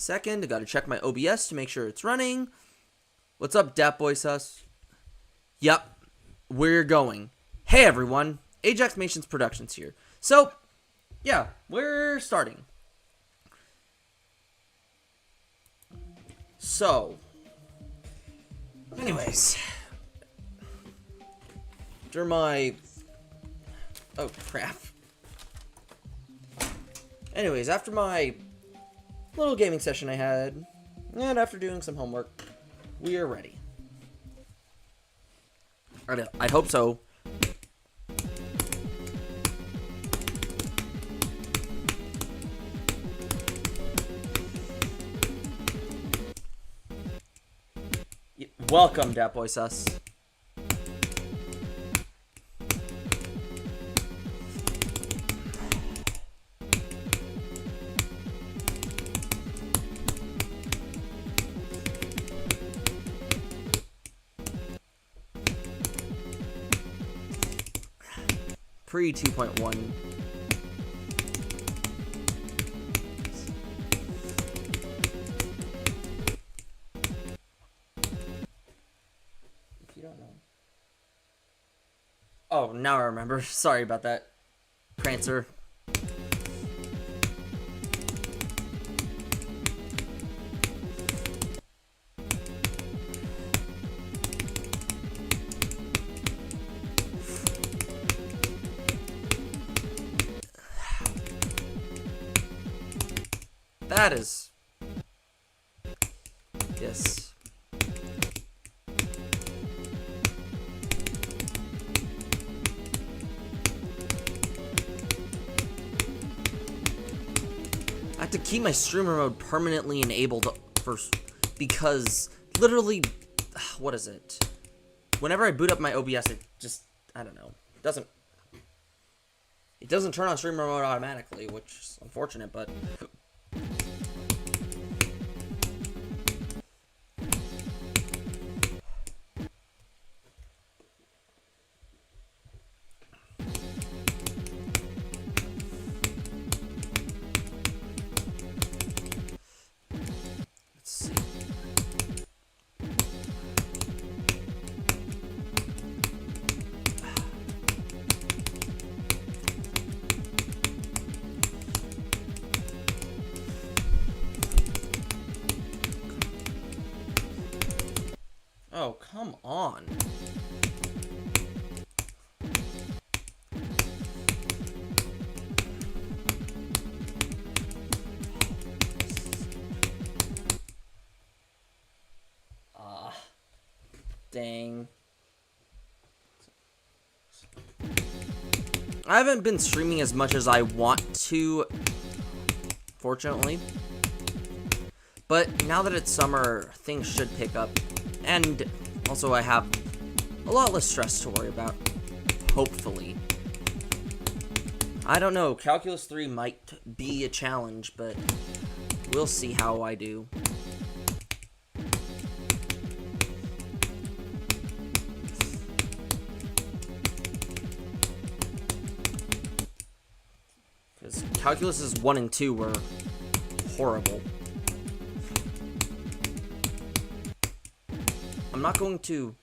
second. I gotta check my OBS to make sure it's running. What's up, Dat Boy Sus? Yep, we're going. Hey everyone, Ajax Mations Productions here. So, yeah, we're starting. So, anyways, after my... Oh, crap. Anyways, after my little gaming session I had, and after doing some homework, we are ready. I'd hope so. Welcome, Dat Boy Sus. Pre 2.1. If you don't know. Oh, now I remember. Sorry about that, Prancer. That is... Yes. I have to keep my streamer mode permanently enabled first because literally, what is it? Whenever I boot up my OBS, it just, I don't know, it doesn't turn on streamer mode automatically, which is unfortunate, but... Oh, come on. Dang. I haven't been streaming as much as I want to, fortunately. But now that it's summer, things should pick up. And also I have a lot less stress to worry about, hopefully. I don't know, Calculus 3 might be a challenge, but we'll see how I do. Because Calculuses 1 and 2 were horrible. I'm not going to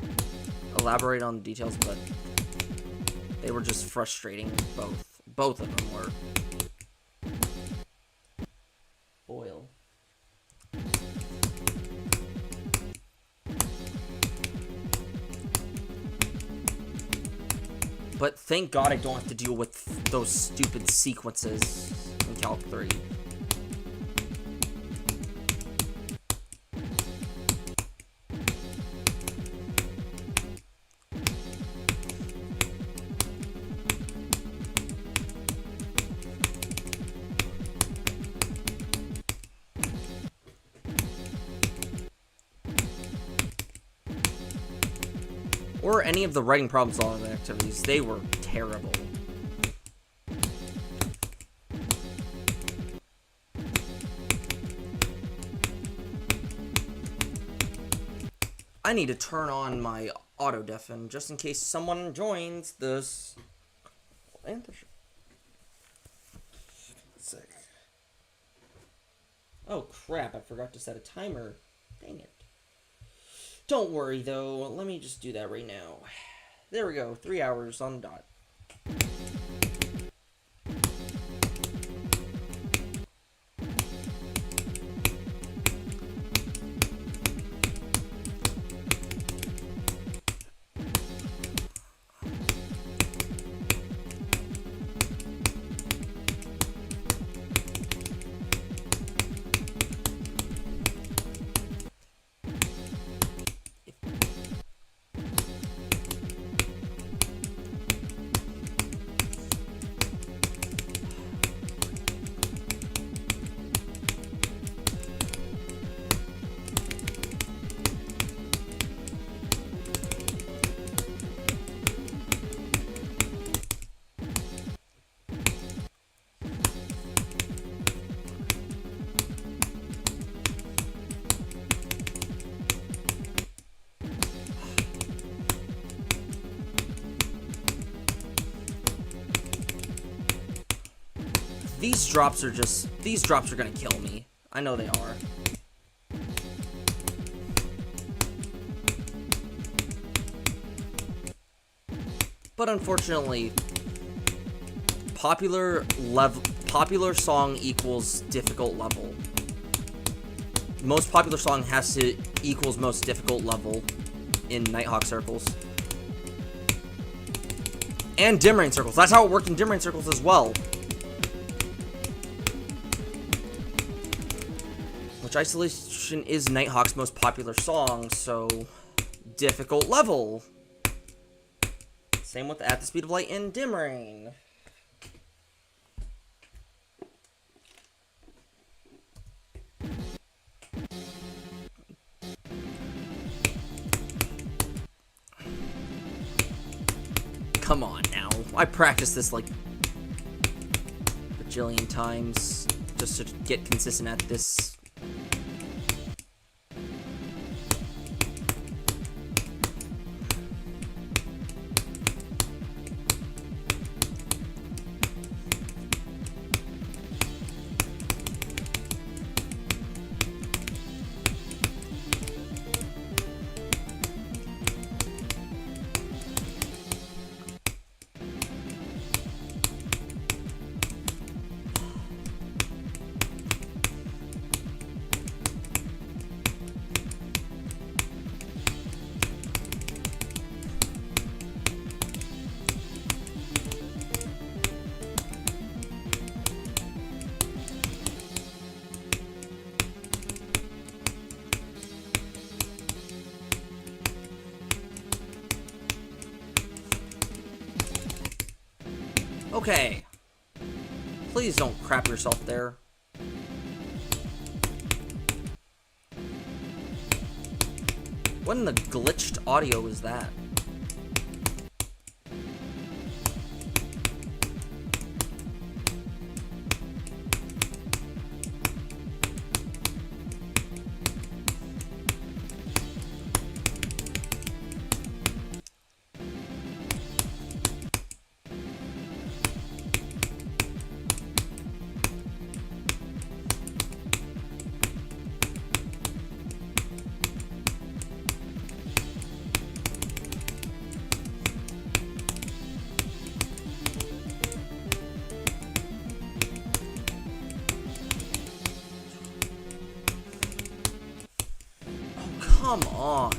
elaborate on the details, but they were just frustrating, both of them were. Boil. But thank God I don't have to deal with those stupid sequences in Calc 3. Or any of the writing problem solving activities, they were terrible. I need to turn on my auto deafen just in case someone joins this. Sick. Oh crap, I forgot to set a timer. Dang it. Don't worry though, let me just do that right now. There we go, 3 hours on the dot. These drops are gonna kill me. I know they are. But unfortunately, popular song equals difficult level. Most popular song has to equals most difficult level in Nighthawk circles. And Dim Rain circles. That's how it worked in Dim Rain circles as well. Which Isolation is Nighthawk's most popular song, so difficult level. Same with At the Speed of Light and Dim Rain. Come on now. I practiced this like a bajillion times just to get consistent at this. Okay. Please don't crap yourself there. What in the glitched audio is that? Come on.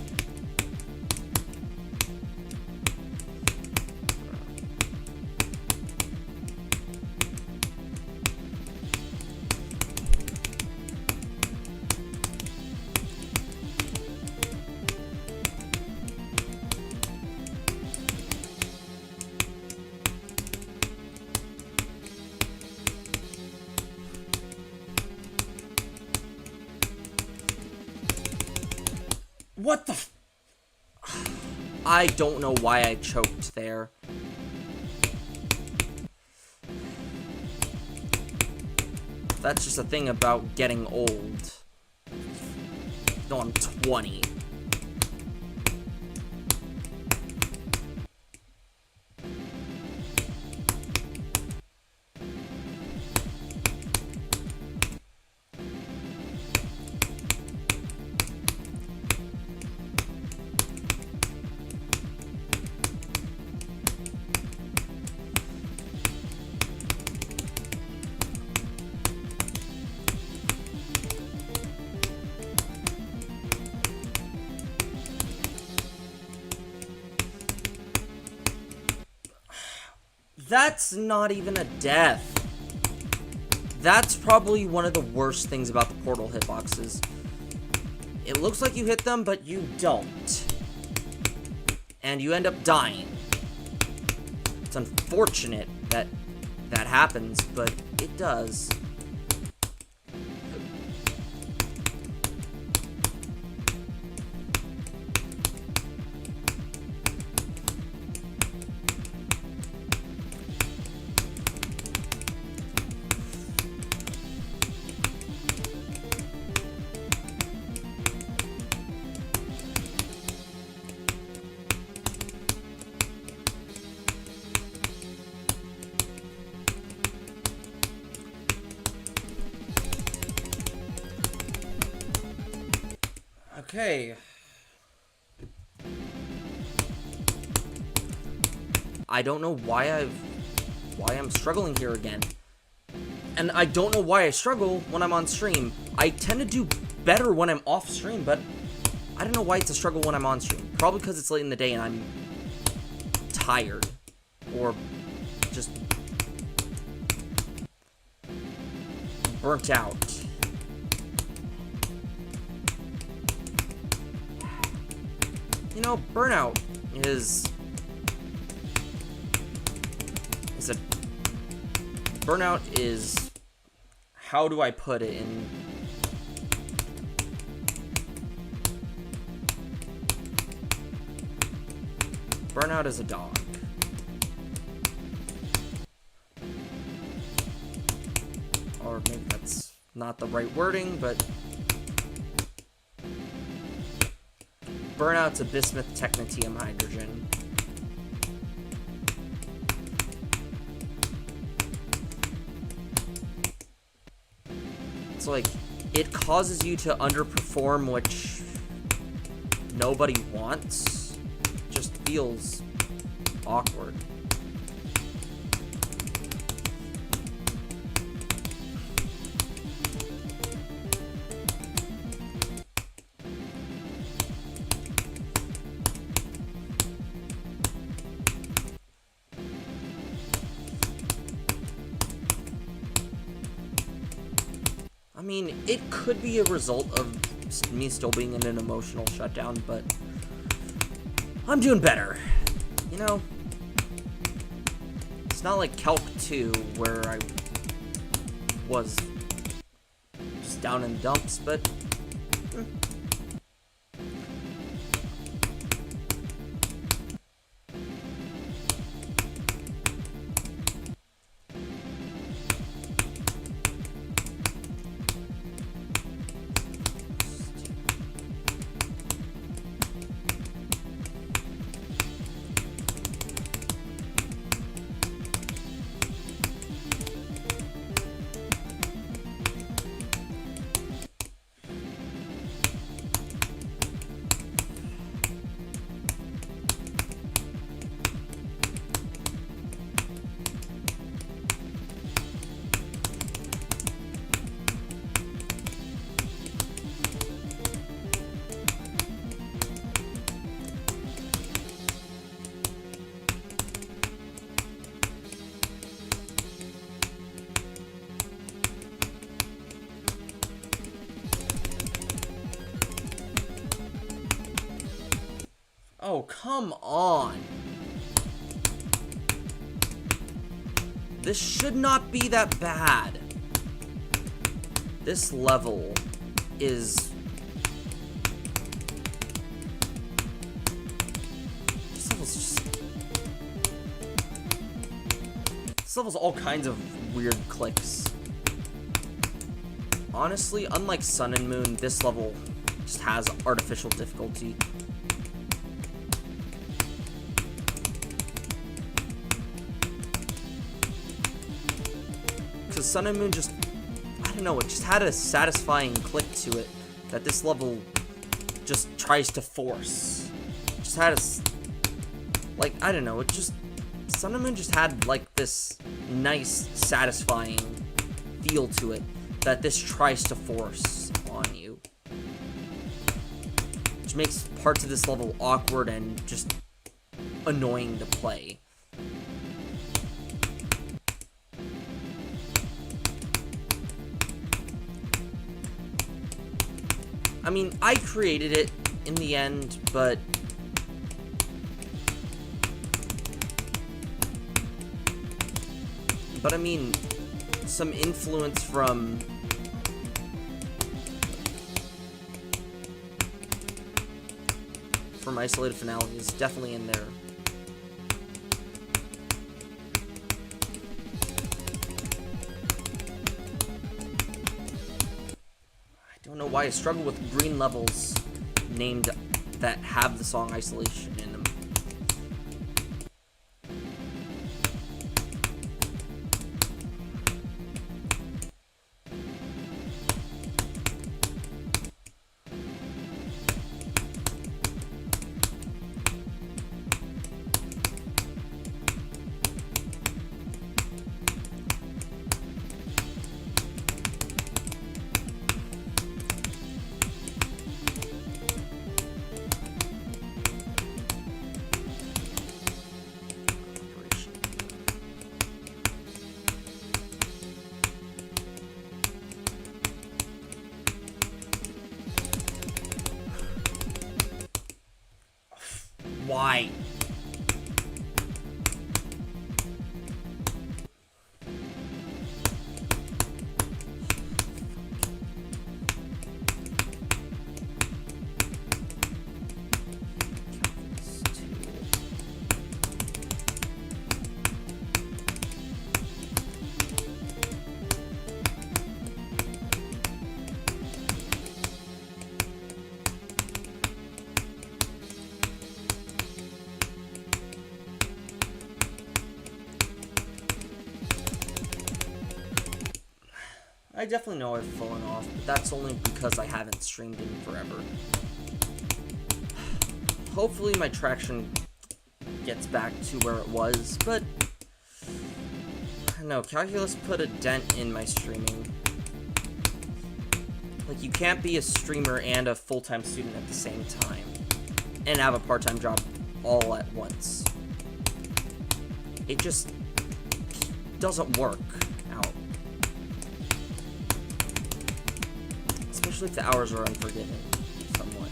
What the f- I don't know why I choked there. That's just a thing about getting old. No, I'm 20. That's not even a death. That's probably one of the worst things about the portal hitboxes. It looks like you hit them, but you don't. And you end up dying. It's unfortunate that that happens, but it does. Okay. I don't know why I'm struggling here again. And I don't know why I struggle when I'm on stream. I tend to do better when I'm off stream, but I don't know why it's a struggle when I'm on stream. Probably because it's late in the day and I'm tired. Or just burnt out. You know, burnout is how do I put it in burnout is a dog. Or maybe that's not the right wording, but burnout's a bismuth technetium hydrogen. It's like, it causes you to underperform, which nobody wants. Just feels awkward. I mean, it could be a result of me still being in an emotional shutdown, but I'm doing better. You know, it's not like Calc 2 where I was just down in the dumps, but oh, come on. This should not be that bad. This level is... This level's all kinds of weird clicks. Honestly, unlike Sun and Moon, this level just has artificial difficulty. Because Sun and Moon just, I don't know, it just had a satisfying click to it that this level just tries to force. It just had a, like, I don't know, it just, Sun and Moon just had, like, this nice, satisfying feel to it that this tries to force on you. Which makes parts of this level awkward and just annoying to play. I mean, I created it in the end, but I mean, some influence from Isolated Finale is definitely in there. I don't know why I struggle with green levels named that have the song Isolation in them. Why? I definitely know I've fallen off, but that's only because I haven't streamed in forever. Hopefully my traction gets back to where it was, but I don't know, Calculus put a dent in my streaming. Like, you can't be a streamer and a full-time student at the same time, and have a part-time job all at once. It just doesn't work out. Especially if the hours are unforgiving, somewhat.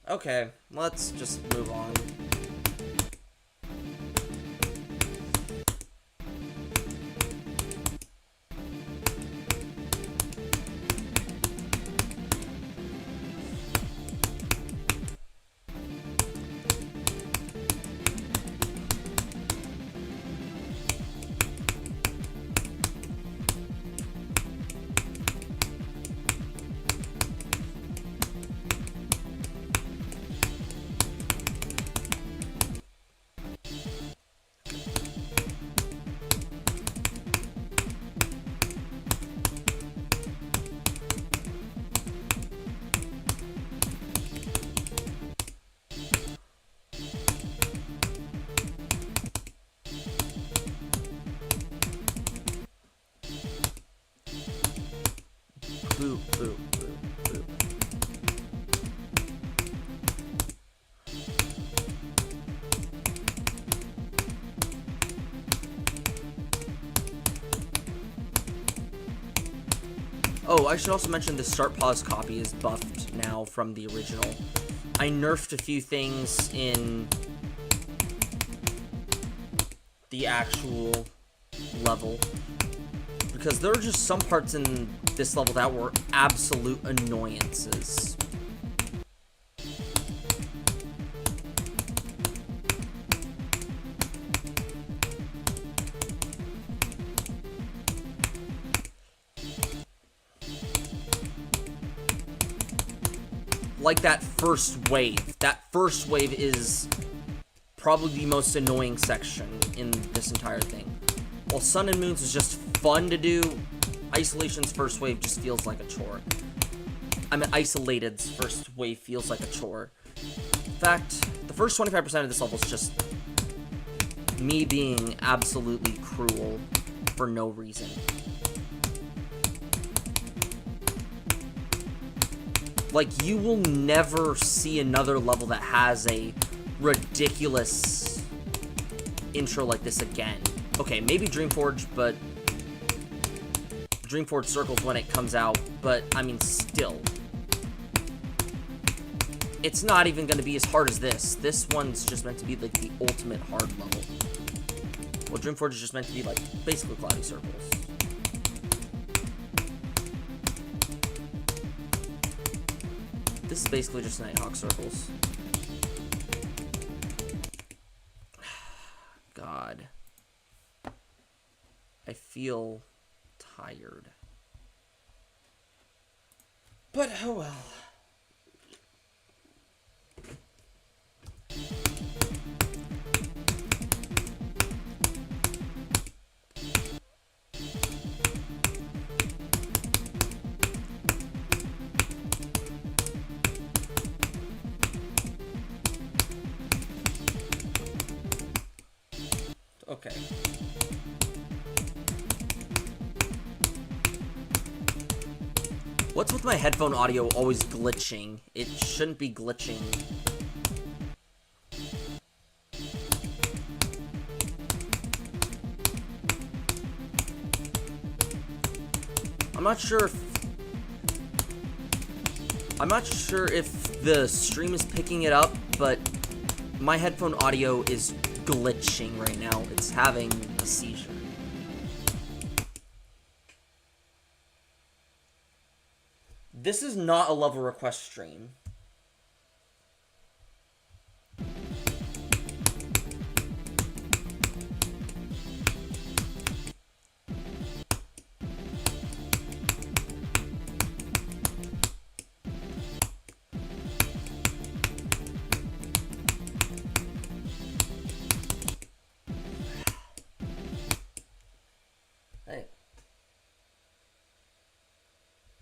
Okay, let's just move on. Boo, boo, boo, boo. Oh, I should also mention the start pause copy is buffed now from the original. I nerfed a few things in the actual level, because there were just some parts in this level that were absolute annoyances. Like that first wave. That first wave is probably the most annoying section in this entire thing. While Sun and Moons is just fun to do, Isolation's first wave just feels like a chore. I mean, Isolated's first wave feels like a chore. In fact, the first 25% of this level is just me being absolutely cruel for no reason. Like, you will never see another level that has a ridiculous intro like this again. Okay, maybe Dreamforge, but Dreamforge Circles when it comes out, but I mean, still. It's not even going to be as hard as this. This one's just meant to be like the ultimate hard level. Well, Dreamforge is just meant to be like basically Cloudy Circles. This is basically just Nighthawk Circles. God. I feel tired. But oh well. Okay. What's with my headphone audio always glitching? It shouldn't be glitching. I'm not sure if the stream is picking it up, but my headphone audio is glitching right now. It's having a seizure. This is not a level request stream.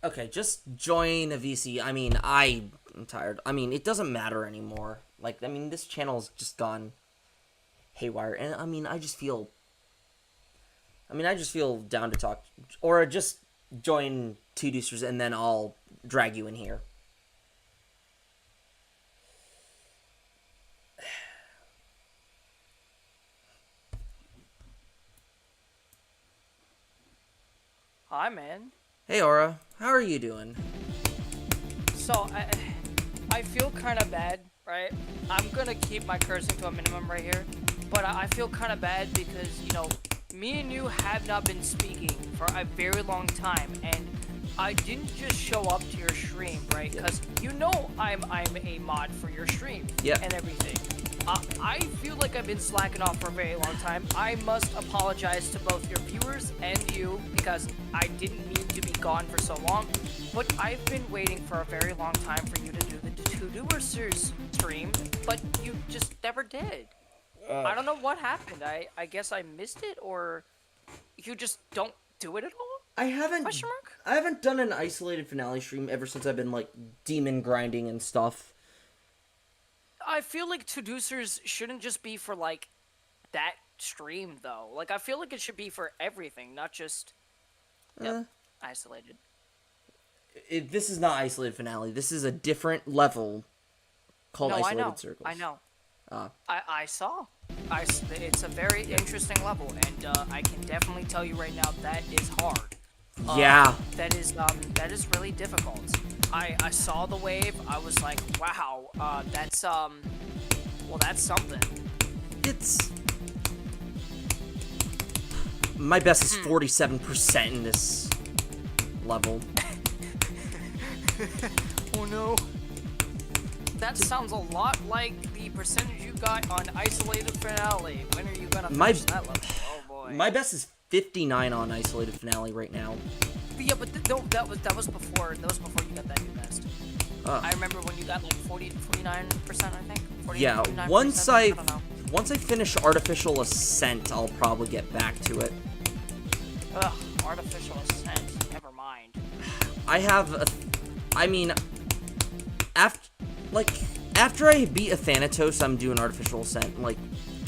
Okay, just join a VC. I mean, I'm tired. I mean, it doesn't matter anymore. Like, I mean, this channel's just gone haywire. And, I mean, I just feel down to talk. Or just join Two Deucers and then I'll drag you in here. Hi, man. Hey, Aura. How are you doing? So, I feel kind of bad, right? I'm gonna keep my cursing to a minimum right here. But I feel kind of bad because, you know, me and you have not been speaking for a very long time. And I didn't just show up to your stream, right? Because you know I'm a mod for your stream and everything. I feel like I've been slacking off for a very long time. I must apologize to both your viewers and you because I didn't mean to be gone for so long. But I've been waiting for a very long time for you to do the Two Deucers stream, but you just never did. I don't know what happened. I guess I missed it, or you just don't do it at all? I haven't Question mark? I haven't done an isolated finale stream ever since I've been like demon grinding and stuff. I feel like Two Deucers shouldn't just be for like that stream though. Like I feel like it should be for everything, not just isolated. This is not isolated finale. This is a different level called Isolated Circles. I know. I saw. It's a very interesting level, and I can definitely tell you right now that is hard. Yeah. That is really difficult. I saw the wave. I was like, wow. That's well, that's something. It's my best is 47% in this level. Oh no. That sounds a lot like the percentage you got on Isolated Finale. When are you gonna finish that level? Oh boy. My best is 59 on Isolated Finale right now. Yeah, but no, that was before you got that new best. I remember when you got like 49%, I think. 40, yeah, 49%, once I finish Artificial Ascent, I'll probably get back to it. Ugh, Artificial Ascent. Never mind. After I beat a Thanatos, I'm doing Artificial Ascent. Like,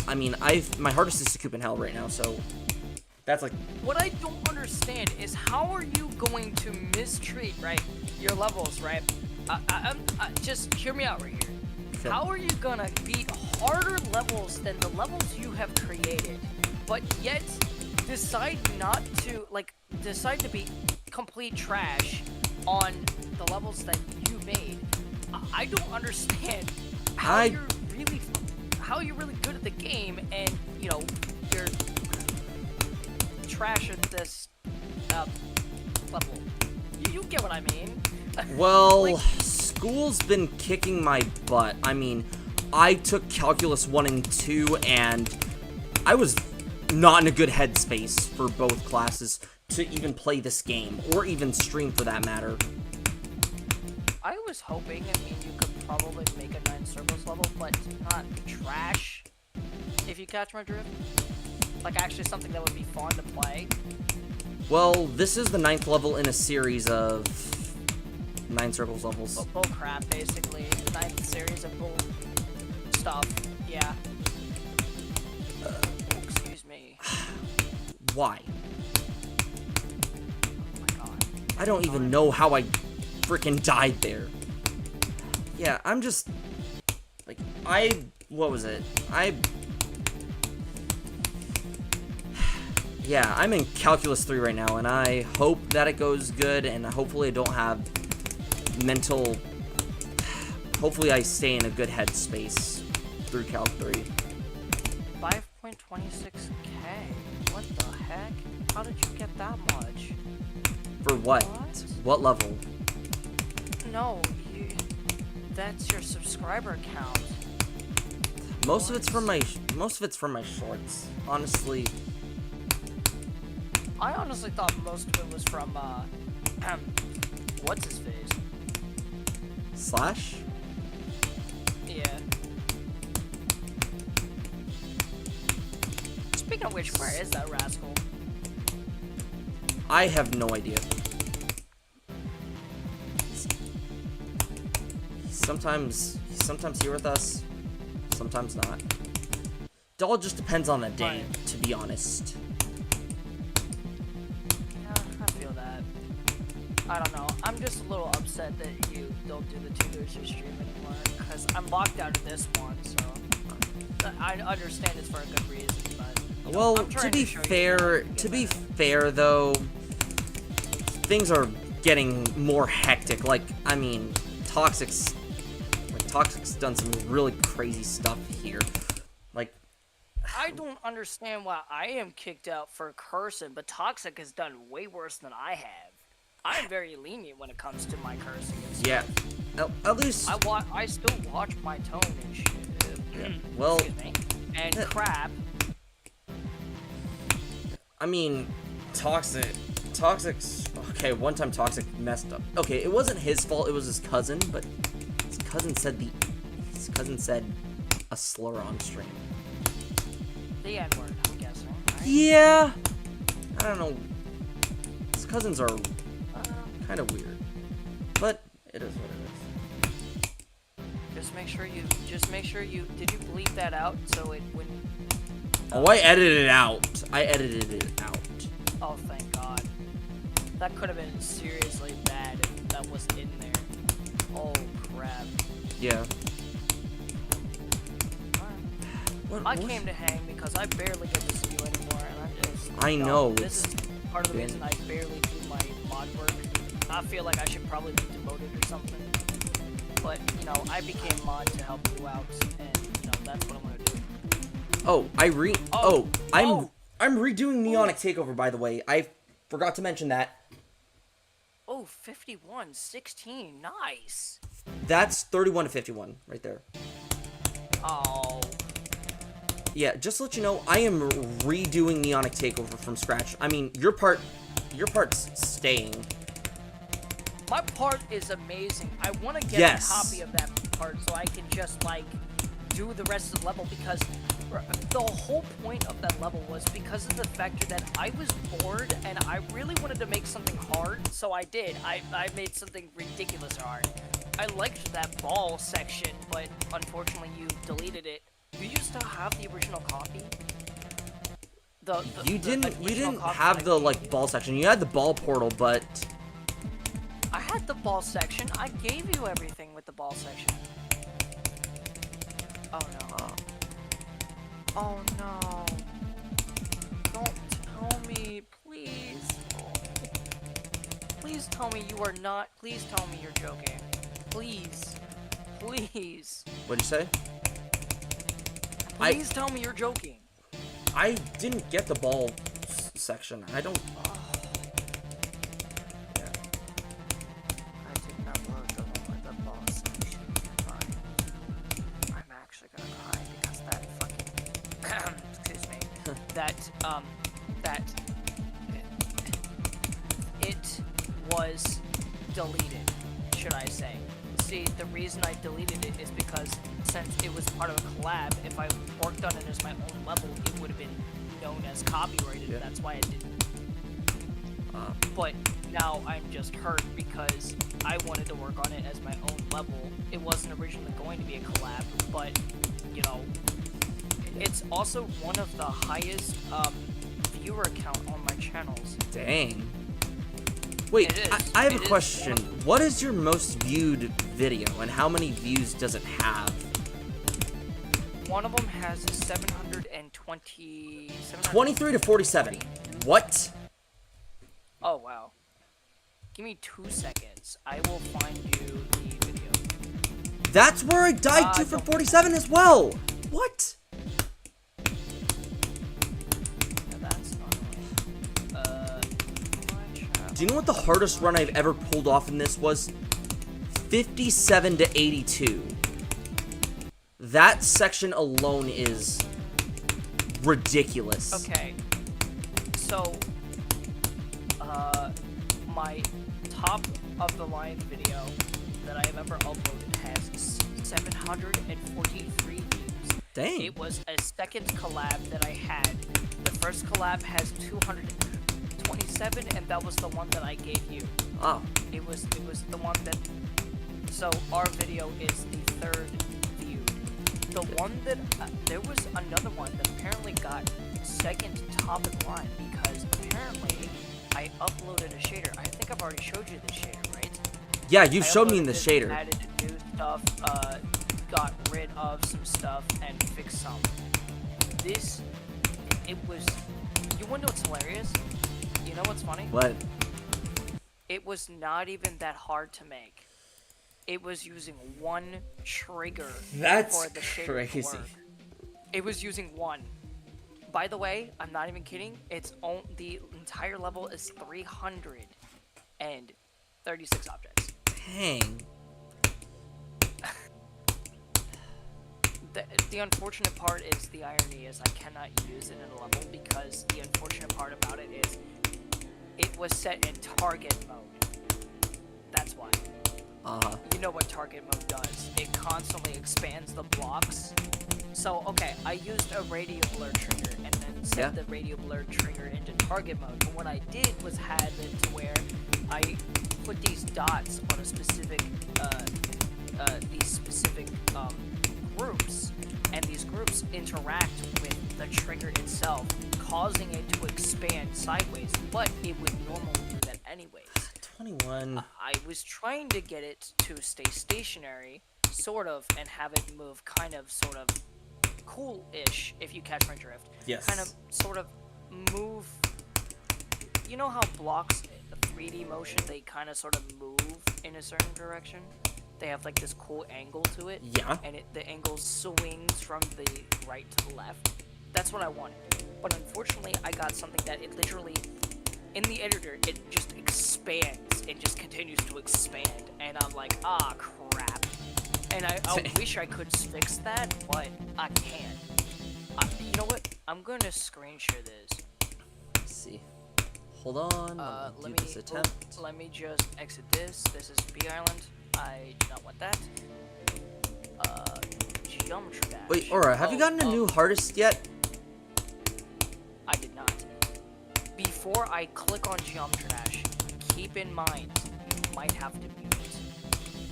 I mean, my hardest is to Coop in Hell right now, so that's like. What I don't understand is how are you going to mistreat, right, your levels, right? Just hear me out right here. Okay. How are you gonna beat harder levels than the levels you have created, but yet decide to be complete trash on the levels that you made? I don't understand how you're really good at the game and you're trash at this level. You get what I mean? Well, school's been kicking my butt. I mean, I took Calculus 1 and 2, and I was not in a good headspace for both classes to even play this game, or even stream for that matter. I was hoping, you could probably make a 9 circles level, but not trash, if you catch my drift. Like, actually something that would be fun to play. Well, this is the 9th level in a series of 9 circles levels. Bull crap, basically. The 9th series of bull stuff, yeah. Oh, excuse me. Why? Oh my god. I don't even know how I freaking died there. Yeah, I'm just like what was it? Yeah, I'm in Calculus 3 right now, and I hope that it goes good, and hopefully I don't have mental. Hopefully I stay in a good headspace through Calc 3. 5.26k. What the heck? How did you get that much? For what? What level? No, that's your subscriber count. Most of it's from my shorts. Honestly. I honestly thought most of it was from what's his face? Slash? Yeah. Speaking of which, where is that rascal? I have no idea. He's sometimes here with us, sometimes not. It all just depends on the day, to be honest. Yeah, I feel that. I don't know. I'm just a little upset that you don't do the tutors or stream anymore, because I'm locked out of this one, so I understand it's for a good reason, but well, to be fair though, things are getting more hectic. Like, I mean, Toxic's done some really crazy stuff here. Like, I don't understand why I am kicked out for cursing, but Toxic has done way worse than I have. I'm very lenient when it comes to my cursing and stuff. yeah, at least I still watch my tone and shit. yeah. Well, excuse me. And crap. I mean, Toxic's okay. One time Toxic messed up. Okay, it wasn't his fault. It was his cousin, but his cousin said a slur on stream. The N-word, I'm guessing. Right? Yeah, I don't know. His cousins are kind of weird, but it is what it is. Just make sure you did you bleep that out so it wouldn't. Oh, I edited it out. Oh, thank God. That could have been seriously bad if that was in there. Oh crap. Yeah. I came to hang because I barely get to see you anymore, and I'm just. I know. This is part of the reason I barely do my mod work. I feel like I should probably be demoted or something. But I became mod to help you out, and that's what I'm gonna do. Oh, I'm redoing Neonic Takeover, by the way. I forgot to mention that. Oh, 51-16, nice. That's 31 to 51 right there. Oh. Yeah, just to let you know, I am redoing Neonic Takeover from scratch. I mean, your part's staying. My part is amazing. I want to get a copy of that part so I can just, do the rest of the level, because the whole point of that level was because of the factor that I was bored and I really wanted to make something hard, so I did. I made something ridiculous hard. I liked that ball section, but unfortunately you deleted it. Do you still have the original copy? You didn't original copy have that the I gave like you? ball section. You had the ball portal, but I had the ball section. I gave you everything with the ball section. Oh no. Oh no. Don't tell me, please. Please tell me you are not. Please tell me you're joking. Please. Please. what'd you say? Please tell me you're joking. I didn't get the ball section. I don't. Yeah. I did not load the one with the ball section. I'm actually gonna cry because that fucking excuse me. that it was deleted, should I say. See, the reason I deleted it is because since it was part of a collab, if I worked on it as my own level, it would have been known as copyrighted. Yeah. That's why I didn't. But now I'm just hurt because I wanted to work on it as my own level. It wasn't originally going to be a collab, but, you know, it's also one of the highest viewer count on my channels. Dang. Wait, It is. I have It a is question. one What is your most viewed video, and how many views does it have? One of them has 720... 23 to 47. What? Oh, wow. Give me 2 seconds. I will find you the video. That's where I died to for don't- 47 as well. What? No, that's not right. Do you know what the hardest run I've ever pulled off in this was? 57 to 82. That section alone is ridiculous. Okay. So, my top of the line video that I have ever uploaded has 743 views. Dang. It was a second collab that I had. The first collab has 227, and that was the one that I gave you. Oh. It was the one that. So our video is the third viewed. The one that there was another one that apparently got second top of the line because apparently I uploaded a shader. I think I've already showed you the shader, right? Yeah, you've I showed me in the uploaded it, shader. added new stuff, got rid of some stuff, and fixed some. This, it was. You wanna know what's hilarious? You know what's funny? What? It was not even that hard to make. It was using one trigger That's for the shader crazy. to work. It was using one. By the way, I'm not even kidding. The entire level is 336 objects. Dang. The unfortunate part is the irony is I cannot use it in a level because the unfortunate part about it is it was set in target mode. That's why. Uh-huh. You know what target mode does. It constantly expands the blocks. So, okay, I used a radio blur trigger and then set Yeah. the radio blur trigger into target mode. But what I did was had it to where I put these dots on a specific, groups, and these groups interact with the trigger itself, causing it to expand sideways, but it would normally do that anyways. 21. I was trying to get it to stay stationary, sort of, and have it move kind of, sort of, cool-ish, if you catch my drift. Yes. Kind of, sort of, move... You know how blocks, the 3D motion, they kind of sort of move in a certain direction? They have, like, this cool angle to it. Yeah. And the angle swings from the right to the left. That's what I wanted. But unfortunately, I got something that it literally... In the editor, it just expands. It just continues to expand. And I'm like, ah, crap. And I wish I could fix that, but I can't. You know what? I'm going to screen share this. Let's see. Hold on. Let me do this attempt. Let me just exit this. This is B Island. I do not want that. Geometry Dash. Wait, Aura, have you gotten a new hardest yet? I did not. Before I click on Geometry Dash, keep in mind, you might have to mute it.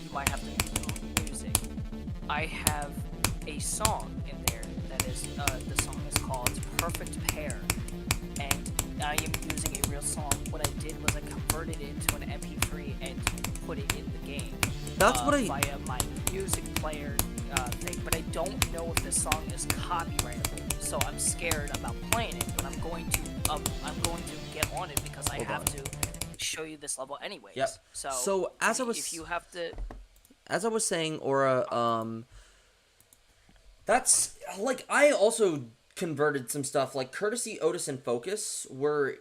You might have to mute music. I have a song in there that is the song is called "Perfect Pair," and I am using a real song. What I did was I converted it to an MP3 and put it in the game. That's what I. Via my music player thing, but I don't know if this song is copyrightable. So I'm scared about playing it, but I'm going to get on it because I have to show you this level anyways. Yep. So as I was, if you have to, as I was saying, Aura, that's like I also converted some stuff. Like Courtesy, Otis, and Focus were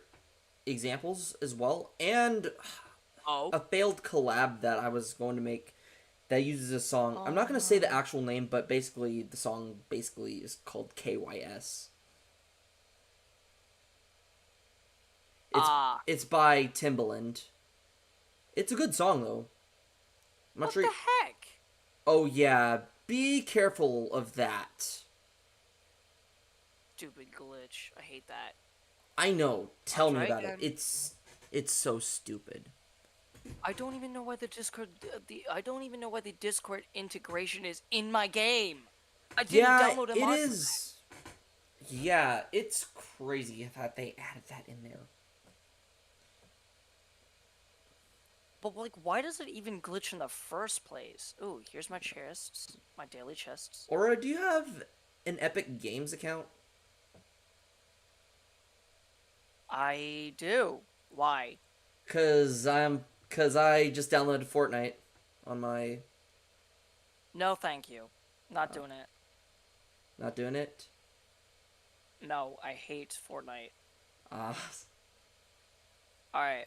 examples as well, and a failed collab that I was going to make that uses a song. I'm not going to say the actual name, but basically the song is called KYS. It's by Timbaland. It's a good song though. I'm not what sure. the heck? Oh yeah, be careful of that. Stupid glitch. I hate that. I know. Tell me try about again. it. It's so stupid. I don't even know why the Discord I don't even know why the Discord integration is in my game. I didn't download a mod. It is. Yeah, it's crazy that they added that in there. But like, why does it even glitch in the first place? Ooh, here's my chests, my daily chests. Aura, do you have an Epic Games account? I do. Why? Cause I just downloaded Fortnite on my. No, thank you. Not doing it. Not doing it. No, I hate Fortnite. Ah. All right.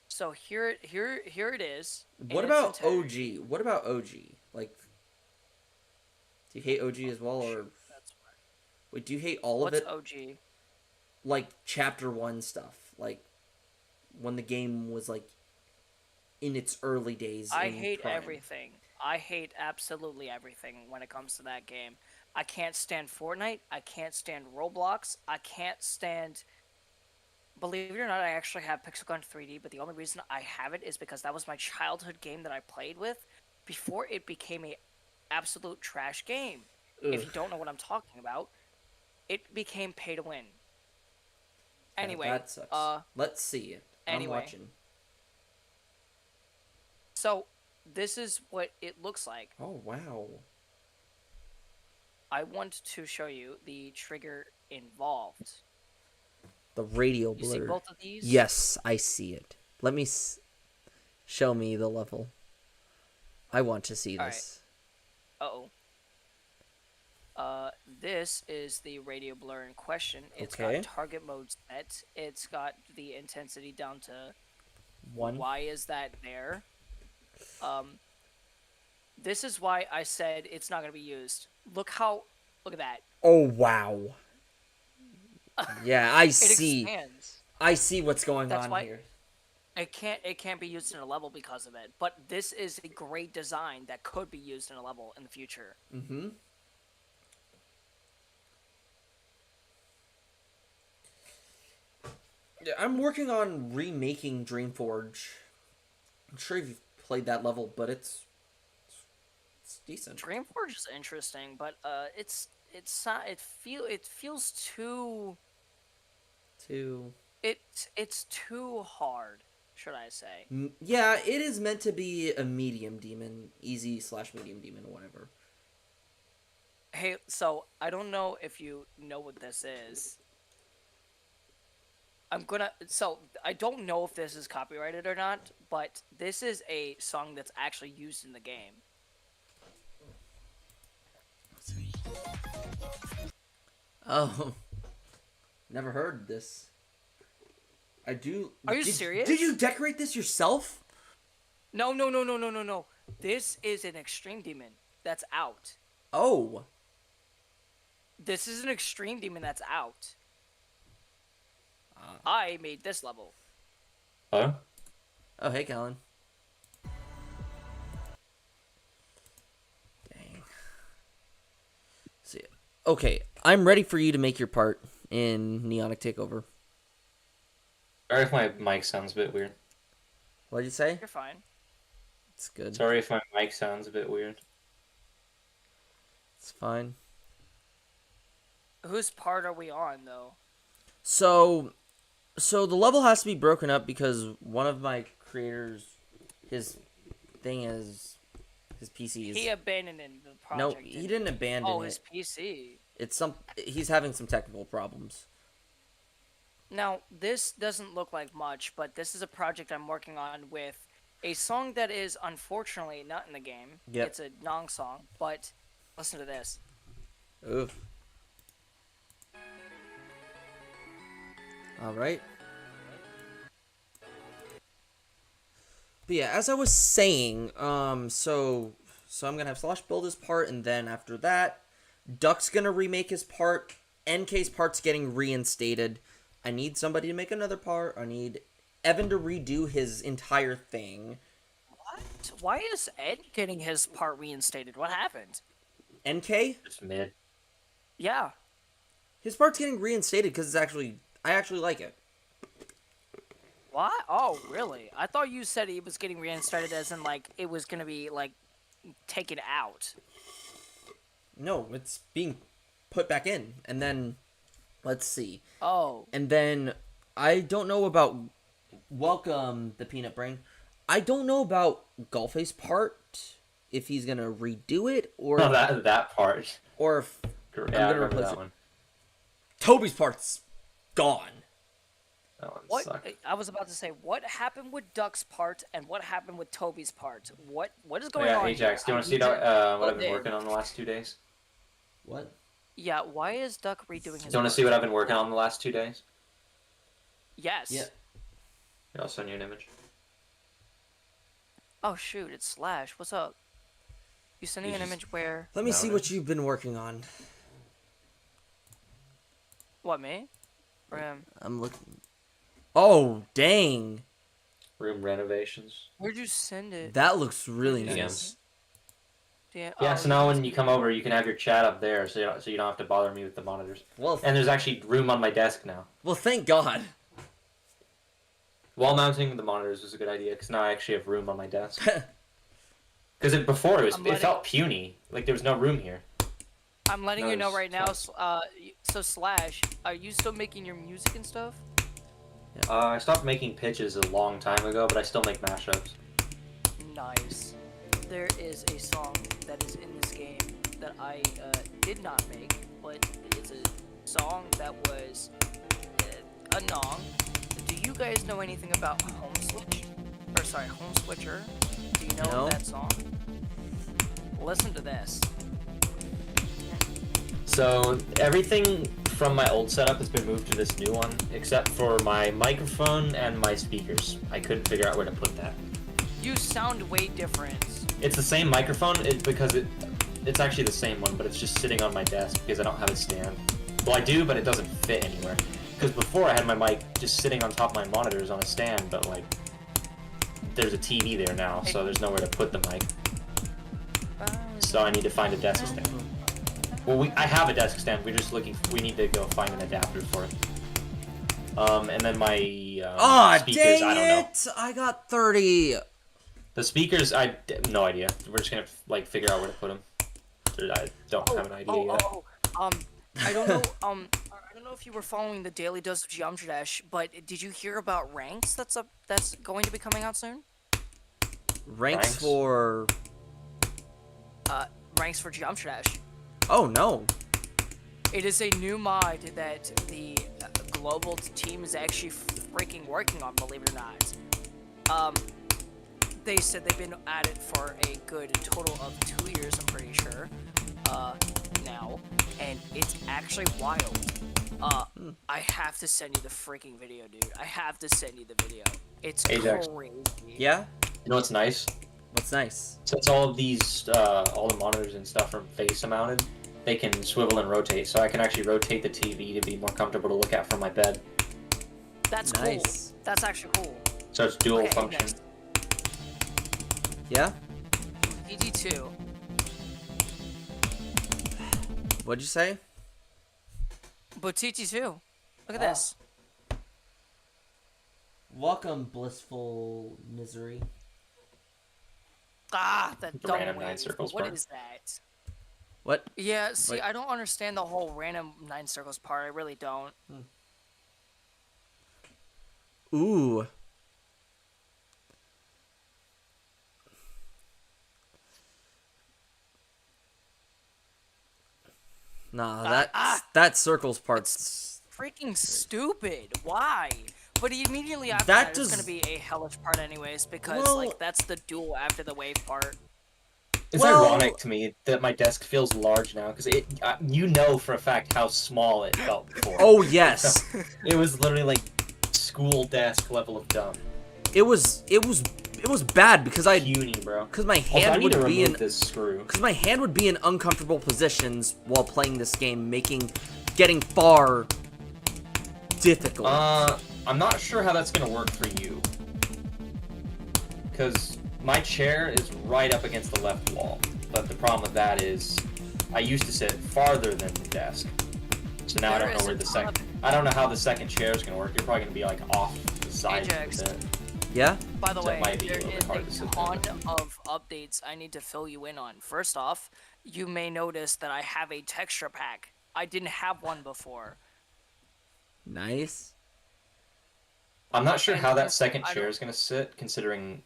So here it is. What in its about entirety. OG? What about OG? Like, do you hate OG as well, or That's why. wait? Do you hate all What's of it? OG? Like Chapter 1 stuff, like when the game was like in its early days. I in hate Prime. everything. I hate absolutely everything when it comes to that game. I can't stand Fortnite. I can't stand Roblox. I can't stand. Believe it or not, I actually have Pixel Gun 3D, but the only reason I have it is because that was my childhood game that I played with before it became a absolute trash game. Ugh. If you don't know what I'm talking about, it became pay to win. Yeah, Anyway, that sucks. Let's see it. anyway. I'm watching. So this is what it looks like. Oh wow. I want to show you the trigger involved. The radio You see blur. both of these? Yes, I see it. Let me show me the level. I want to see this. Uh-oh. This is the radio blur in question. It's Okay. got target mode set. It's got the intensity down to 1. why is that there. This is why I said it's not going to be used. Look at that. Oh wow. Yeah, I It see. expands. I see what's going That's on why- here. It can't be used in a level because of it. But this is a great design that could be used in a level in the future. Mm-hmm. Yeah, I'm working on remaking Dreamforge. I'm sure you've played that level, but it's decent. Dreamforge is interesting, but it feels too it's too hard, should I say? Yeah, it is meant to be a medium demon, easy/medium demon, or whatever. Hey, so I don't know if you know what this is. So I don't know if this is copyrighted or not, but this is a song that's actually used in the game. Oh, never heard this. I do. Are you serious? Did you decorate this yourself? No. This is an extreme demon that's out. Oh. This is an extreme demon that's out. I made this level. Huh? Oh, hey, Colin. Dang. See. Okay, I'm ready for you to make your part in Neonic Takeover. Sorry if my mic sounds a bit weird. What'd you say? You're fine. It's good. Sorry if my mic sounds a bit weird. It's fine. whose part are we on though? So, the level has to be broken up because one of my creators, his thing is his PC is He abandoned the no, project. he didn't abandon Oh, it. his PC. He's having some technical problems. Now, this doesn't look like much, but this is a project I'm working on with a song that is unfortunately not in the game. Yep. It's a Nong song, but listen to this. Oof. All right. But yeah, as I was saying, so I'm gonna have Slosh build his part, and then after that, Duck's gonna remake his part. NK's part's getting reinstated. I need somebody to make another part. I need Evan to redo his entire thing. What? Why is Ed getting his part reinstated? What happened? NK, Just mid. Yeah. his part's getting reinstated because I actually like it. What? Oh, really? I thought you said he was getting reinstated as in, like, it was gonna be, like, taken out. No, it's being put back in, and then let's see. Oh. And then I don't know about Welcome the Peanut Brain. I don't know about Golface's part, if he's gonna redo it or No, that part. or if Yeah, I'm I gonna remember replace that it. one. Toby's part's gone. That one What? sucked. I was about to say, what happened with Duck's part and what happened with Toby's part? What is Oh, going yeah, on? Ajax, do you here? want to see what I've been working on the last 2 days? What? Yeah, why is Duck redoing his Do you want part? to see what I've been working on the last 2 days? Yes. Yeah. Yeah, I'll send you an image. Oh shoot, it's Slash. What's up? You sending an image where? Let me No, see no. what you've been working on. What, me? Or him? I'm looking. Oh, dang. Room renovations. Where'd you send it? That looks really DMs. nice. Yeah, Yeah, oh, so now when you come over, you can have your chat up there, so you don't have to bother me with the monitors. Well, And there's actually room on my desk now. thank God. Wall mounting the monitors was a good idea because now I actually have room on my desk. Because before it I'm letting- felt puny, like there was no room here. I'm letting No, you know it's right now. fine. So Slash, are you still making your music and stuff? I stopped making pitches a long time ago, but I still make mashups. Nice. There is a song that is in this game that I did not make, but it's a song that was a Nong. Do you guys know anything about Home Switch? Or sorry, Home Switcher? Do you know No. that song? Listen to this. So everything from my old setup has been moved to this new one, except for my microphone and my speakers. I couldn't figure out where to put that. You sound way different. It's the same microphone because it's actually the same one, but it's just sitting on my desk because I don't have a stand. Well, I do, but it doesn't fit anywhere. Because before I had my mic just sitting on top of my monitors on a stand, but like there's a TV there now, so there's nowhere to put the mic. So I need to find a desk stand. Well, I have a desk stand. We're just looking. We need to go find an adapter for it. And then my Ah, speakers. dang I don't know. it! I got 30. The speakers. I have no idea. We're just gonna like figure out where to put them. I don't have an idea yet. I don't know. I don't know if you were following the Daily Dose of Geometry Dash, but did you hear about Ranks? That's going to be coming out soon. Ranks for. Ranks for Geometry Dash. Oh no. It is a new mod that the global team is actually freaking working on. Believe it or not. They said they've been at it for a good total of 2 years. I'm pretty sure. Now, and it's actually wild. I have to send you the freaking video, dude. I have to send you the video. It's Ajax. crazy. Yeah? You know what's nice? What's nice? Since all of these, all the monitors and stuff are face mounted, they can swivel and rotate. So I can actually rotate the TV to be more comfortable to look at from my bed. That's Nice. cool. That's actually cool. So it's dual Okay, function. next. Yeah? DD2. What'd you say? But TT2. Look at this. Welcome, blissful misery. Ah, the The dumb random 9 wave. circles What part. is that? What? Yeah, see, Wait. I don't understand the whole random 9 circles part. I really don't. Ooh. Nah, that circles part's Freaking stupid. Why? But immediately after That that, it's does- gonna be a hellish part anyways, because Well- like that's the duel after the wave part. It's Well- ironic to me that my desk feels large now because you know for a fact how small it felt before. Oh yes. It was literally like school desk level of dumb. it was bad because Puny, bro. my Also, I hand need to would be remove in this screw. uncomfortable positions while playing this game, getting far difficult. I'm not sure how that's gonna work for you. Because my chair is right up against the left wall. But the problem with that is I used to sit farther than the desk. So now I There don't know is where a the ton second I don't know how the second chair is gonna work. You're probably gonna be like off the side Ajax. of it. Yeah? By the So it way, might be a there little bit is hard to a sit ton of updates I need to fill you in on. First off, you may notice that I have a texture pack. I didn't have one before. Nice. I'm not sure And how that honestly, second I chair don't- is gonna sit, considering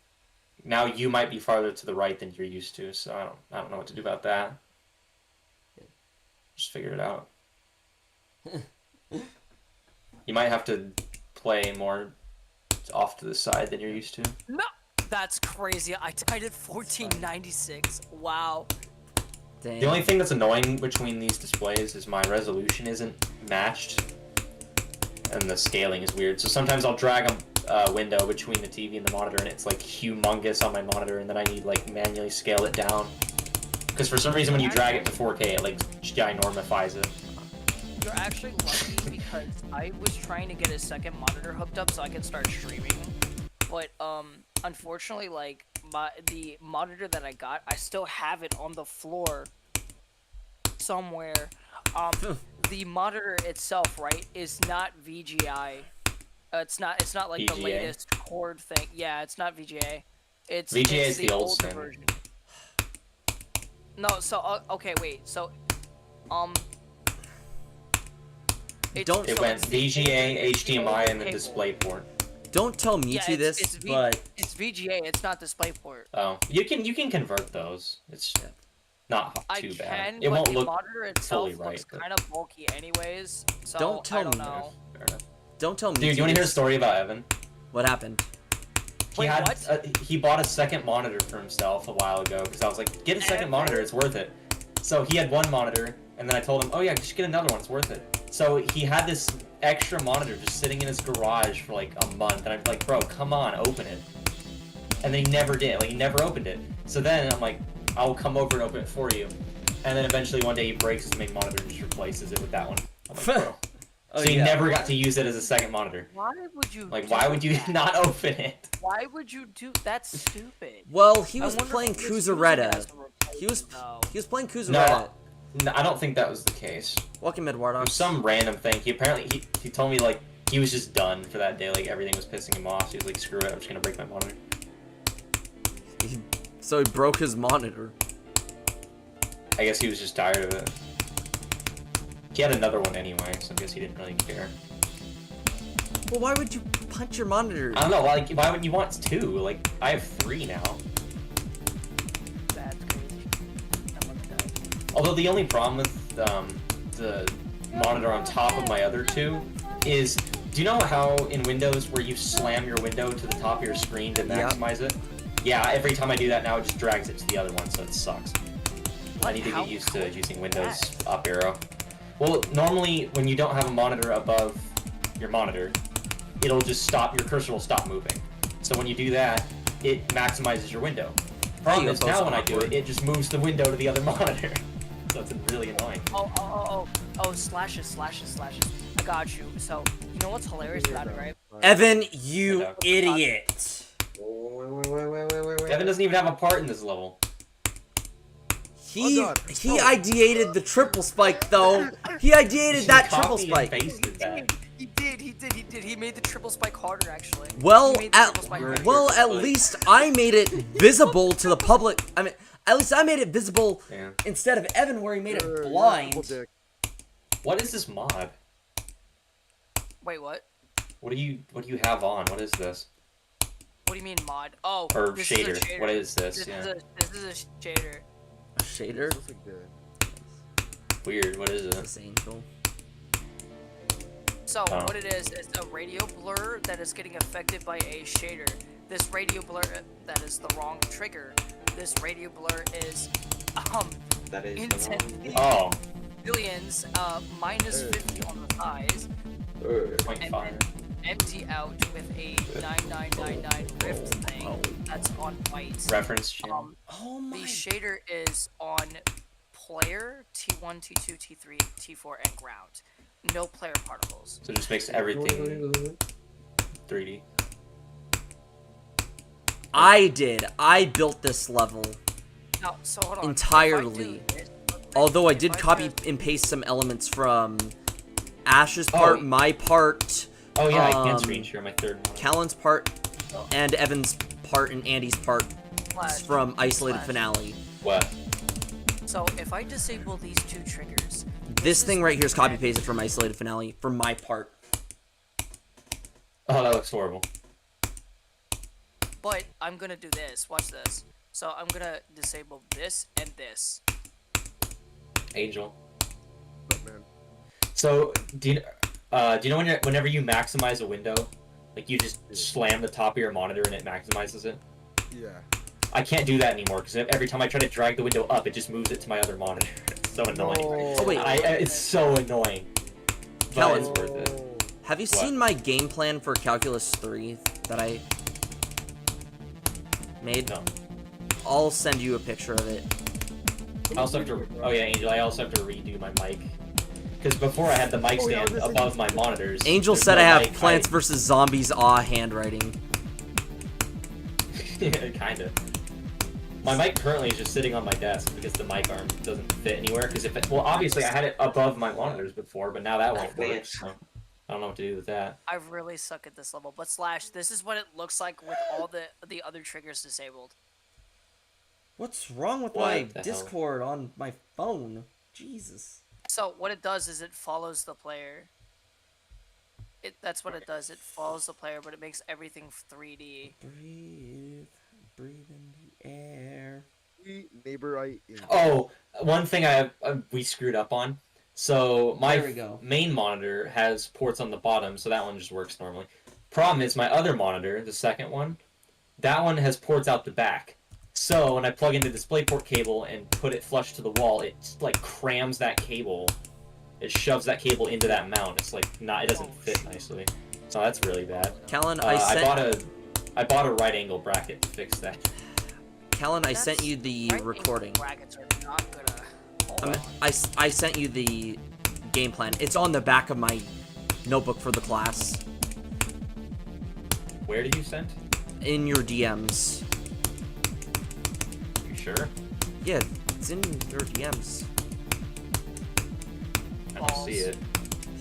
now you might be farther to the right than you're used to. So I don't know what to do about that. Just figure it out. You might have to play more off to the side than you're used to. No, that's crazy. I tied it 1496. Wow. Damn. The only thing that's annoying between these displays is my resolution isn't matched, and the scaling is weird. So sometimes I'll drag a window between the TV and the monitor, and it's like humongous on my monitor, and then I need like manually scale it down. Because for some reason, when you drag it to 4K, it like ginormifies it. You're actually lucky because I was trying to get a second monitor hooked up so I could start streaming. But unfortunately, like the monitor that I got, I still have it on the floor somewhere. The monitor itself, right, is not VGI. It's not like the VGA? latest cord thing. Yeah, it's not VGA. It's VGA it's is the old older standard. version. No, so okay, wait. So it's- Don't- It so went it's the VGA, older- it's the HDMI, older and then cable. DisplayPort. Don't tell Michi Yeah, this, it's but it's VGA. It's not DisplayPort. Oh, you can convert those. It's not I too can, bad. It but won't the look monitor itself fully right, looks but- kind of bulky, anyways. So Don't tell I don't me. know. fair enough. don't tell Michi Dude, you want to hear a this. story about Evan? What happened? Wait, had what? he bought a second monitor for himself a while ago because I was like, get a second Evan? monitor, it's worth it. So he had one monitor, and then I told him, oh yeah, you should get another one, it's worth it. So he had this extra monitor just sitting in his garage for like a month, and I'm like, bro, come on, open it. And then he never did, like he never opened it. So then I'm like, I'll come over and open it for you. And then eventually one day he breaks his main monitor and just replaces it with that one. I'm like, bro. Oh, So he yeah. never got to use it as a second monitor. Why would you? Like, do why would you that? not open it? Why would you do? That's stupid. Well, he I was wonder playing if he was using it Kuzaretta. as a replacement, He was though. playing Kuzaretta. No, I don't think that was the case. Welcome, It Eduardo. was some random thing. He apparently he told me like he was just done for that day. Like everything was pissing him off. So he was like, screw it, I'm just gonna break my monitor. So he broke his monitor. I guess he was just tired of it. He had another one anyway, so I guess he didn't really care. Well, why would you punch your monitor? I don't know. Like, why would you want two? Like, I have three now. That's crazy. I'm gonna die. Although the only problem with the monitor on top of my other two is, do you know how in Windows where you slam your window to the top of your screen to Yeah. maximize it? Yeah, every time I do that now, it just drags it to the other one, so it sucks. I need to How get used to could you using do Windows that? up arrow. Well, normally when you don't have a monitor above your monitor, it'll just stop, your cursor will stop moving. So when you do that, it maximizes your window. Problem you is go, now so when I do awkward. it, it just moves the window to the other monitor. So it's really annoying. Oh, slashes. I got you. So, you know what's hilarious about it, right? Evan, you Yeah. idiot. Wait. Evan doesn't even have a part in this level. He Oh, God. ideated the triple spike though. He ideated that triple Copy and spike. pasted that. He did. He made the triple spike harder, actually. Well, He made the triple spike harder. at least I made it visible to the public. I mean, At least I made it visible Yeah. instead of Evan where he made it You're a blind. double dick. What is this mod? Wait, what? What do you have on? What is this? What do you mean mod? Oh, Or this is a shader. What is this? This Yeah. is a shader. A shader? Looks like the- Weird. What is it? This angel. So Oh. what it is a radio blur that is getting affected by a shader. This radio blur that is the wrong trigger. This radio blur is That is intensely Oh, billions minus 50 on the size, point and five. then empty out with a 9999 rift thing Oh. that's on white. Reference channel. Oh The my. shader is on player, T1, T2, T3, T4, and ground. No player particles. So it just makes everything 3D. I built this level. Now, so hold on. Entirely. If I do this, Although I if did I copy press- and paste some elements from Ash's part, Oh. my part, Oh yeah, I can Um, screen share my third one. Callan's part, and Evan's part and Andy's part Slash. from Isolated Slash. Finale. What? So if I disable these two triggers, This thing right here is copy red. pasted from Isolated Finale for my part. Oh, that looks horrible. But I'm gonna do this. Watch this. So I'm gonna disable this and this. Angel. But man, So do you know whenever you maximize a window, like you just slam the top of your monitor and it maximizes it? yeah. I can't do that anymore because every time I try to drag the window up, it just moves it to my other monitor. It's so annoying. No. Oh, wait. It's so annoying. But Callan. it's worth it. Have you What? seen my game plan for Calculus 3 that I made? No. I'll send you a picture of it. I also have to. Oh yeah, Angel. I also have to redo my mic because before I had the mic Oh, yeah, I was stand gonna say- above my monitors. Angel There's said no I have mic Plants vs. Zombies handwriting. Kinda. My mic currently is just sitting on my desk because the mic arm doesn't fit anywhere. Because well, obviously I had it above my monitors before, but now that won't work. So I don't know what to do with that. I really suck at this level. But Slash, this is what it looks like with all the other triggers disabled. What's wrong with What my the hell? Discord on my phone? Jesus. So what it does is it follows the player. That's what it does. It follows the player, but it makes everything 3D. Breathe in the air. Neighbor, Oh, one thing we screwed up on. So my There we go. main monitor has ports on the bottom, so that one just works normally. Problem is my other monitor, the second one, that one has ports out the back. So when I plug in the DisplayPort cable and put it flush to the wall, it like crams that cable. It shoves that cable into that mount. It's like it doesn't fit nicely. So that's really bad. Callan, I I bought a right angle bracket to fix that. Callan, I sent you the Right angle recording. brackets are not gonna. Hold I, mean, on. I sent you the game plan. It's on the back of my notebook for the class. Where did you send? In your DMs. You sure? Yeah, it's in your DMs. I don't see it.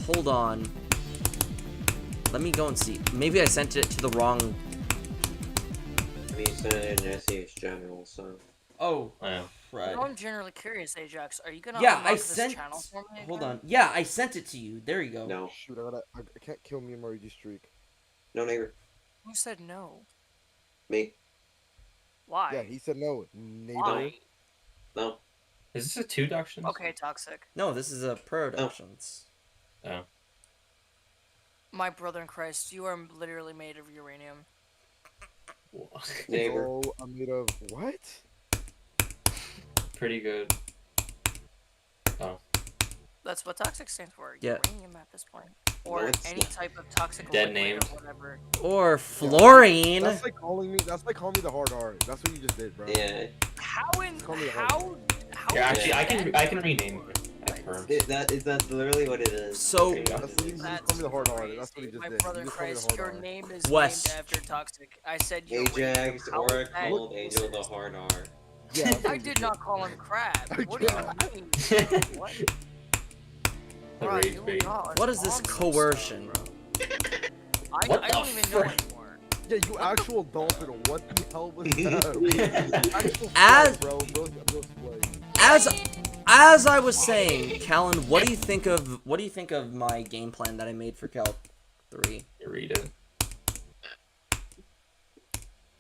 Hold on. Let me go and see. Maybe I sent it to the wrong... I mean, you sent it in SEH General, so. Oh, Oh. right. I'm generally curious, Ajax. Are you gonna Yeah, unlock I this sent... channel for me? Hold again? on. Yeah, I sent it to you. There you go. No. Shoot, I can't kill me and Maruji streak. No neighbor. Who said no? Me. Why? Yeah, he said no. Neighbor. Why? No. Is this a 2 Ductions? Okay, toxic. No, this is a Productions. Oh. My brother in Christ, you are literally made of uranium. Neighbor. Oh, I'm made of what? Pretty good. Oh. That's what toxic stands for. Yeah. Uranium at this point. Or No, it's any not. type of toxic Dead liquid named. or whatever. Or fluorine. That's like calling me. That's like calling me the hard R. That's what you just did, bro. Yeah. How in Call me a how Yeah, is actually, I can that rename liquid? it. Confirmed. That's literally what it is. So, There you go. That's what you just called me the hard R. That's what he crazy. just My did. brother You in just called me the Christ, hard your R. name is Wes. named after toxic. I said uranium. Ajax, How is or that called Angel the racist? Hard R. Yeah, that's what I you did just not call him crab. What do Yeah. you mean? What? The Bro, rage you bait. are what is this on some coercion? stuff, bro. What I the don't even know frick? anymore. Yeah, you actual dolphin. What the hell was that? Actual As- flight, bro. Real flight. As I was saying, Callan, what do you think of my game plan that I made for Calc 3? You read it.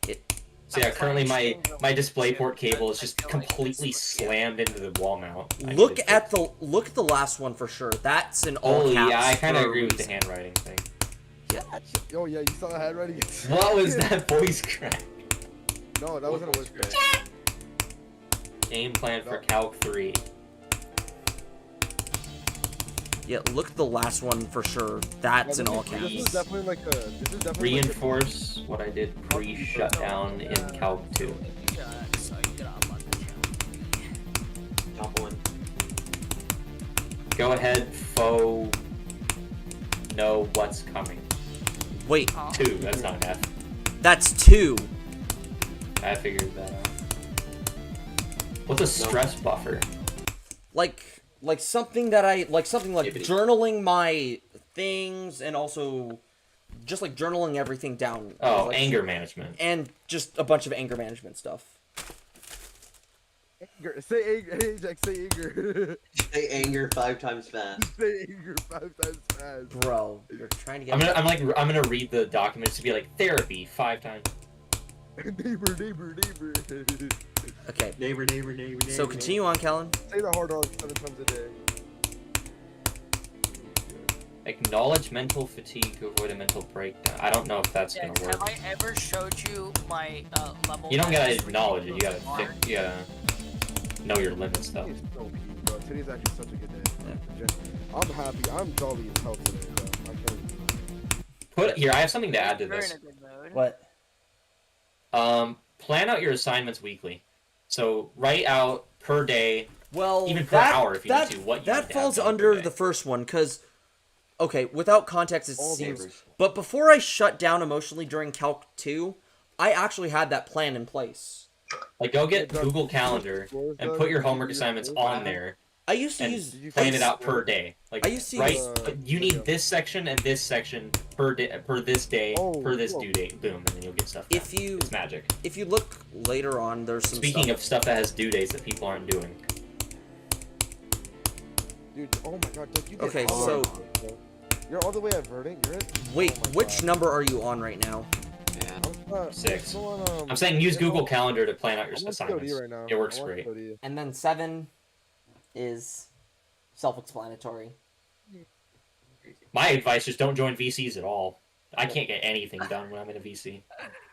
It So yeah, currently my DisplayPort cable is I just feel like completely this would be- slammed into the wall mount. I look needed at to- the last one for sure. That's an all Oh caps. yeah, I kind of for a agree with the reason. handwriting thing. Oh yeah, you saw the handwriting. What was that voice crack? No, that wasn't a whisper. Game plan for Calc 3. Yeah, look at the last one for sure. That's an all This caps. is definitely like a. This is definitely. Reinforce what I did pre-shutdown in Calc 2. Top one. Go ahead, foe. Know what's coming. Wait, 2, that's not an F. that's 2. I figured that out. What's a stress buffer? Like something that I like Activity. journaling my things and also just like journaling everything down. Oh, Like, anger management. and just a bunch of anger management stuff. Anger. Say anger. Hey, Jack, say anger. Say anger 5 times fast. Say anger 5 times fast. Bro, you're trying to get I'm gonna read the documents to be like therapy 5 times. Neighbor, neighbor, neighbor. Okay. Neighbor, neighbor, neighbor, neighbor. So continue on, Callan. Say the hard R 7 times a day. Acknowledge mental fatigue to avoid a mental breakdown. I don't know if that's Yeah, gonna work. have I ever showed you my level? You don't gotta max acknowledge it. You gotta bar? you gotta know your limits though. Today's so peak, bro. Today's actually such a good day. I'm happy. I'm jolly as hell today, bro. I can't. Put here. I have something to add to Very this. in a good mood. What? Plan out your assignments weekly. So write out per day. Well, Even per hour if you need to, what you need that to have falls done per under day. the first one, because, okay, without context, it All seems. neighbors. But before I shut down emotionally during Calc 2, I actually had that plan in place. Like go get Yeah, Google Calendar and put your homework assignments on there I used to and use. plan I it out per day. Like I used to right, use- you need this section and this section per day, per this day, Oh, per this whoa. due date. Boom, and then you'll get stuff. Done. If you It's magic. if you look later on, there's some. Speaking stuff. of stuff that has due dates that people aren't doing. Dude, oh my god, Doug, you did Okay, all so- of it, bro. You're all the way at Verdant, you're at. Wait, oh my which God. number are you on right now? Yeah. I'm 6. still on, I'm saying use yeah, Google I'm- Calendar to plan out your I'm on assignments. COD right now. It works I'm on great. COD. And then 7 is self-explanatory. My advice is don't join VCs at all. I can't get anything done when I'm in a VC.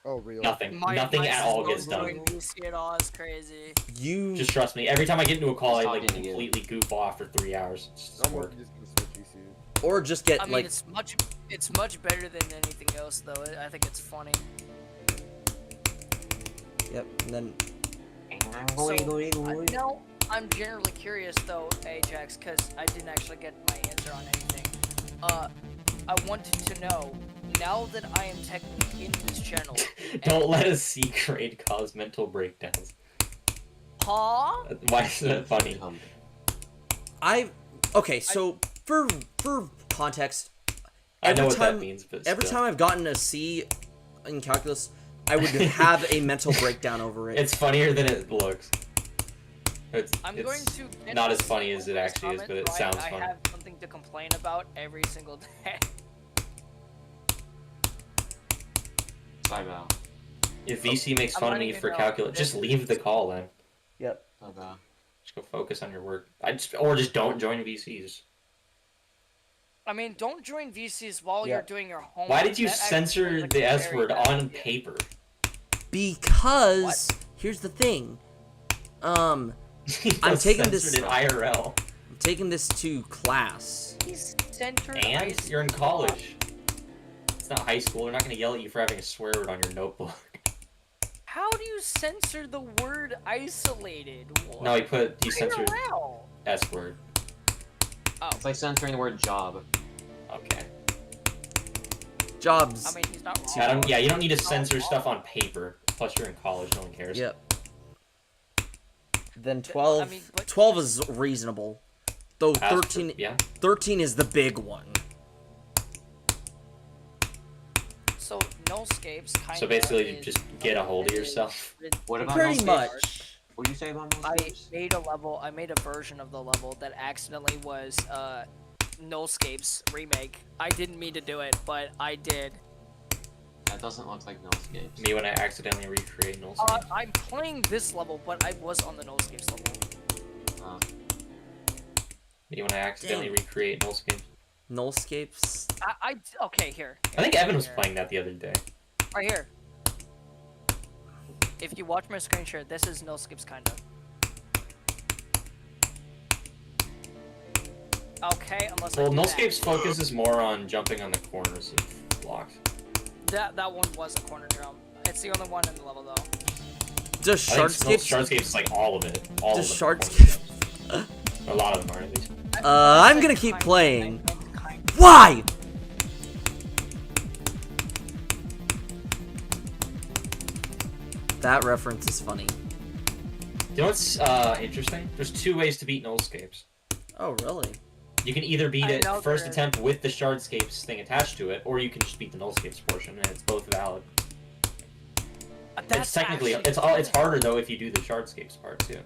Oh, real. Nothing. My Nothing advice at is all don't gets done. join VC at all. It's crazy. You Just trust me. Every time I get into a call, I Just like talking again. completely goof off for 3 hours. It's just I'm work. just gonna switch VC. or just get I mean, like it's much better than anything else, though. I think it's funny. yep, and then So, now I'm generally curious though, Ajax, because I didn't actually get my answer on anything. I wanted to know, now that I am technically in this channel, Don't let a C grade cause mental breakdowns. huh? Why is that funny? okay, so for context, I know every what time that means, but every still. time I've gotten a C in calculus, I would have a mental breakdown over it. It's funnier than it looks. I'm it's going to get not as this funny as it this actually is, comment, but it so sounds I funny. have something to complain about every single day. Time out. If VC makes I'm fun of letting me you for know calculus, this just is- leave the call then. Yep. Time out. Just go focus on your work. Or just don't join VCs. I mean, don't join VCs while Yeah. you're doing your homework. Why did you That actually censor seems like the a S very word bad on idea. paper? Because here's the thing. I'm That's taking this- censored in IRL. taking this to class. He's centered And ice you're in cream. college. It's not high school. They're not going to yell at you for having a swear word on your notebook. How do you censor the word isolated? No, he censored IRL. S word. It's like censoring the word job. Okay. Jobs. I mean, he's not I wrong. don't, yeah, you don't need to censor stuff on paper. Plus, you're in college. No one cares. Yep. Then 12. I mean, but- 12 is reasonable. Though As per- 13, yeah. 13 is the big one. So nullscapes kind of. So basically, you just get a hold of yourself. What about Pretty nullscapes? much. What do you say about I nullscapes? made a level. I made a version of the level that accidentally was nullscapes remake. I didn't mean to do it, but I did. That doesn't look like nullscapes. Me when I accidentally recreate nullscapes. I'm playing this level, but I was on the nullscapes level. Me when I accidentally recreate nullscapes. Nullscapes. Okay, here. I think Evan was Here. playing that the other day. Right here. If you watch my screen share, this is nullscapes kinda. Okay, unless Well, I do nullscapes that. focuses more on jumping on the corners of blocks. That one was a corner jump. It's the only one in the level though. Does I think Shardscapes? Shardscapes is like all of it. All Does of them are corner Shardscapes? jumps. A lot of them are at least. I'm Said gonna keep kinda, playing. I meant kinda. Why? That reference is funny. You know what's interesting? There's two ways to beat nullscapes. Oh, really? You can either beat I it know first there is. attempt with the Shardscapes thing attached to it, or you can just beat the nullscapes portion, and it's both valid. That's It's technically actually- it's harder though if you do the Shardscapes part too.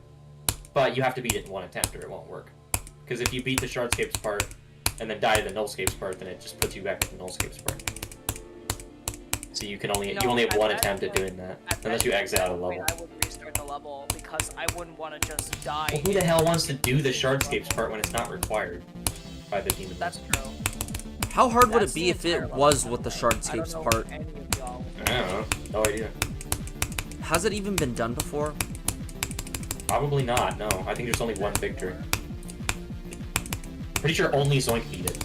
But you have to beat it in one attempt or it won't work. Because if you beat the Shardscapes part and then die to the nullscapes part, then it just puts you back to the nullscapes part. So you can only No, you only have at one that attempt at point- doing that, At unless that you exit out of the point, level. I would restart the level because I wouldn't want to just die. Well, who the hell wants to do the Shardscapes part when it's not required by the demon? That's true. How hard would That's it be the if it entire was level. with the I don't Shardscapes know part? any of y'all. I don't know. No idea. Has it even been done before? Probably not. No, I think there's only one victor. Pretty sure only Zoink beat it.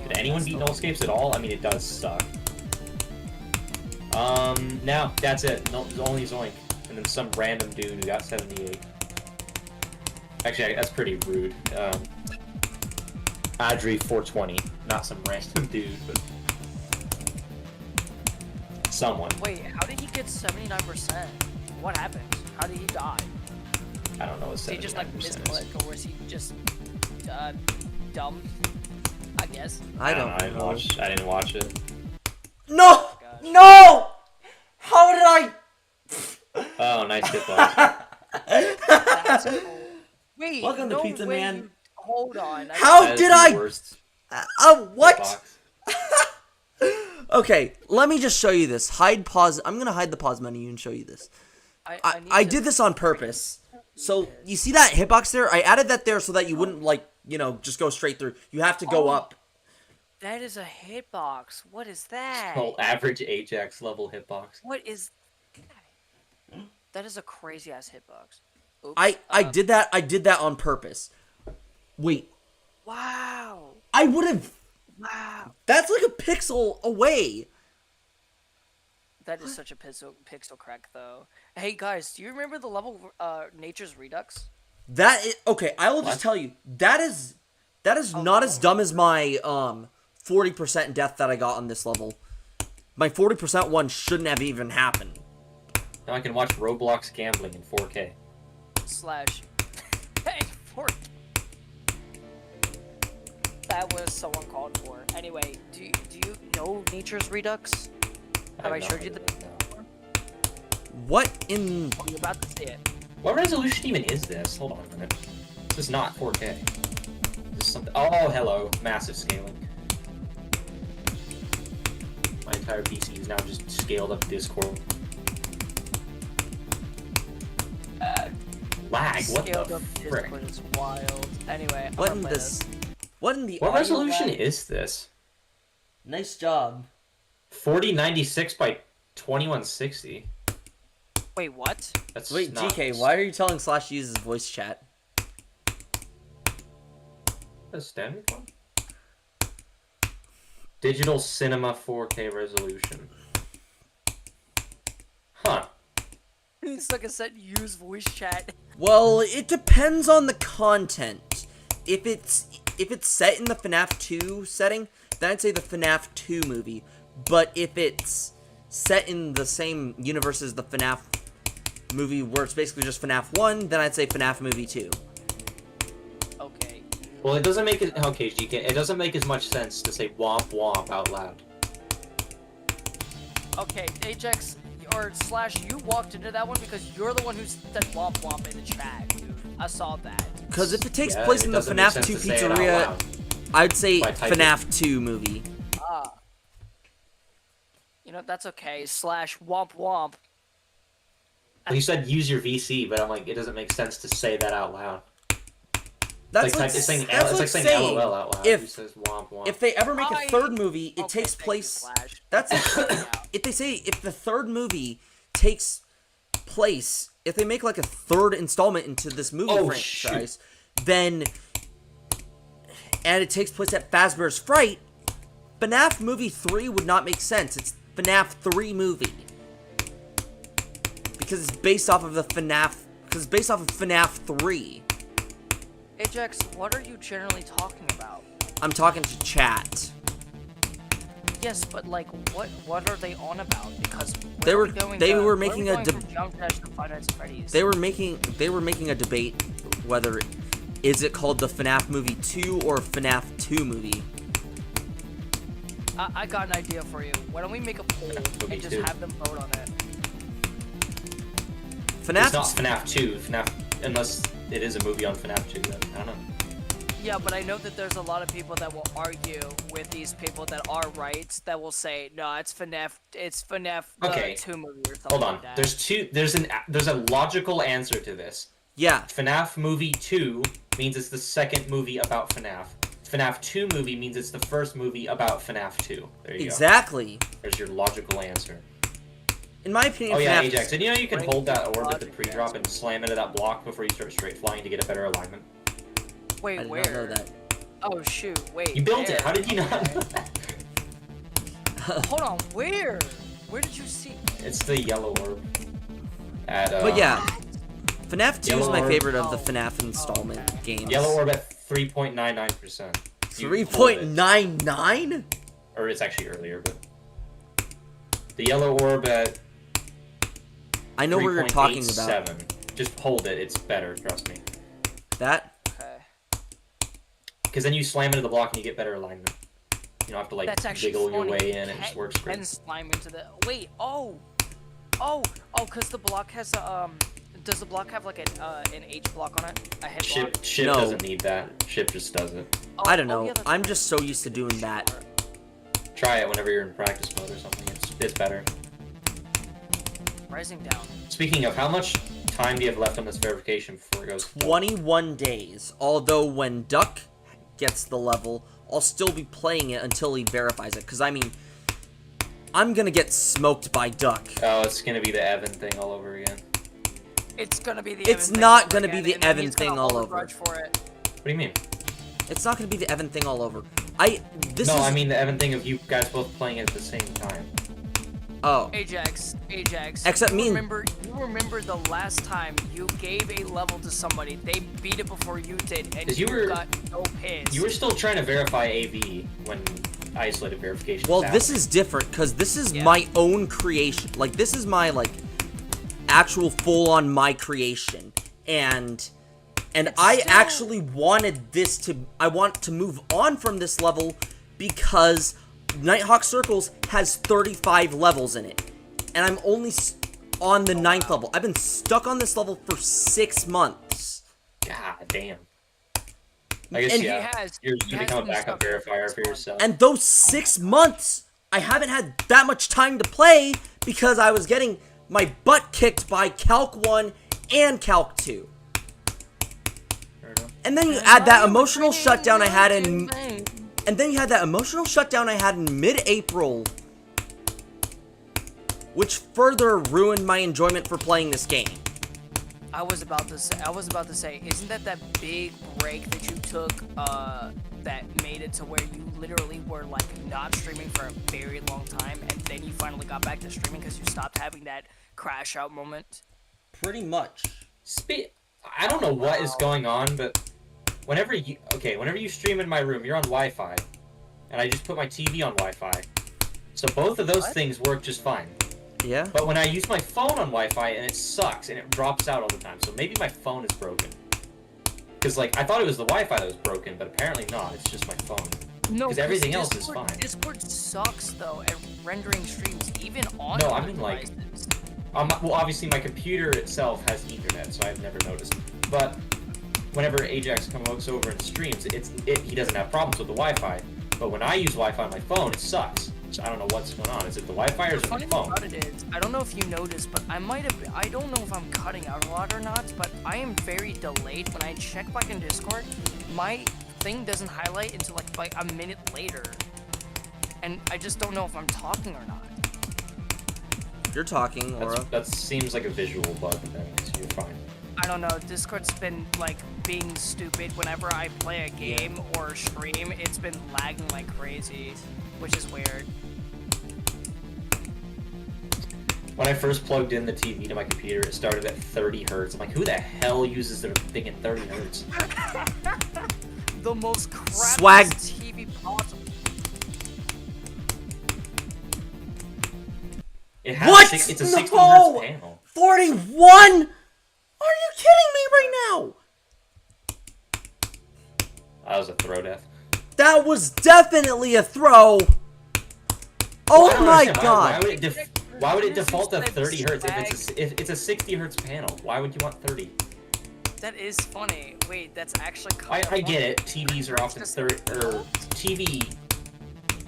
Did anyone beat Nullscapes at all? I mean, it does suck. No, that's it. No, only Zoink. And then some random dude who got 78. Actually, that's pretty rude. Adri420. Not some random dude, but... someone. Wait, how did he get 79%? What happened? How did he die? I don't know what Did he just like 79% is. misclick, or was he just dumb? I guess. I don't know, I didn't watch it. No! Gosh. No! How did I? Oh, nice hitbox. That's cool. Wait, Welcome to no Pizza way Man. you- Hold on. How That is did the I? worst What? hitbox. Okay, let me just show you this. Hide pause. I'm gonna hide the pause menu and show you this. I did this on purpose. So you see that hitbox there? I added that there so that you wouldn't like, just go straight through. You have to go up. That is a hitbox. What is that? Well, average Ajax level hitbox. What is? That is a crazy ass hitbox. Oops. I did that. I did that on purpose. Wait, Wow. I would have. Wow. That's like a pixel away. That is such a pixel crack though. Hey guys, do you remember the level Nature's Redux? That is okay. I will just What? tell you that is not as dumb as my 40% death that I got on this level. My 40% one shouldn't have even happened. Now I can watch Roblox gambling in 4K. Slash. Hey, fork. That was so uncalled for. Anyway, do you know Nature's Redux? Have I no showed you idea, the? no. What in? You're about to see it. What resolution even is this? Hold on a minute. This is not 4K. This is something. Oh, hello. Massive scaling. My entire PC is now just scaled up Discord. Lag. What Scaled the up frick? Discord is wild. Anyway, I'm What gonna in play this? What in the? What audio resolution lag? is this? Nice job. 4096 by 2160. Wait, what? That's Wait, not... GK, why are you telling Slash to use his voice chat? That's standard one? Digital Cinema 4K resolution. Huh. It's like I said, use voice chat. Well, it depends on the content. If it's set in the FNAF 2 setting, then I'd say the FNAF 2 movie. But if it's set in the same universe as the FNAF movie, where it's basically just FNAF 1, then I'd say FNAF movie 2. Okay, Well, it doesn't make it. Okay, GK. It doesn't make as much sense to say womp womp out loud. Okay, Ajax or Slash, you walked into that one because you're the one who said womp womp in the chat, dude. I saw that. Because if it takes Yeah, place it in the doesn't make FNAF sense 2 to say it out pizzeria, loud. I'd say By typing. FNAF 2 movie. Ah. You know, that's okay. Slash womp womp. Well, you said use your VC, but I'm like, it doesn't make sense to say that out loud. That's It's like like saying LOL out loud. if- He says womp womp. If they ever make a I- third movie, it Okay, takes thank you, place. Slash. That's Yeah. if they say if the third movie takes place, if they make like a third installment into this movie Oh, franchise, then and it takes place at Fazbear's Fright, FNAF movie 3 would not make sense. It's FNAF 3 movie because it's based off of the FNAF. Because it's based off of FNAF 3. Ajax, what are you generally talking about? I'm talking to chat. Yes, but like, what are they on about? Because They where were- are we going they to- were where are making we a going deb- from Jump Dash to Five Nights at Freddy's. They were making a debate whether is it called the FNAF movie 2 or FNAF 2 movie. I got an idea for you. Why don't we make a poll movie and just too. have them vote on it? FNAF. It's not FNAF 2. FNAF, unless it is a movie on FNAF 2. Then I don't know. Yeah, but I know that there's a lot of people that will argue with these people that are right. That will say, no, it's FNAF. It's FNAF Okay. 2 movie or something Hold on. like that. There's a logical answer to this. Yeah, FNAF movie 2 means it's the second movie about FNAF. FNAF 2 movie means it's the first movie about FNAF 2. There you exactly. go. There's your logical answer. In my opinion, Oh yeah, FNAF Ajax. Did you know you can Right. hold that orb at the Logic pre-drop answer. and slam into that block before you start straight flying to get a better alignment? Wait, I did where? not know that. Oh shoot! Wait. You built it. there. How did you not Okay. know that? Hold on. Where? Where did you see? It's the yellow orb. At, But yeah, FNAF 2 is Yellow my Orb. favorite of the Oh. FNAF installment Okay. games. Yellow orb at 3.99%. 3.99? Or it's actually earlier, but the yellow orb at I know what you're talking about. 3.87. Just hold it. It's better. Trust me. That Okay. Because then you slam into the block and you get better alignment. You don't have to like That's actually jiggle your funny. way in. It just works And great. slime into the. Wait. Cause the block has a Does the block have like an H block on it? A head block? Ship No. doesn't need that. Ship just does it. Oh, I don't oh, know. yeah, that's I'm right. just so used to doing that. Try it whenever you're in practice mode or something. It's better. Rising down. Speaking of, how much time do you have left on this verification before it goes? 21 days. Although when Duck gets the level, I'll still be playing it until he verifies it. Because I mean, I'm gonna get smoked by Duck. Oh, it's gonna be the Evan thing all over again. It's gonna be the. It's Evan thing not over gonna again, be the and then Evan he's gonna thing all hold a over. grudge for it. What do you mean? It's not gonna be the Evan thing all over. This No, is. I mean the Evan thing of you guys both playing it at the same time. Oh. Ajax. Except you me and- remember the last time you gave a level to somebody, they beat it before you did, and 'Cause you, you were- got no pissed. You were still trying to verify AV when isolated verification. Well, was this happening. is different because this is Yeah. my own creation. Like, this is my, like, actual full-on my creation. And I still- actually wanted this to... I want to move on from this level because Nighthawk Circles has 35 levels in it. And I'm only on the 9th level. I've been stuck on this level for 6 months. God damn. I guess And- yeah. He has- You're he gonna has become a been backup stuck for verifier 6 for months. yourself. And those 6 months, I haven't had that much time to play because I was getting my butt kicked by Calc 1 and Calc 2. Fair enough. And then you add that emotional shutdown I had in... And then you had that emotional shutdown I had in mid-April, which further ruined my enjoyment for playing this game. I was about to say, isn't that big break that you took, that made it to where you literally were, like, not streaming for a very long time, and then you finally got back to streaming because you stopped having that crash out moment? Pretty much. I don't know what is going on, but whenever you stream in my room, you're on Wi-Fi, and I just put my TV on Wi-Fi, so both of those What? things work just fine. Yeah? But when I use my phone on Wi-Fi, and it sucks, and it drops out all the time, so maybe my phone is broken. Because, like, I thought it was the Wi-Fi that was broken, but apparently not. It's just my phone. No, 'Cause everything else is Discord- fine. Discord sucks though at rendering streams, even on. No, I other mean, like, devices. Well, obviously my computer itself has Ethernet, so I've never noticed. But whenever Ajax comes over and streams, he doesn't have problems with the Wi-Fi. But when I use Wi-Fi on my phone, it sucks. So I don't know what's going on. Is it the Wi-Fi or is The it my funny thing phone? about it is, I don't know if you noticed, but I don't know if I'm cutting out a lot or not, but I am very delayed. When I check back in Discord, my thing doesn't highlight until like a minute later. And I just don't know if I'm talking or not. You're talking, Aura. That seems like a visual bug then, so you're fine. I don't know, Discord's been like being stupid whenever I play a game or stream. It's been lagging like crazy, which is weird. When I first plugged in the TV to my computer, it started at 30 hertz. I'm like, who the hell uses their thing at 30 hertz? The most crap Swag. TV possible. It has What? it's a 60 No! hertz panel. 41? Are you kidding me right now? That was a throw death. That was definitely a throw. Oh I don't my understand. god. Why would it default to This is 30 hertz swag. if it's a 60 hertz panel? Why would you want 30? That is funny. Wait, that's actually I get it. TVs are often 30 or TV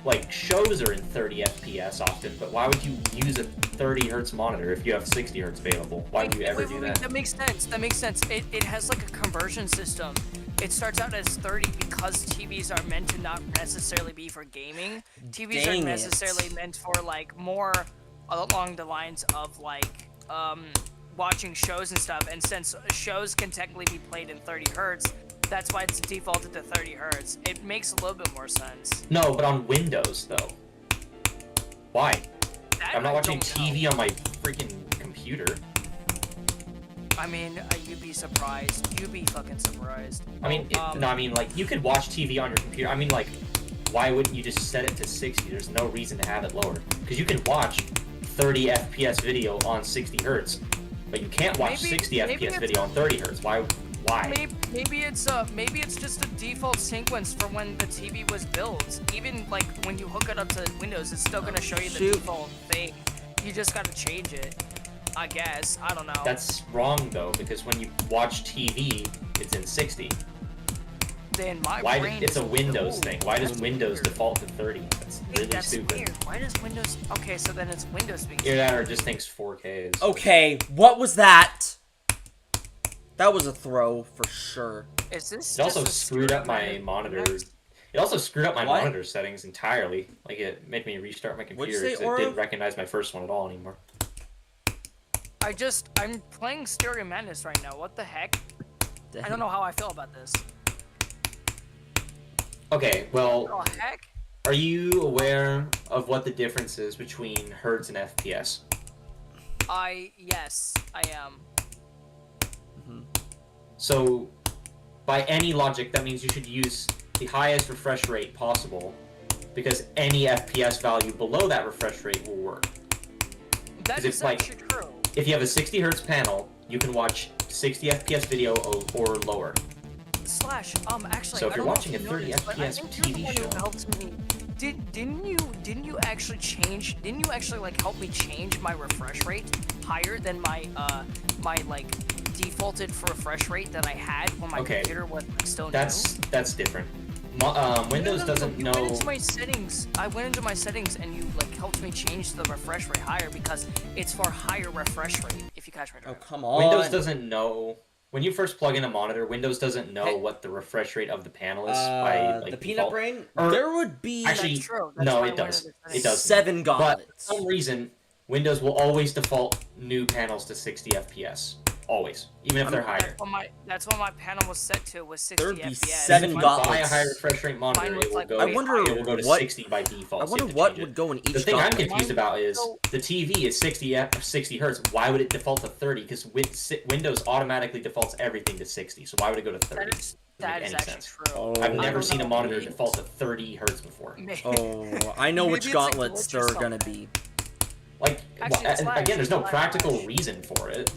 like shows are in 30 FPS often, but why would you use a 30 hertz monitor if you have 60 hertz available? Why would you ever do that? That makes sense. That makes sense. It has like a conversion system. It starts out as 30 because TVs are meant to not necessarily be for gaming. TVs Dang are it. necessarily meant for like more along the lines of like watching shows and stuff. And since shows can technically be played in 30 hertz, that's why it's defaulted to 30 hertz. It makes a little bit more sense. No, but on Windows though. Why? That I'm not I watching don't know. TV on my freaking computer. I mean, you'd be surprised. You'd be fucking surprised. I mean, no, I mean like you could watch TV on your computer. I mean like, why wouldn't you just set it to 60? There's no reason to have it lower because you can watch 30 FPS video on 60 hertz, but you can't watch Maybe- 60 maybe FPS it's- video on 30 hertz. Why? Maybe it's just a default sequence for when the TV was built. Even like when you hook it up to Windows, it's still gonna show you the Shoot. default thing. You just gotta change it. I guess. I don't know. That's wrong though because when you watch TV, it's in 60. then my Why? brain It's is a Windows Ooh, thing. Why does that's Windows weird. default to 30? That's Wait, really that's stupid. weird. Why does Windows? Okay, so then it's Windows being. Either that or it just thinks 4K is. Okay, what was that? That was a throw for sure. Is this? It also just a screwed up my screwdriver monitor. next? It also screwed up my What? monitor settings entirely. Like it made me restart my What'd you computer say, because it Aura? didn't recognize my first one at all anymore. I'm playing Stereo Madness right now. What the heck? I don't know how I feel about this. Okay, well, What the heck? are you aware of what the difference is between hertz and FPS? Yes, I am. So, by any logic, that means you should use the highest refresh rate possible, because any FPS value below that refresh rate will work. That Is is it like- actually true. If you have a 60 hertz panel, you can watch 60 FPS video or lower. Slash, actually, So if I you're don't know watching you a 30 noticed, but I FPS think you're the TV one who show- helped me. Didn't you actually change? Didn't you actually like help me change my refresh rate higher than my my like defaulted for refresh rate that I had when my Okay, computer was like, still new? That's different. Windows No, doesn't you know. went into my settings. I went into my settings and you like helped me change the refresh rate higher because it's for higher refresh rate. If you catch my Oh, drift. come on. Windows doesn't know. When you first plug in a monitor, Windows doesn't know Hey. what the refresh rate of the panel is by like the peanut default. brain? Or- There would be Actually, That's true. That's no, why I it went does. into It settings. does. 7 But for gauntlets. some reason, Windows will always default new panels to 60 FPS. Always, even if they're higher. That's what my panel was set to, was 60 There'd be FPS. 7 If you gauntlets. buy a high refresh rate monitor, Mine was it will like go. I wonder it will go to what- 60 by default. I so you wonder have to what change would it. go in each The thing I'm gauntlet. confused about is So- the TV is 60 hertz. Why would it default to 30? Because Windows automatically defaults everything to 60. So why would it go to 30? That is Doesn't make any actually sense. true. Oh. I've I never don't seen a know. monitor default to 30 hertz before. Oh, I know Maybe which it's like gauntlets glitch there or are gonna something. be. Like, Actually, and slash, again, there's no slash. practical reason for it.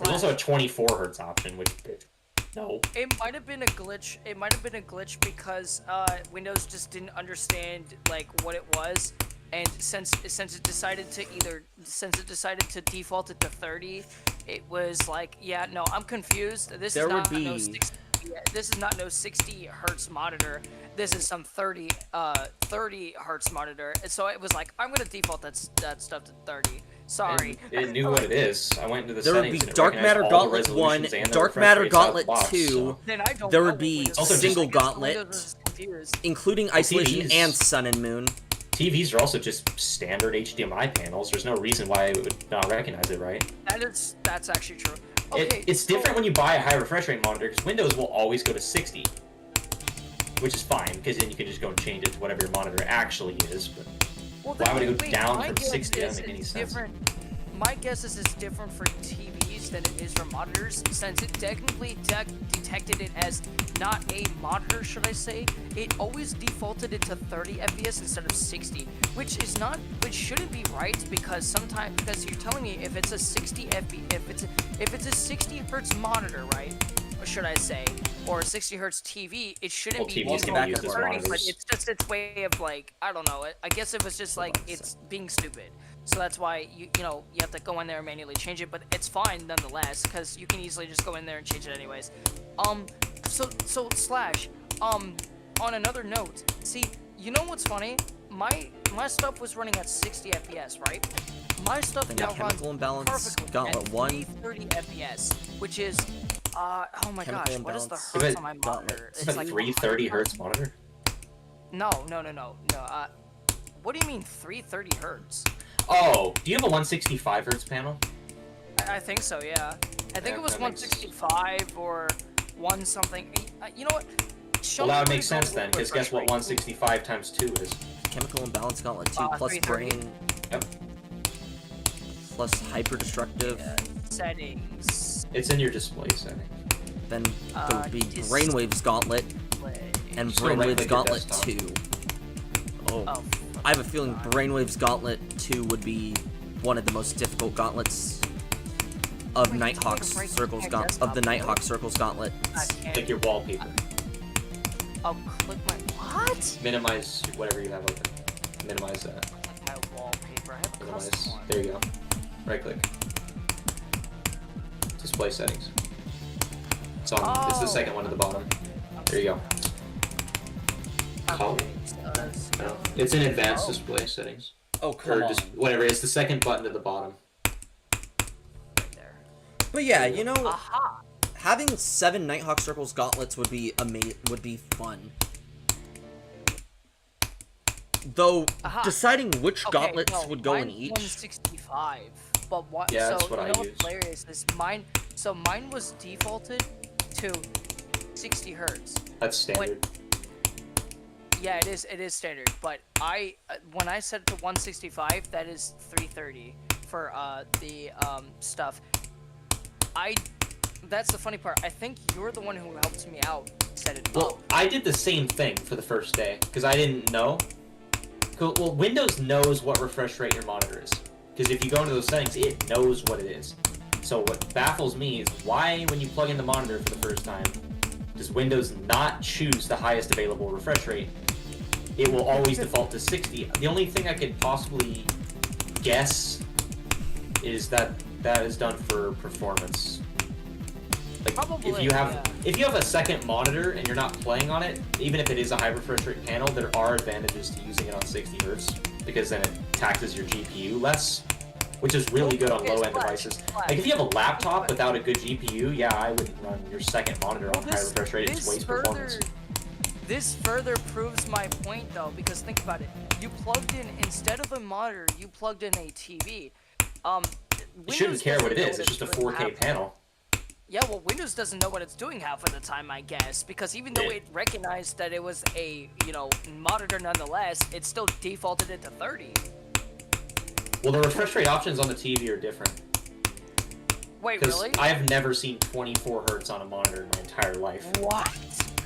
There's also a 24 hertz option, which No. It might have been a glitch. It might have been a glitch because Windows just didn't understand like what it was, and since it decided to default it to 30, it was like, yeah, no, I'm confused. This There is would not no be- 60. This is not no 60 hertz monitor. This is some 30 hertz monitor. And so it was like, I'm gonna default that stuff to 30. Sorry. It knew what it is. I went into the There would settings be and it Dark recognized Matter all the Gauntlet 1, resolutions and the Dark refresh Matter rates out Gauntlet the box, 2, so- Then I don't There know would what be Windows Also is. Single I guess Gauntlet, Windows is confused. including Isolation TVs. and Sun and Moon. TVs are also just standard HDMI panels. There's no reason why it would not recognize it, right? That's actually true. Okay, It's different when you buy a high refresh rate monitor because Windows will always go to 60, which is fine because then you can just go and change it to whatever your monitor actually is. But Well, why would it go wait, down my from guess 60? That is doesn't make any it's sense. different. My guess is it's different for TVs than it is for monitors, since it technically detected it as not a monitor, should I say? It always defaulted it to 30 FPS instead of 60, which shouldn't be right because you're telling me if it's a 60 FPS, if it's a 60 hertz monitor, right? Or should I say, or a 60 hertz TV, it shouldn't Well, be TVs can be defaulted used to as 30, but monitors. it's just its way of like, I don't know. I guess it was just like on a it's being stupid. So that's why you have to go in there and manually change it, but it's fine nonetheless because you can easily just go in there and change it anyways. So Slash, on another note, see, you know what's funny? My stuff was running at 60 FPS, right? My stuff Then now got runs Chemical Imbalance perfectly Gauntlet at 1. 330 FPS, which is oh my Chemical gosh, what is the Imbalance. hertz But- on my Gauntlet. monitor? It's a 330 hertz monitor. No. What do you mean 330 hertz? Oh, do you have a 165 hertz panel? I think so, yeah. I think Yeah, it was that makes- 165 or one something. You know what? Show Well, me that would what make it sense goes then, with because guess what refresh rate. 165 times 2 is? Chemical Imbalance Gauntlet 2 plus 330. Brain Yep. plus Hyper Destructive. Settings. It's in your display setting. Then there would be Dis- Brainwaves Gauntlet Play. and Just go right Brainwaves click your Gauntlet desktop. 2. Oh, Oh, I have a feeling Brainwaves Gauntlet 2 would be one of the most difficult gauntlets of Wait, Nighthawk's right Circles click Gauntlet desktop, of the really? Nighthawk Circles Gauntlet. I can't. Click your wallpaper. I'll click my what? Minimize whatever you have open. Minimize that. Click my wallpaper. I have a Minimize. custom one. There you go. Right click. Display settings. It's on. It's the second one at the bottom. There you go. Color. So that's- No, it's in advanced display settings. Oh, Or just whatever. It's the second button at the bottom. right there. But yeah, you know, Aha! having 7 Nighthawk Circles gauntlets would be fun. Though Aha. deciding which Okay, gauntlets no, would go in mine's each. 165. But what? Yeah, so that's what you I know use. what's hilarious is mine. So mine was defaulted to 60 hertz. That's standard. Yeah, it is. It is standard. But when I set it to 165, that is 330 for the stuff. That's the funny part. I think you're the one who helped me out set it Well, up. I did the same thing for the first day because I didn't know. Well, Windows knows what refresh rate your monitor is because if you go into those settings, it knows what it is. So what baffles me is why, when you plug in the monitor for the first time, does Windows not choose the highest available refresh rate? It will always default to 60. The only thing I could possibly guess is that that is done for performance. Like Probably, if you have a second monitor and you're not playing on it, even if it is a high refresh rate panel, there are advantages to using it on 60 hertz because then it taxes your GPU less, which is really good on Okay, low-end Flash, devices. Flash. Like if you have a laptop without a good GPU, yeah, I wouldn't run your second monitor on high refresh rate. It just wastes performance. This further proves my point though, because think about it. You plugged in, instead of a monitor, you plugged in a TV. You shouldn't care what it is. It's just a 4K panel. Yeah, well, Windows doesn't know what it's doing half of the time, I guess, because even though Yeah. it recognized that it was a, monitor nonetheless, it still defaulted it to 30. Well, the refresh rate options on the TV are different. Wait, Because really? I have never seen 24 hertz on a monitor in my entire life. What?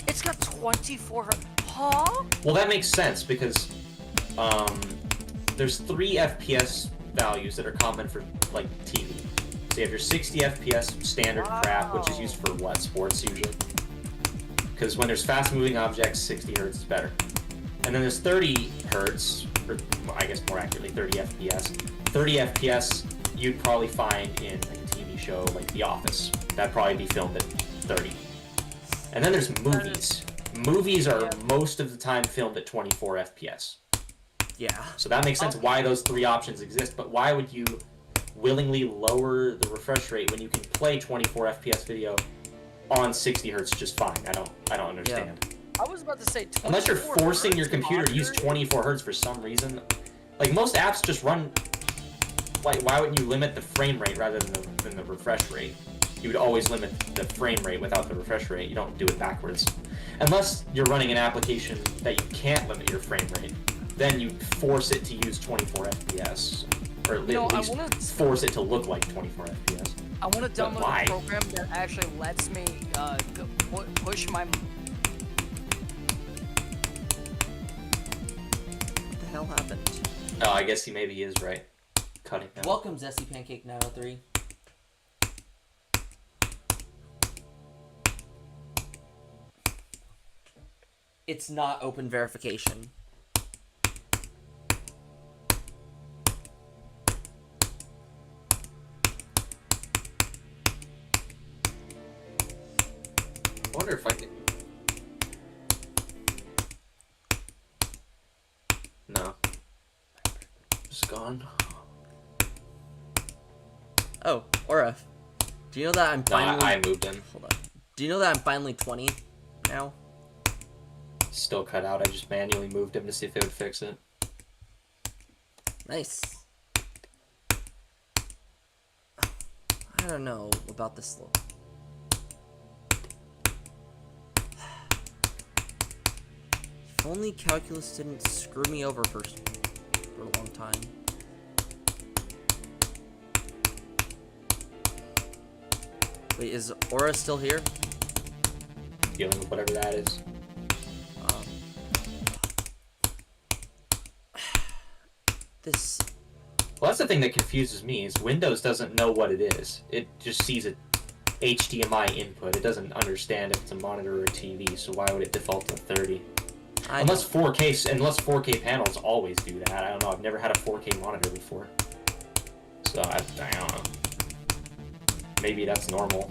It's got 24. Huh? Well, that makes sense because there's 3 FPS values that are common for like TV. So you have your 60 FPS standard crap, which is used for what? Sports usually. Because when there's fast-moving objects, 60 hertz is better. And then there's 30 hertz, or I guess more accurately, 30 FPS. 30 FPS you'd probably find in like a TV show like The Office. That'd probably be filmed at 30. And then there's movies. Movies are most of the time filmed at 24 FPS. Yeah. So that makes sense why those three options exist, but why would you willingly lower the refresh rate when you can play 24 FPS video on 60 hertz just fine? I don't understand. I was about to say 24 Unless you're forcing your hertz computer to use monitor? 24 hertz for some reason. Like most apps just run. Like why wouldn't you limit the frame rate rather than the refresh rate? You would always limit the frame rate without the refresh rate. You don't do it backwards. Unless you're running an application that you can't limit your frame rate, then you force it to use 24 FPS, or at least force it to look like 24 FPS. I want to download why? a program that actually lets me push my. What the hell happened? Oh, I guess maybe he is right. Cutting out. Welcome, Zesty Pancake 903. It's not open verification. I wonder if I can. No. Just gone. Oh, Aura. Do you know that I'm No, finally... I moved him. Hold on. Do you know that I'm finally 20 now? Still cut out. I just manually moved him to see if it would fix it. Nice. I don't know about this look. If only calculus didn't screw me over for a long time. Wait, is Aura still here? Dealing with whatever that is. This... Well, that's the thing that confuses me, is Windows doesn't know what it is. It just sees a HDMI input. It doesn't understand if it's a monitor or a TV, so why would it default to 30? Unless 4K panels always do that. I don't know. I've never had a 4K monitor before. So I don't know. Maybe that's normal.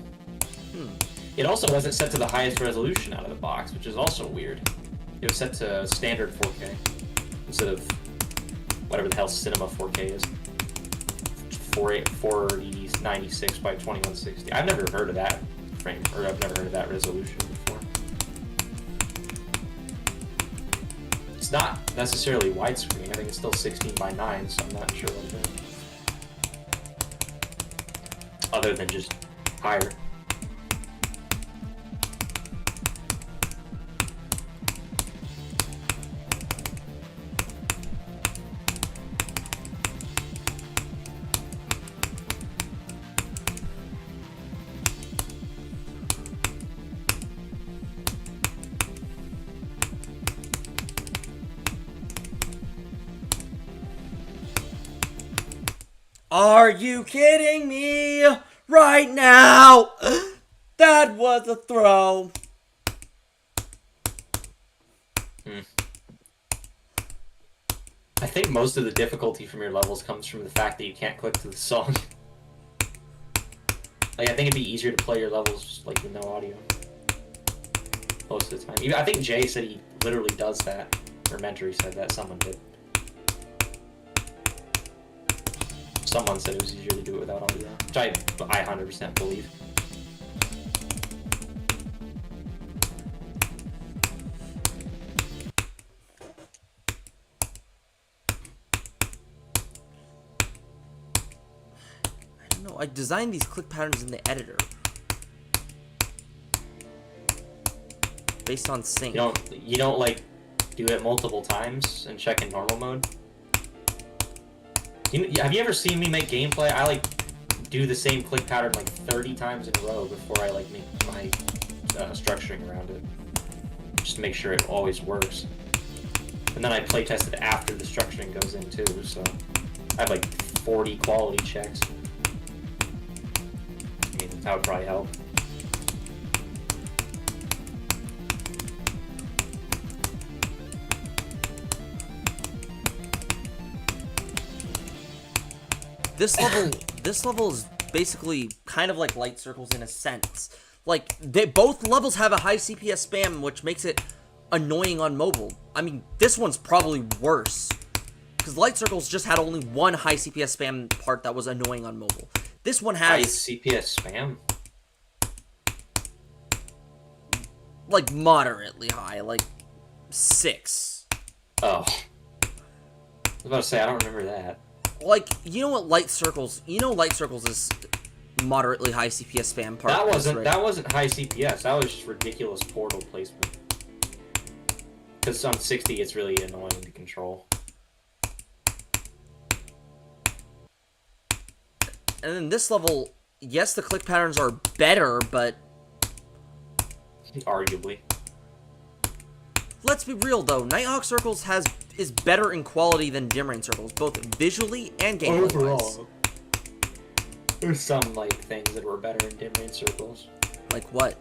It also wasn't set to the highest resolution out of the box, which is also weird. It was set to standard 4K instead of whatever the hell Cinema 4K is. 4096 by 2160. I've never heard of that frame, or I've never heard of that resolution before. It's not necessarily widescreen. I think it's still 16 by 9, so I'm not sure what it is. Other than just higher. Are you kidding me? Right now! That was a throw. I think most of the difficulty from your levels comes from the fact that you can't click to the song. Like, I think it'd be easier to play your levels like with no audio. Most of the time. Even, I think Jay said he literally does that. Or Mentory said that. Someone did. Someone said it was easier to do it without audio. Which I 100% believe. No, I designed these click patterns in the editor. Based on sync. You don't like do it multiple times and check in normal mode? Have you ever seen me make gameplay? I like do the same click pattern like 30 times in a row before I like make my structuring around it. Just to make sure it always works. And then I playtest it after the structuring goes in too, so I have like 40 quality checks. mean, that would probably help. This level is basically kind of like Light Circles in a sense. Like, both levels have a high CPS spam, which makes it annoying on mobile. I mean, this one's probably worse, because Light Circles just had only one high CPS spam part that was annoying on mobile. This one High has, CPS spam? like, moderately high, like, 6. Oh. I was about to say, I don't remember that. Like, you know what Light Circles is moderately high CPS spam part. That wasn't high CPS, that was just ridiculous portal placement. Because on 60 it's really annoying to control. And then this level, yes, the click patterns are better, but Arguably. let's be real though, Nighthawk Circles is better in quality than Dim Rain Circles, both visually and gameplay wise. Overall. There's some, like, things that were better in Dim Rain Circles. Like what?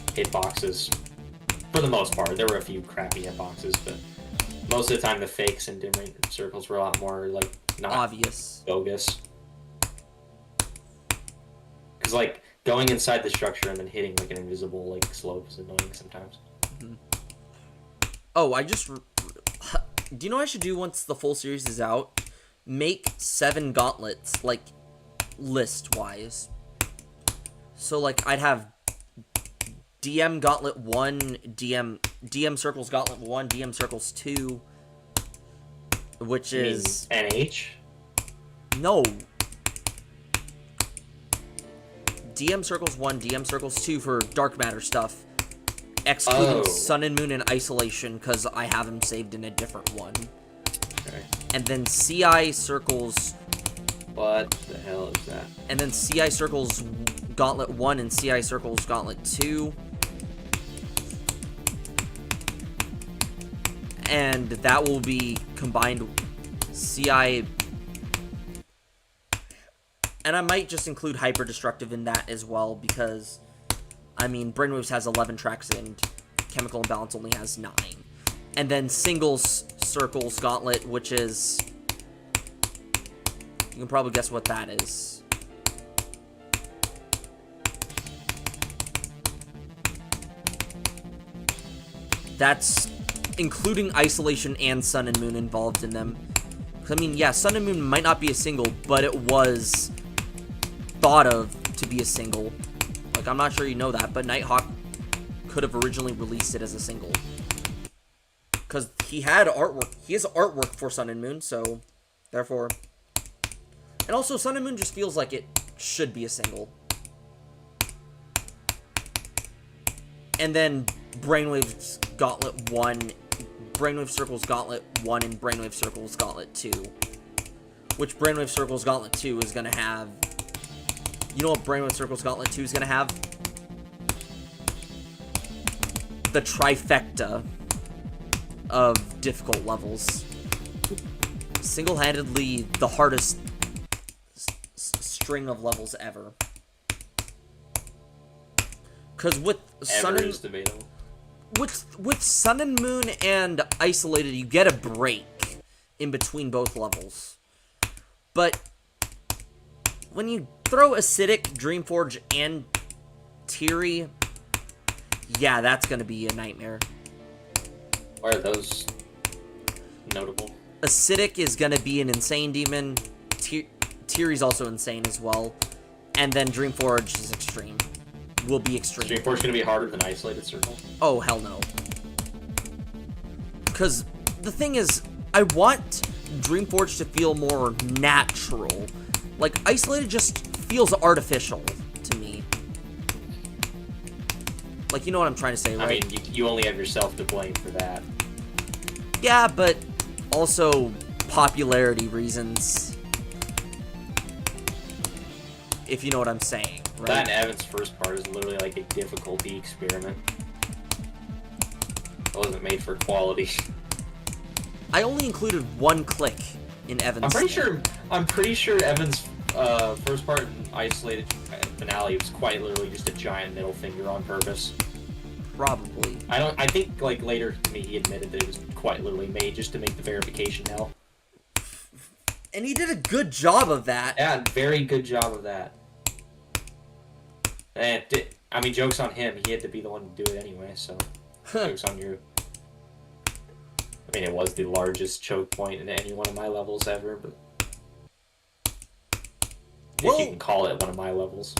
Hitboxes. For the most part. There were a few crappy hitboxes, but most of the time the fakes in Dim Rain Circles were a lot more, like, not Obvious. bogus. Because, like, going inside the structure and then hitting, like, an invisible, like, slope is annoying sometimes. Oh, do you know what I should do once the full series is out? Make 7 gauntlets, like, list-wise. So, like, I'd have DM Gauntlet 1, DM Circles Gauntlet 1, DM Circles 2, which You mean is... NH? No. DM Circles 1, DM Circles 2 for Dark Matter stuff. Excluding Oh. Sun and Moon and Isolation, because I have them saved in a different one. Okay. And then CI Circles... What the hell is that? And then CI Circles Gauntlet 1 and CI Circles Gauntlet 2. And that will be combined CI... And I might just include Hyper Destructive in that as well, because, I mean, Brainwaves has 11 tracks and Chemical Imbalance only has 9. And then Singles Circles Gauntlet, which is... You can probably guess what that is. That's including Isolation and Sun and Moon involved in them. I mean, yeah, Sun and Moon might not be a single, but it was thought of to be a single. Like, I'm not sure you know that, but Nighthawk could have originally released it as a single. Because he had artwork. He has artwork for Sun and Moon, so therefore... And also, Sun and Moon just feels like it should be a single. And then Brainwave Gauntlet 1, Brainwave Circles Gauntlet 1, and Brainwave Circles Gauntlet 2. Which Brainwave Circles Gauntlet 2 is going to have... You know what Brainwave Circles Gauntlet 2 is going to have? The trifecta of difficult levels. Single-handedly the hardest string of levels ever. Because with Sun Ever and... is debatable. With Sun and Moon and Isolated, you get a break in between both levels. But when you throw Acidic, Dreamforge, and Teary, yeah, that's going to be a nightmare. Why are those notable? Acidic is going to be an insane demon. Teary's also insane as well. And then Dreamforge is extreme. Will be extreme. Dreamforce gonna be harder than Isolated Circle? Oh, hell no. Because the thing is, I want Dreamforge to feel more natural. Like, Isolated just feels artificial to me. Like, you know what I'm trying to say, right? I mean, you only have yourself to blame for that. Yeah, but also popularity reasons. If you know what I'm saying, right? That and Evan's first part is literally like a difficulty experiment. It wasn't made for quality. I only included one click in Evan's. I'm pretty sure Evan's first part in Isolated finale, it was quite literally just a giant middle finger on purpose. Probably. I think like later to me he admitted that it was quite literally made just to make the verification hell. And he did a good job of that. Yeah, very good job of that. And I mean, joke's on him. He had to be the one to do it anyway, so joke's on you. I mean, it was the largest choke point in any one of my levels ever, but Well- if you can call it one of my levels,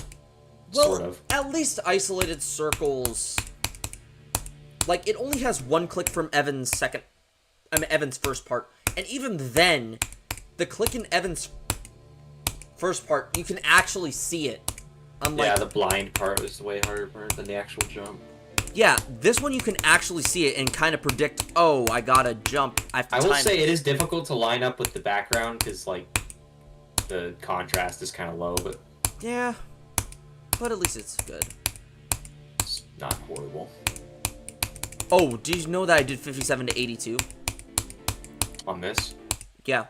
Well, sort of. at least Isolated Circles, like, it only has one click from Evan's first part, and even then, the click in Evan's first part, you can actually see it. Unlike, Yeah, the blind part was the way harder part than the actual jump. yeah, this one you can actually see it and kind of predict, oh, I gotta jump. I have to I will time say it is difficult to line up with the background because, like, the contrast is kind of low, but Yeah, but at least it's good. it's not horrible. Oh, did you know that I did 57 to 82? On this, Yeah.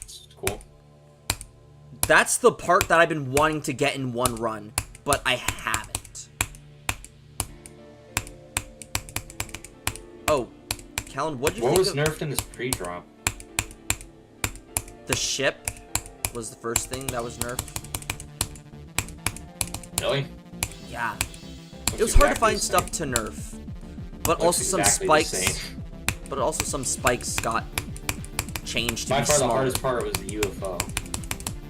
it's cool. That's the part that I've been wanting to get in one run, but I haven't. Oh, Callan, what do you What think was of nerfed in this pre-drop? the ship? Was the first thing that was nerfed? Really? Yeah. Looks It was hard to exactly find the stuff same. to nerf, but Looks also some exactly the spikes. same. But also some spikes got changed to By be far, the smart. hardest part was the UFO.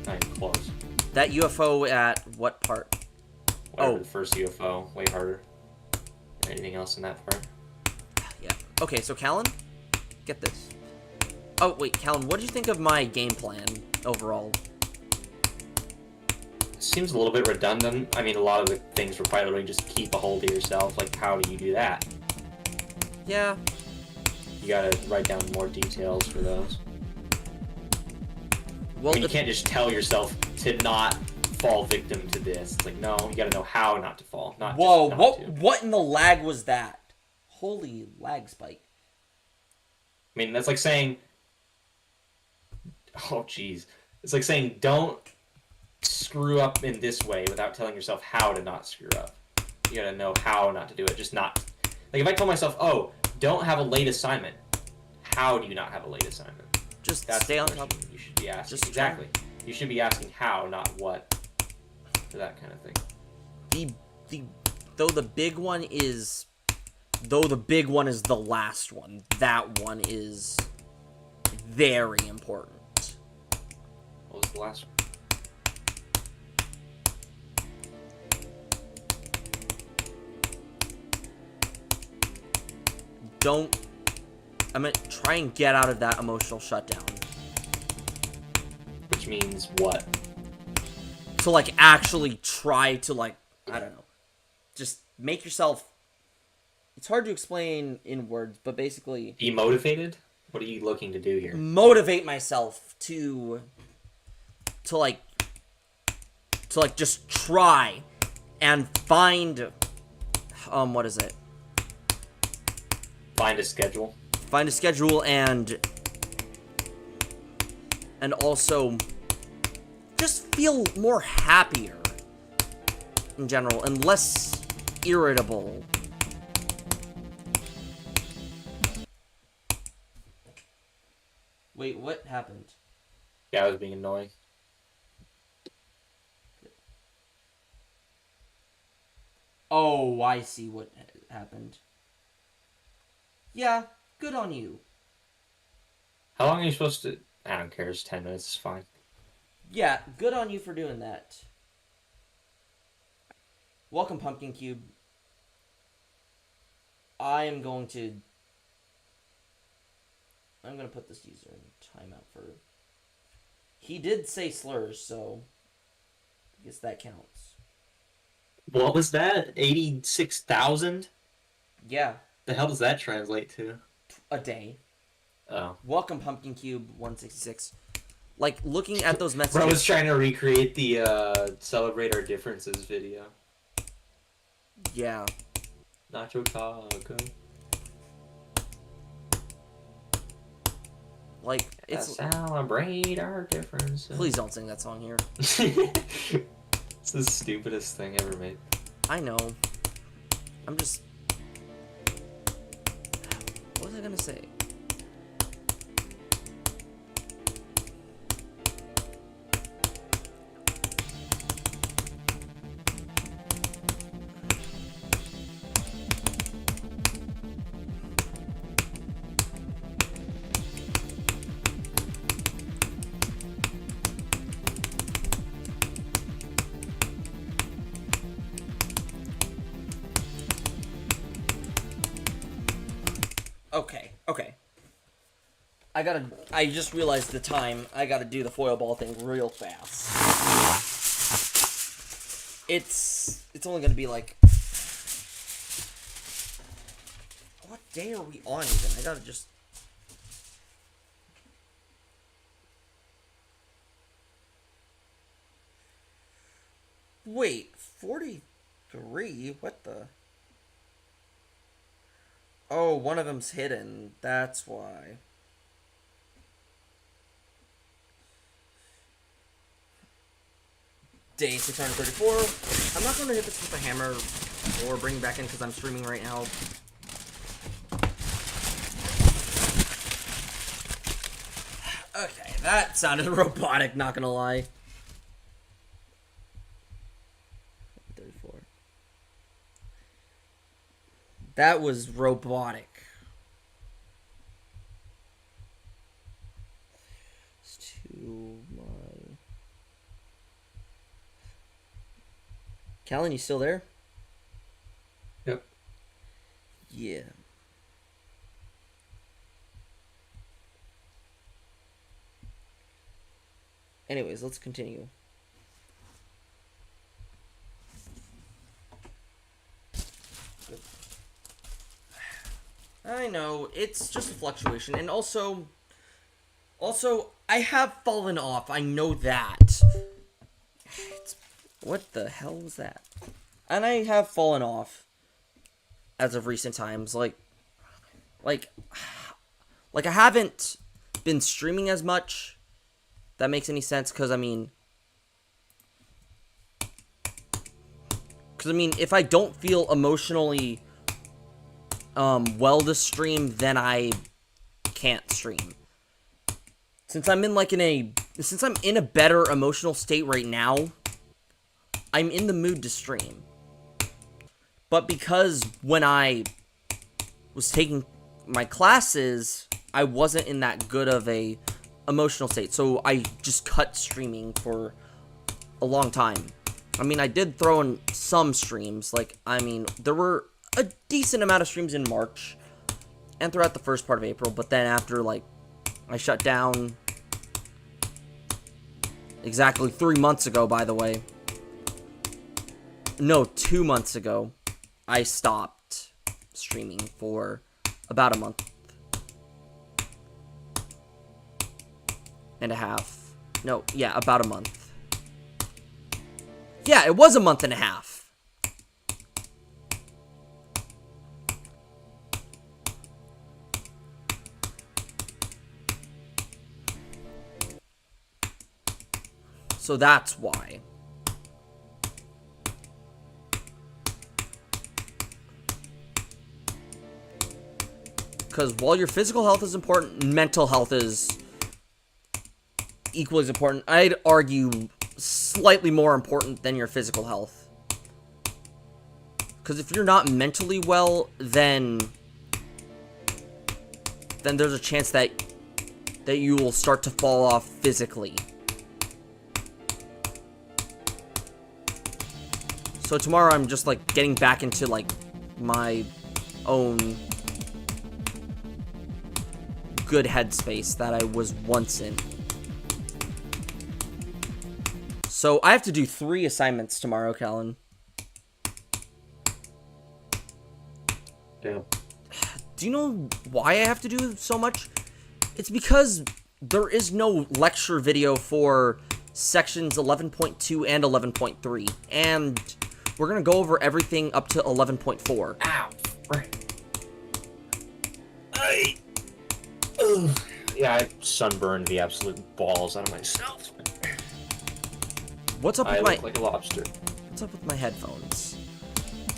Not even close. That UFO at what part? Whatever, Oh. the first UFO, way harder. Anything else in that part? Yeah. Okay, so Callan, get this. Oh wait, Callan, what do you think of my game plan overall? Seems a little bit redundant. I mean, a lot of the things require literally just keep a hold of yourself. Like, how do you do that? Yeah. You gotta write down more details for those. Well, I mean, you if- can't just tell yourself to not fall victim to this. It's like, no, you gotta know how not to fall. Not whoa, just not to. what in the lag was that? Holy lag spike. I mean, that's like saying, oh, jeez. It's like saying, don't screw up in this way without telling yourself how to not screw up. You gotta know how not to do it. Just not. Like, if I told myself, oh, don't have a late assignment, how do you not have a late assignment? Just That's stay the on question top. you should be asking. Just Exactly. You should be asking how, not what. For that kind of thing. Though the big one is the last one, that one is very important. What was the last one? I'm gonna try and get out of that emotional shutdown. Which means what? To like actually try to like, I don't know, just make yourself, it's hard to explain in words, but basically Be motivated? What are you looking to do here? motivate myself to just try and find what is it? Find a schedule. Find a schedule and also just feel more happier in general and less irritable. Wait, what happened? Yeah, I was being annoying. Oh, I see what happened. Yeah, good on you. How long are you supposed to... I don't care, it's 10 minutes, it's fine. Yeah, good on you for doing that. Welcome, Pumpkin Cube. I'm gonna put this user in timeout for... He did say slurs, so... I guess that counts. What was that? 86,000? Yeah, The hell does that translate to? a day. Oh. Welcome, Pumpkin Cube 166. Like, looking at those Bro messages... was trying to recreate the Celebrate Our Differences video. Yeah. Nacho Taco. Like, it's... Celebrate our differences. Please don't sing that song here. It's the stupidest thing ever made. I know. I'm just... What was I gonna say? Okay. I just realized the time. I gotta do the foil ball thing real fast. It's only gonna be like... What day are we on even? I gotta just... Wait, 43? What the... Oh, one of them's hidden. That's why. Day 634. I'm not going to hit this with a hammer or bring it back in because I'm streaming right now. Okay, that sounded robotic, not going to lie. 34. That was robotic. It's to my... Callan, you still there? Yep. Yeah. Anyways, let's continue. I know, it's just a fluctuation, and also, I have fallen off, I know that. What the hell was that? And I have fallen off as of recent times, like I haven't been streaming as much. That makes any sense, because I mean, if I don't feel emotionally well to stream, then I can't stream. Since I'm in a better emotional state right now, I'm in the mood to stream. But because when I was taking my classes, I wasn't in that good of a emotional state, so I just cut streaming for a long time. I mean, I did throw in some streams, there were a decent amount of streams in March and throughout the first part of April, but then after, I shut down exactly 3 months ago, by the way. No, 2 months ago, I stopped streaming for about a month and a half. No, yeah, about a month. Yeah, it was a month and a half. So that's why. Because while your physical health is important, mental health is equally as important. I'd argue slightly more important than your physical health. Because if you're not mentally well, then there's a chance that you will start to fall off physically. So tomorrow I'm just getting back into my own good headspace that I was once in. So I have to do 3 assignments tomorrow, Callan. Damn. Do you know why I have to do so much? It's because there is no lecture video for sections 11.2 and 11.3, and we're gonna go over everything up to 11.4. Ow! Right. Yeah, I sunburned the absolute balls out of myself. What's up I with my look like a lobster. what's up with my headphones?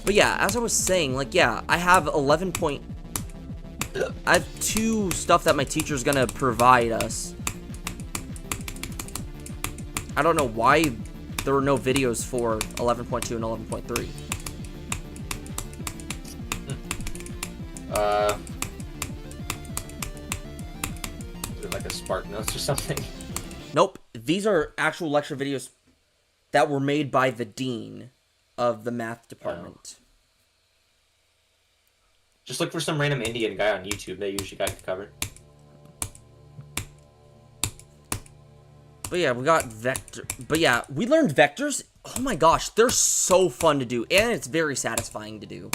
But yeah, as I was saying, like, yeah, I have I have 2 stuff that my teacher's gonna provide us. I don't know why there were no videos for 11.2 and 11.3. Is it like a Spark Notes or something? Nope, these are actual lecture videos that were made by the dean of the math department. Just look for some random Indian guy on YouTube. They usually got you covered. But yeah, we got vector. But yeah, we learned vectors. Oh my gosh, they're so fun to do, and it's very satisfying to do.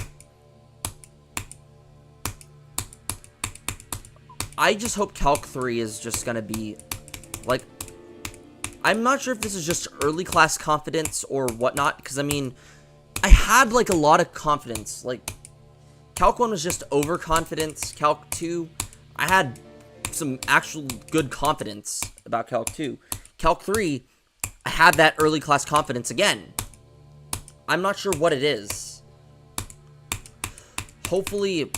I just hope Calc 3 is just gonna be, like, I'm not sure if this is just early class confidence or whatnot, because, I mean, I had, like, a lot of confidence. Like, Calc 1 was just overconfidence. Calc 2, I had some actual good confidence about Calc 2. Calc 3, I had that early class confidence again. I'm not sure what it is. Hopefully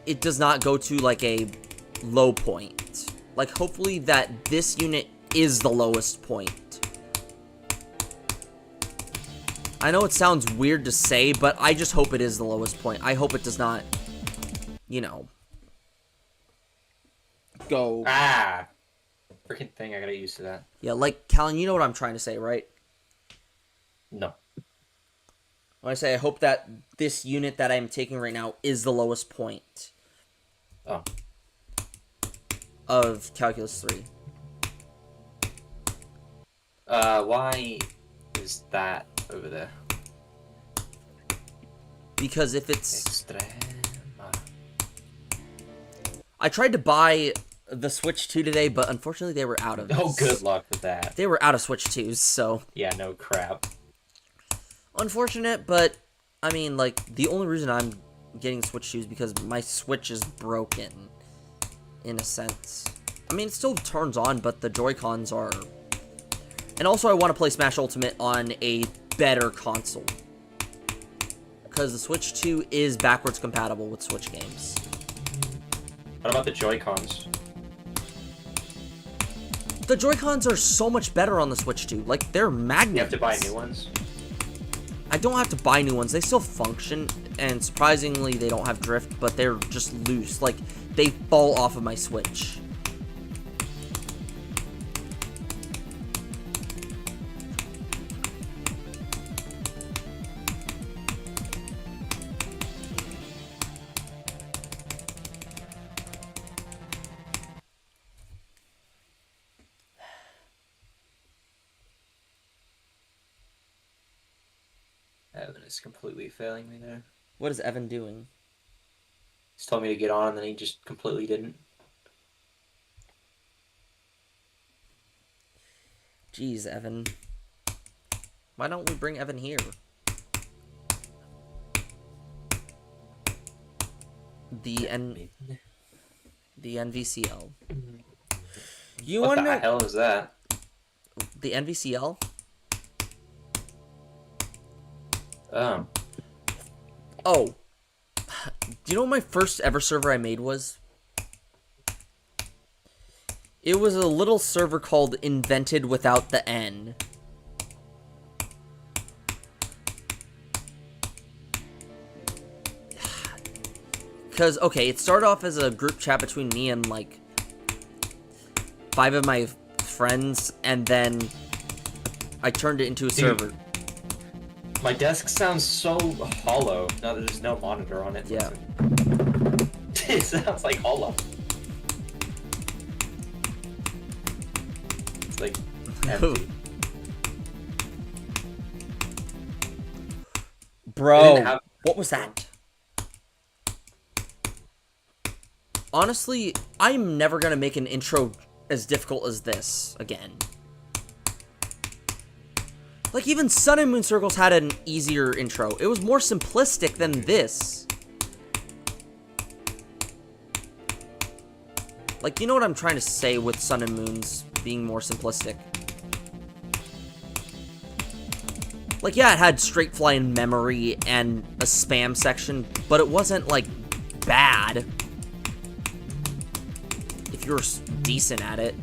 it does not go to, like, a low point. Like, hopefully that this unit is the lowest point. I know it sounds weird to say, but I just hope it is the lowest point. I hope it does not, you know, go. Ah! Freaking thing, I gotta get used to that. Yeah, like, Callan, you know what I'm trying to say, right? No. When I say I hope that this unit that I'm taking right now is the lowest point Oh. of Calculus 3. Why is that over there? Because if it's... Extrema. I tried to buy the Switch 2 today, but unfortunately they were out of... Oh, good luck with that. They were out of Switch 2s, so... Yeah, no crap. Unfortunate, but, I mean, like, the only reason I'm getting Switch 2 is because my Switch is broken, in a sense. I mean, it still turns on, but the Joy-Cons are... And also, I want to play Smash Ultimate on a better console. Because the Switch 2 is backwards compatible with Switch games. What about the Joy-Cons? The Joy-Cons are so much better on the Switch 2. Like, they're magnets. You have to buy new ones? I don't have to buy new ones. They still function, and surprisingly, they don't have drift, but they're just loose. Like, they fall off of my Switch. Evan is completely failing me there. What is Evan doing? He's told me to get on, and then he just completely didn't. Jeez, Evan. Why don't we bring Evan here? The NVCL. You What want the to know hell is that? the NVCL? Oh. Oh. Do you know what my first ever server I made was? It was a little server called Invented Without the N. Because, okay, it started off as a group chat between me and, like, 5 of my friends, and then I turned it into a server. My desk sounds so hollow now that there's no monitor on it. Yeah. It sounds like hollow. It's like empty. Bro, didn't have- what was that? Honestly, I'm never gonna make an intro as difficult as this again. Like, even Sun and Moon Circles had an easier intro. It was more simplistic than this. Like, you know what I'm trying to say with Sun and Moons being more simplistic? Like, yeah, it had straight fly in memory and a spam section, but it wasn't, like, bad. If you're decent at it.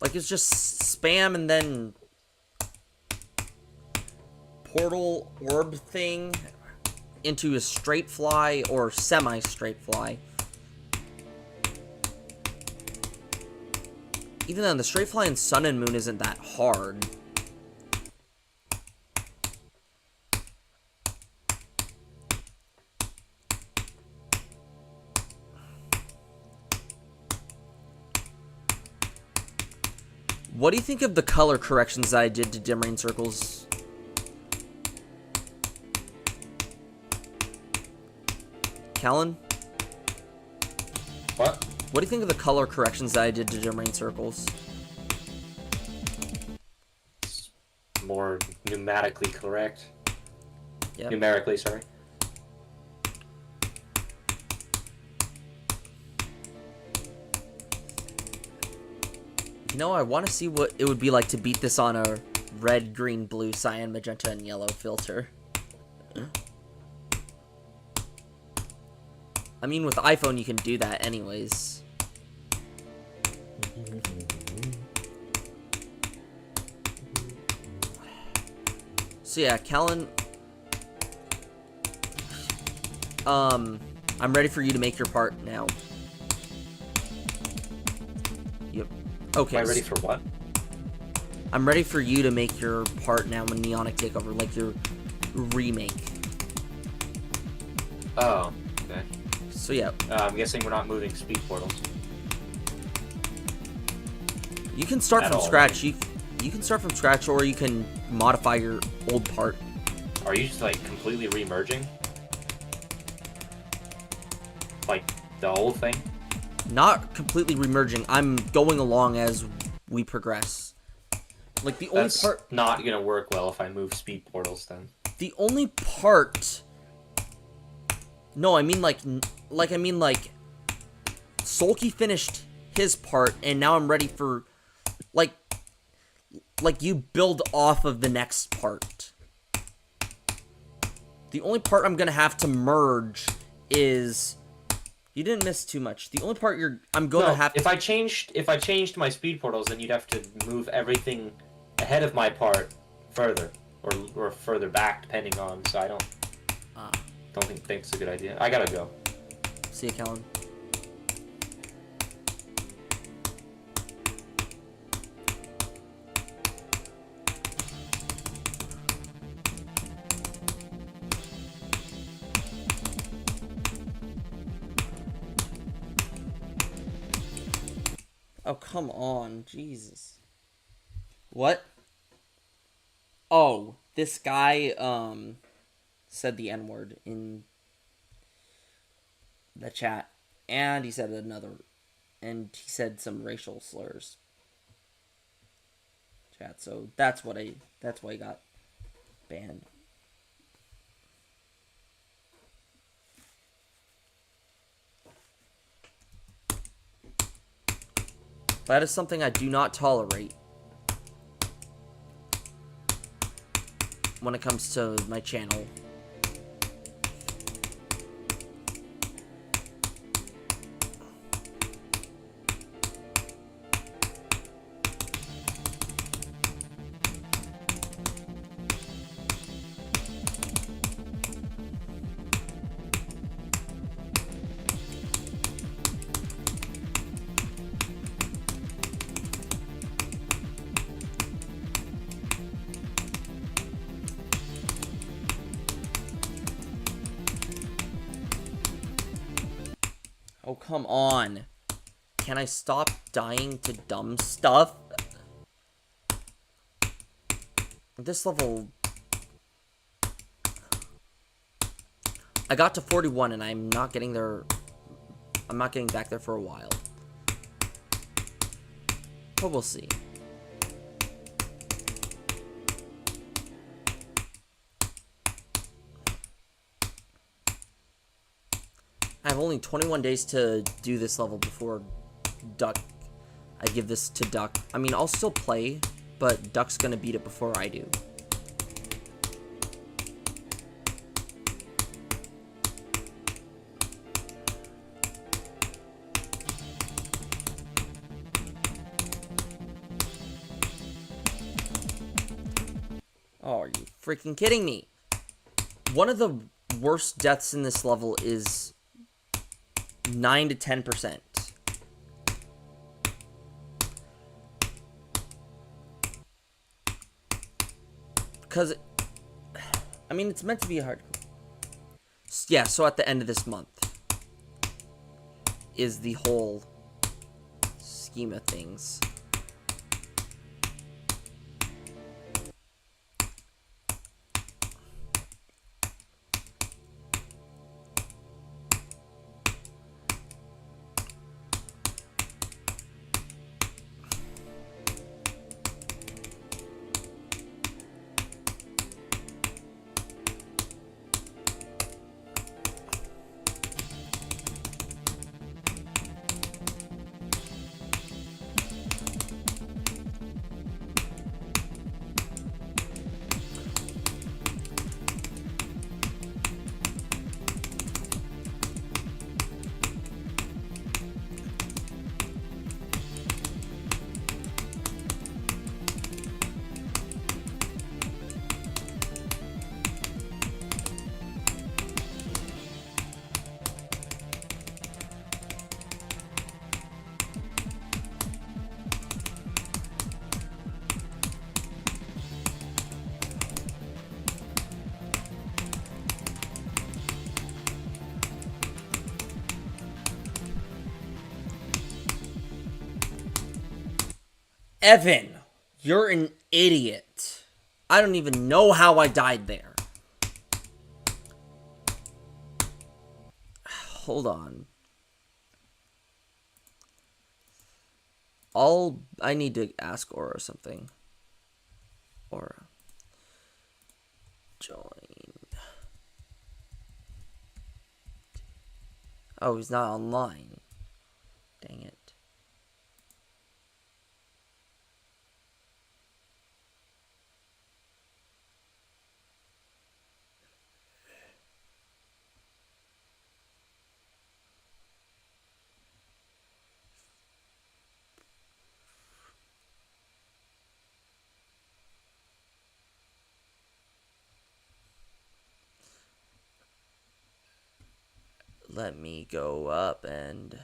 Like, it's just spam and then portal orb thing into a straight fly or semi-straight fly. Even then, the straight fly in Sun and Moon isn't that hard. What do you think of the color corrections that I did to dim rain circles? Callan? What? What do you think of the color corrections that I did to dim rain circles? More numerically correct. Yep. Numerically, sorry. You know, I want to see what it would be like to beat this on a red, green, blue, cyan, magenta, and yellow filter. I mean, with iPhone, you can do that anyways. So yeah, Callan, I'm ready for you to make your part now. Yep. Okay. Am I ready for what? I'm ready for you to make your part now when Neonic Takeover, like your remake. Oh, okay. So yeah, I'm guessing we're not moving speed portals. you can start At from all, scratch. You can start from scratch, or you can modify your old part. Are you just like completely remerging? Like the whole thing? Not completely remerging. I'm going along as we progress. Like the only That's part, not gonna work well if I move speed portals then. the only part. No, I mean like Sulky finished his part, and now I'm ready for, like you build off of the next part. The only part I'm gonna have to merge is. You didn't miss too much. The only part I'm gonna have to. If I changed my speed portals, then you'd have to move everything ahead of my part further, or further back, depending on. So I don't think it's a good idea. I gotta go. See you, Callan. Oh, come on. Jesus. What? Oh, this guy, said the N-word in the chat. And he said and he said some racial slurs. Chat, so that's why he got banned. That is something I do not tolerate when it comes to my channel. Oh, come on. Can I stop dying to dumb stuff? This level... I got to 41 and I'm not getting there... I'm not getting back there for a while. But we'll see. I have only 21 days to do this level before Duck. I give this to Duck. I mean, I'll still play, but Duck's gonna beat it before I do. Oh, are you freaking kidding me? One of the worst deaths in this level is 9 to 10%. Because, I mean, it's meant to be hard. Yeah, so at the end of this month is the whole scheme of things. Evan, you're an idiot. I don't even know how I died there. Hold on. I need to ask Aura something. Aura. Join. Oh, he's not online. Dang it. Let me go up and...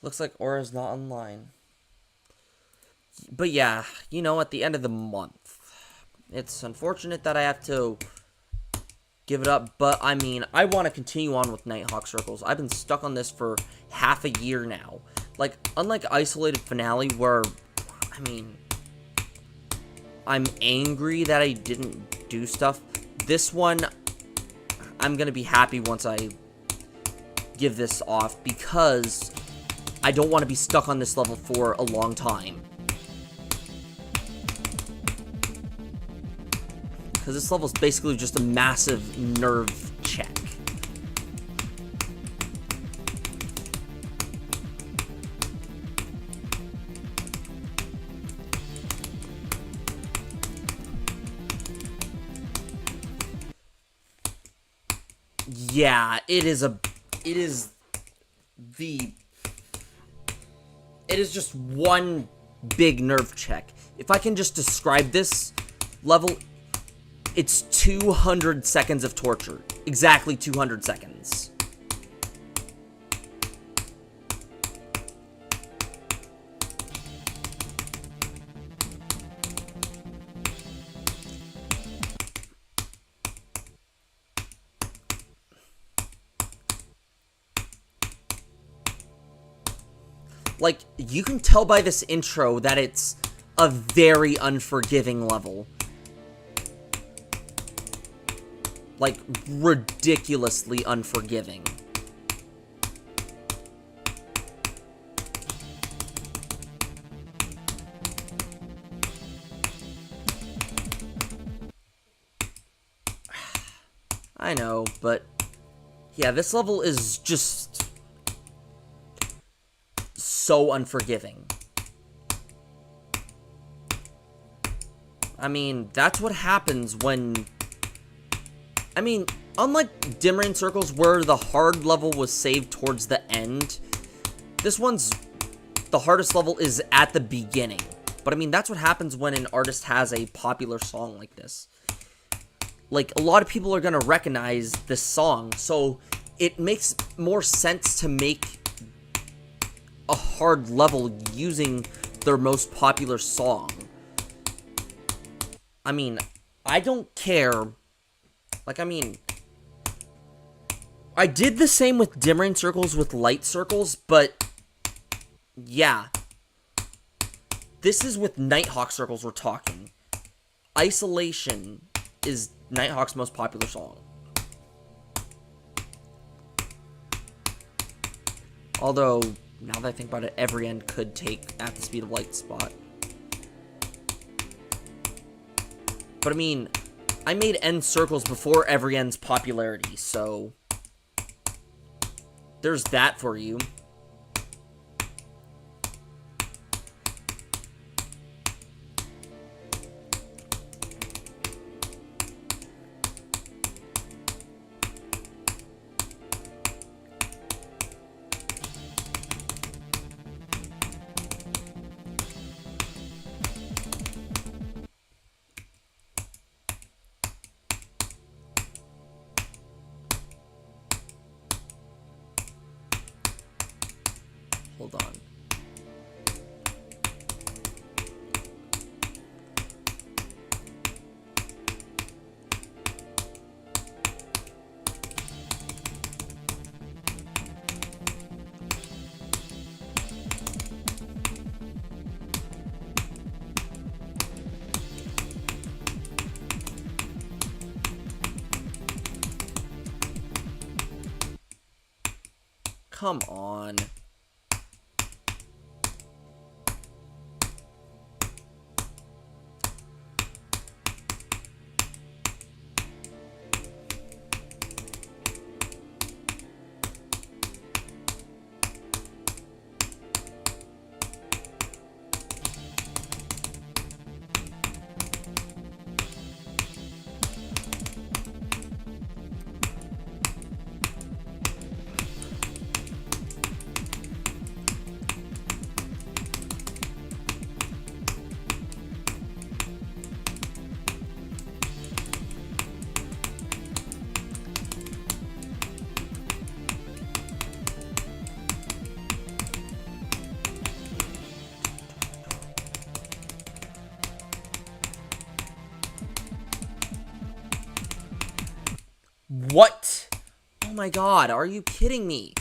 Looks like Aura's not online. But yeah, you know, at the end of the month, it's unfortunate that I have to give it up, but I mean, I want to continue on with Nighthawk Circles. I've been stuck on this for half a year now. Like, unlike Isolated Finale, where, I mean, I'm angry that I didn't do stuff. This one, I'm gonna be happy once I give this off, because I don't want to be stuck on this level for a long time. Because this level is basically just a massive nerve check. Yeah, it is just one big nerve check. If I can just describe this level, it's 200 seconds of torture. Exactly 200 seconds. Like, you can tell by this intro that it's a very unforgiving level. Like, ridiculously unforgiving. I know, but Yeah, this level is just so unforgiving. I mean, that's what happens when... I mean, unlike Dim Rain Circles, where the hard level was saved towards the end, this one's... the hardest level is at the beginning. But I mean, that's what happens when an artist has a popular song like this. Like, a lot of people are gonna recognize this song, so it makes more sense to make a hard level using their most popular song. I mean, I don't care. Like, I mean, I did the same with Dim Rain Circles with Light Circles, but yeah. This is with Nighthawk Circles we're talking. Isolation is Nighthawk's most popular song. Although, now that I think about it, every end could take At the Speed of Light spot. But I mean, I made End Circles before every end's popularity, so there's that for you. Hold on. Come on. What? Oh my god, are you kidding me?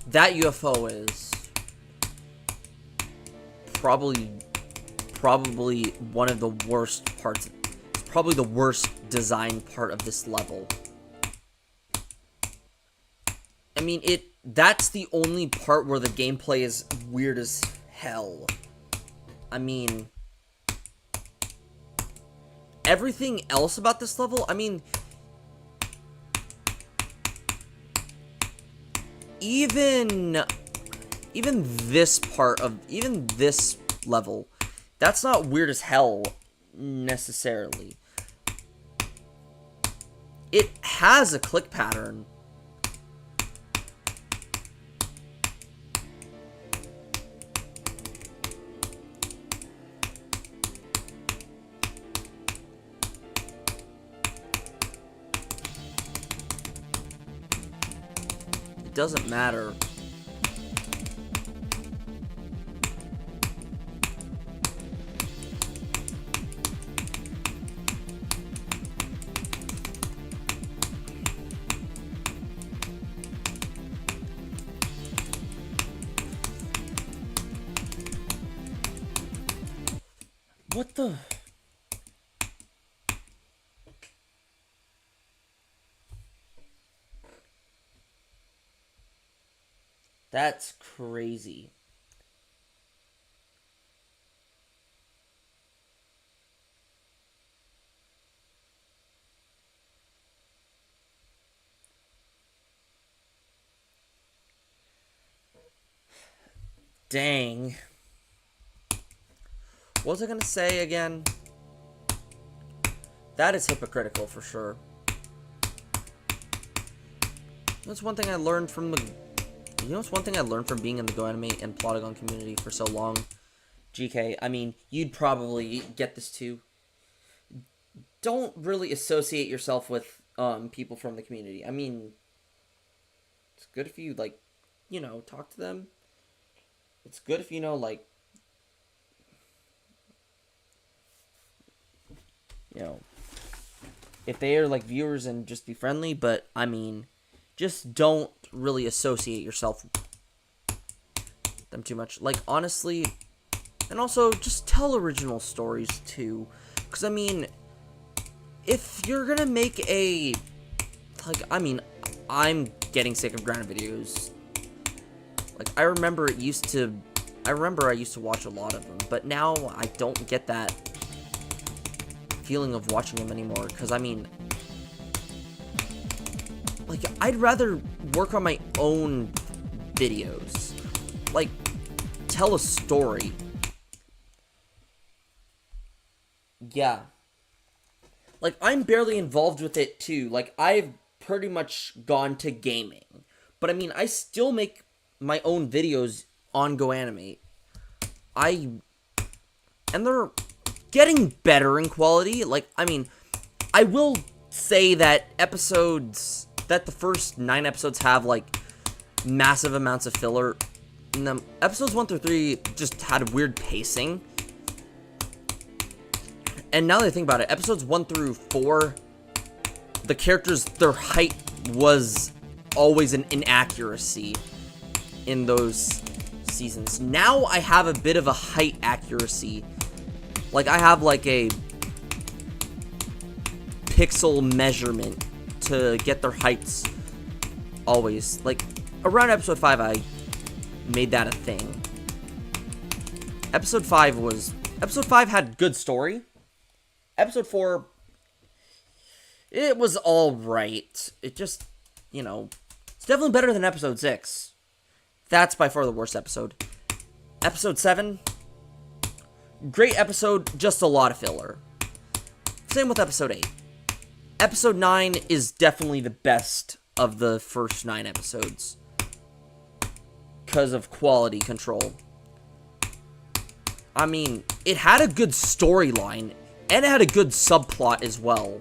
That UFO is probably one of the worst parts. It's probably the worst design part of this level. I mean, that's the only part where the gameplay is weird as hell. I mean, everything else about this level, I mean, even this part of, even this level, that's not weird as hell, necessarily. It has a click pattern. It doesn't matter. What the? That's crazy. Dang. What was I gonna say again? That is hypocritical for sure. That's one thing I learned from the... You know what's one thing I learned from being in the GoAnimate and Plotagon community for so long? GK, I mean, you'd probably get this too. Don't really associate yourself with people from the community. I mean, it's good if you, like, you know, talk to them. It's good if you know, like, you know, if they are, like, viewers, and just be friendly, but, I mean, just don't really associate yourself with them too much. Like, honestly, and also, just tell original stories, too. Because, I mean, if you're gonna make a, like, I mean, I'm getting sick of Granite videos. Like, I remember I used to watch a lot of them, but now I don't get that feeling of watching them anymore, because, I mean, like, I'd rather work on my own videos. Like, tell a story. Yeah. Like, I'm barely involved with it, too. Like, I've pretty much gone to gaming. But, I mean, I still make my own videos on GoAnimate. And they're getting better in quality. Like, I mean, I will say that the first 9 episodes have, like, massive amounts of filler. And then episodes 1 through 3 just had weird pacing. And now that I think about it, episodes 1 through 4, the characters, their height was always an inaccuracy in those seasons. Now I have a bit of a height accuracy. Like, I have, like, a pixel measurement to get their heights always. Like, around episode 5, I made that a thing. Episode 5 had good story. Episode 4, it was alright. It just, you know, it's definitely better than episode 6. That's by far the worst episode. Episode 7, great episode, just a lot of filler. Same with episode 8. Episode 9 is definitely the best of the first 9 episodes, because of quality control. I mean, it had a good storyline, and it had a good subplot as well.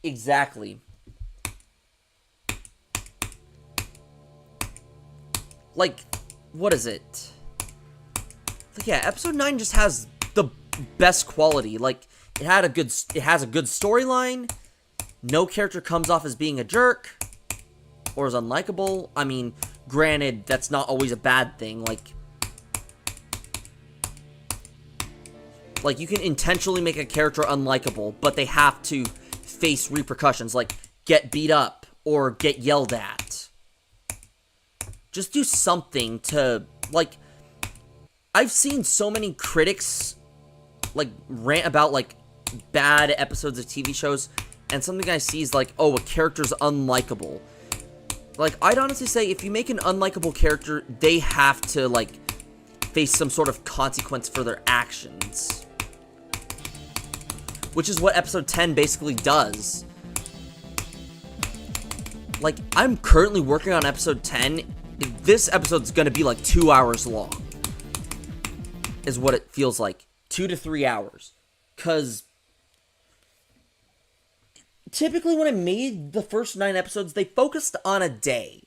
Exactly. Like, what is it? Like, yeah, episode 9 just has the best quality. Like, it has a good storyline. No character comes off as being a jerk or as unlikable. I mean, granted, that's not always a bad thing. Like, you can intentionally make a character unlikable, but they have to face repercussions, like get beat up or get yelled at. Just do something to, like, I've seen so many critics, like, rant about, like, bad episodes of TV shows, and something I see is like, oh, a character's unlikable. Like, I'd honestly say, if you make an unlikable character, they have to, like, face some sort of consequence for their actions. Which is what episode 10 basically does. Like, I'm currently working on episode 10. This episode's gonna be like 2 hours long. Is what it feels like. 2 to 3 hours. Because typically when I made the first 9 episodes, they focused on a day.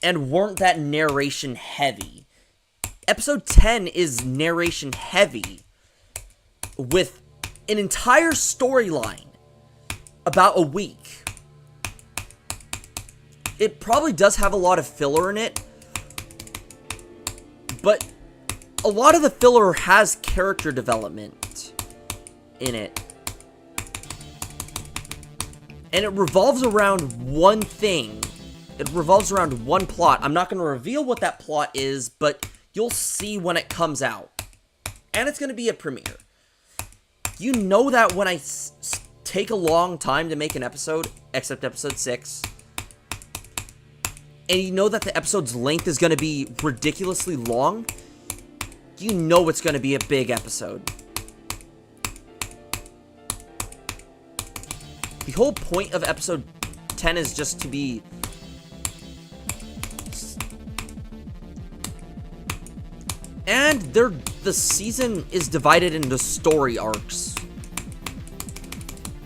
And weren't that narration heavy. Episode 10 is narration heavy, with an entire storyline about a week. It probably does have a lot of filler in it, but a lot of the filler has character development in it. And it revolves around one thing. It revolves around one plot. I'm not going to reveal what that plot is, but you'll see when it comes out. and it's going to be a premiere. You know that when I take a long time to make an episode, except episode 6, and you know that the episode's length is going to be ridiculously long, you know it's going to be a big episode. The whole point of episode 10 is just to be... And the season is divided into story arcs.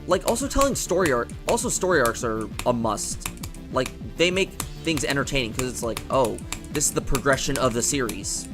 Like, also telling story arcs are a must. Like, they make things entertaining, because it's like, oh, this is the progression of the series.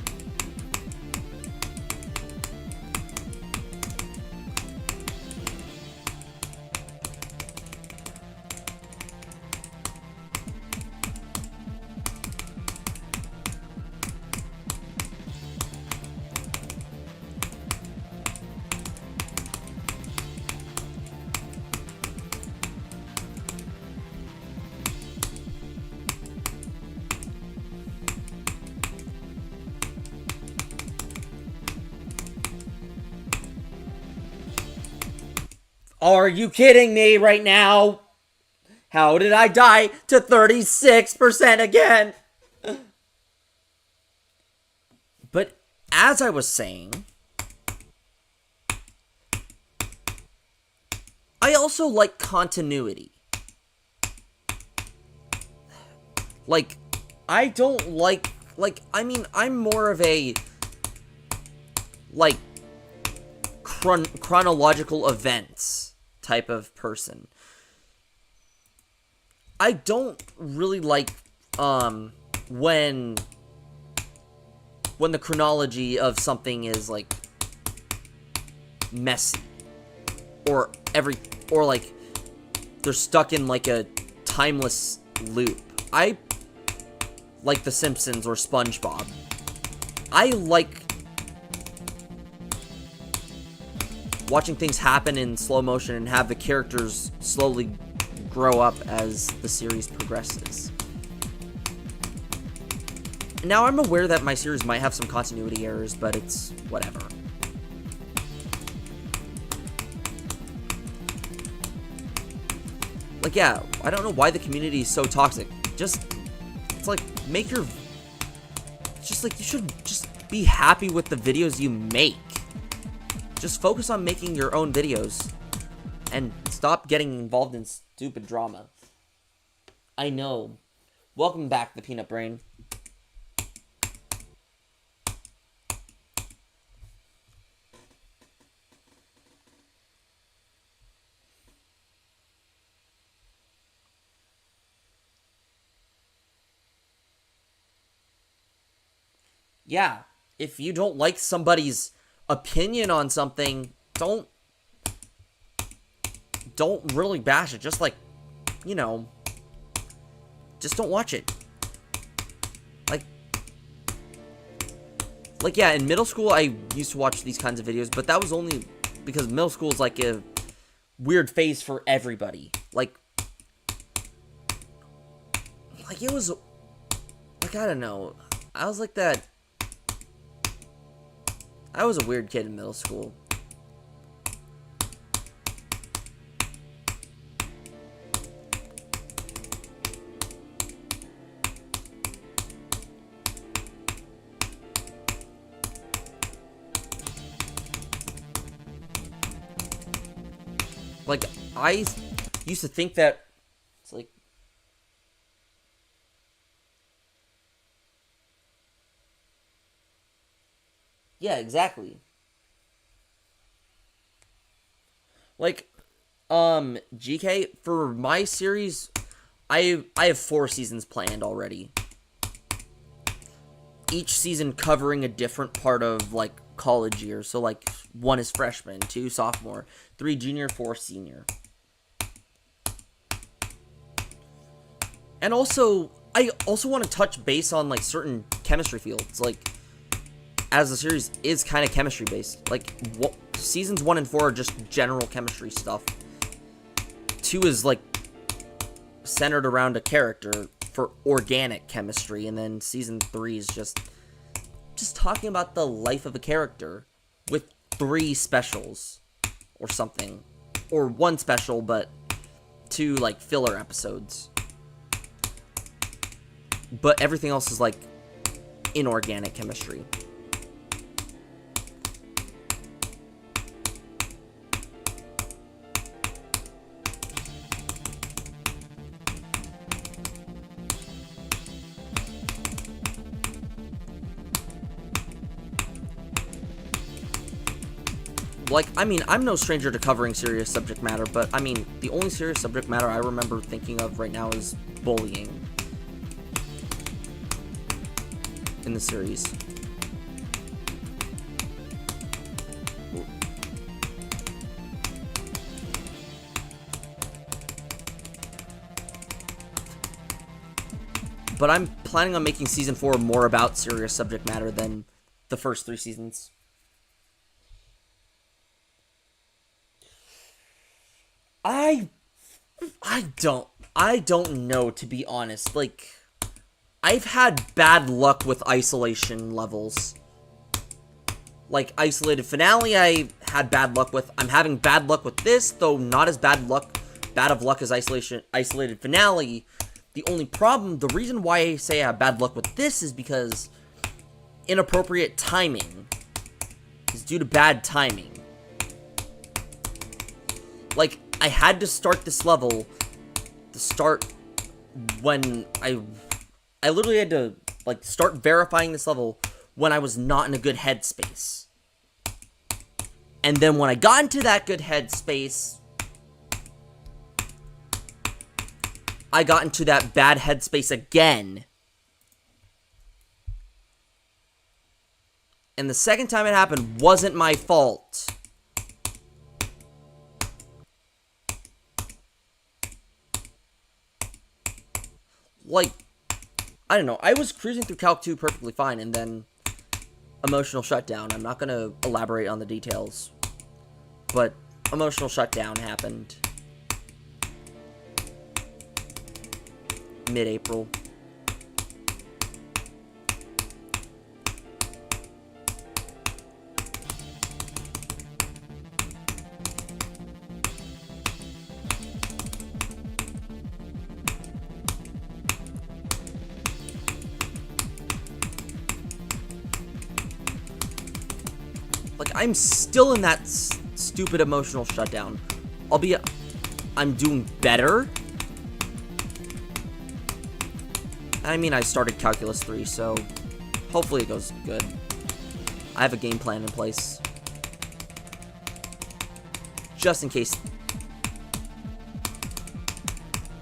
Are you kidding me right now? How did I die to 36% again? But as I was saying, I also like continuity. Like, I don't like, I mean, I'm more of a, like, chronological events type of person. I don't really like when the chronology of something is like messy or like they're stuck in like a timeless loop. I like The Simpsons or SpongeBob. I like watching things happen in slow motion and have the characters slowly grow up as the series progresses. Now, I'm aware that my series might have some continuity errors, but it's whatever. Like, yeah, I don't know why the community is so toxic. It's like, it's just like, you should just be happy with the videos you make. Just focus on making your own videos and stop getting involved in stupid drama. I know. Welcome back, the Peanut Brain. Yeah, if you don't like somebody's opinion on something, don't really bash it. Just like, you know, just don't watch it. Like yeah, in middle school I used to watch these kinds of videos, but that was only because middle school is like a weird phase for everybody. Like it was like, I don't know. I was like that. I was a weird kid in middle school. Like, I used to think that it's like, yeah, exactly. Like, GK, for my series, I have 4 seasons planned already. Each season covering a different part of, like, college year. So, like, 1 is freshman, 2 sophomore, 3 junior, 4 senior. And also, I also want to touch base on, like, certain chemistry fields. Like, as the series is kind of chemistry based. Like, seasons 1 and 4 are just general chemistry stuff. 2 is, like, centered around a character for organic chemistry. And then season 3 is just talking about the life of a character. with 3 specials or something, or 1 special but 2 like filler episodes. But everything else is like inorganic chemistry. Like, I mean, I'm no stranger to covering serious subject matter, but, I mean, the only serious subject matter I remember thinking of right now is bullying in the series. But I'm planning on making Season 4 more about serious subject matter than the first 3 seasons. I don't know, to be honest. Like, I've had bad luck with isolation levels. Like, Isolated Finale, I had bad luck with. I'm having bad luck with this, though not as bad of luck as Isolated Finale. The only problem, the reason why I say I have bad luck with this is because inappropriate timing is due to bad timing. Like, I had to start this level to start when I literally had to, like, start verifying this level when I was not in a good headspace. And then when I got into that good headspace, I got into that bad headspace again. And the second time it happened wasn't my fault. Like, I don't know, I was cruising through Calc 2 perfectly fine, and then emotional shutdown. I'm not going to elaborate on the details, but emotional shutdown happened mid-April. Like, I'm still in that stupid emotional shutdown. Albeit, I'm doing better. I mean, I started Calculus 3, so hopefully it goes good. I have a game plan in place. Just in case.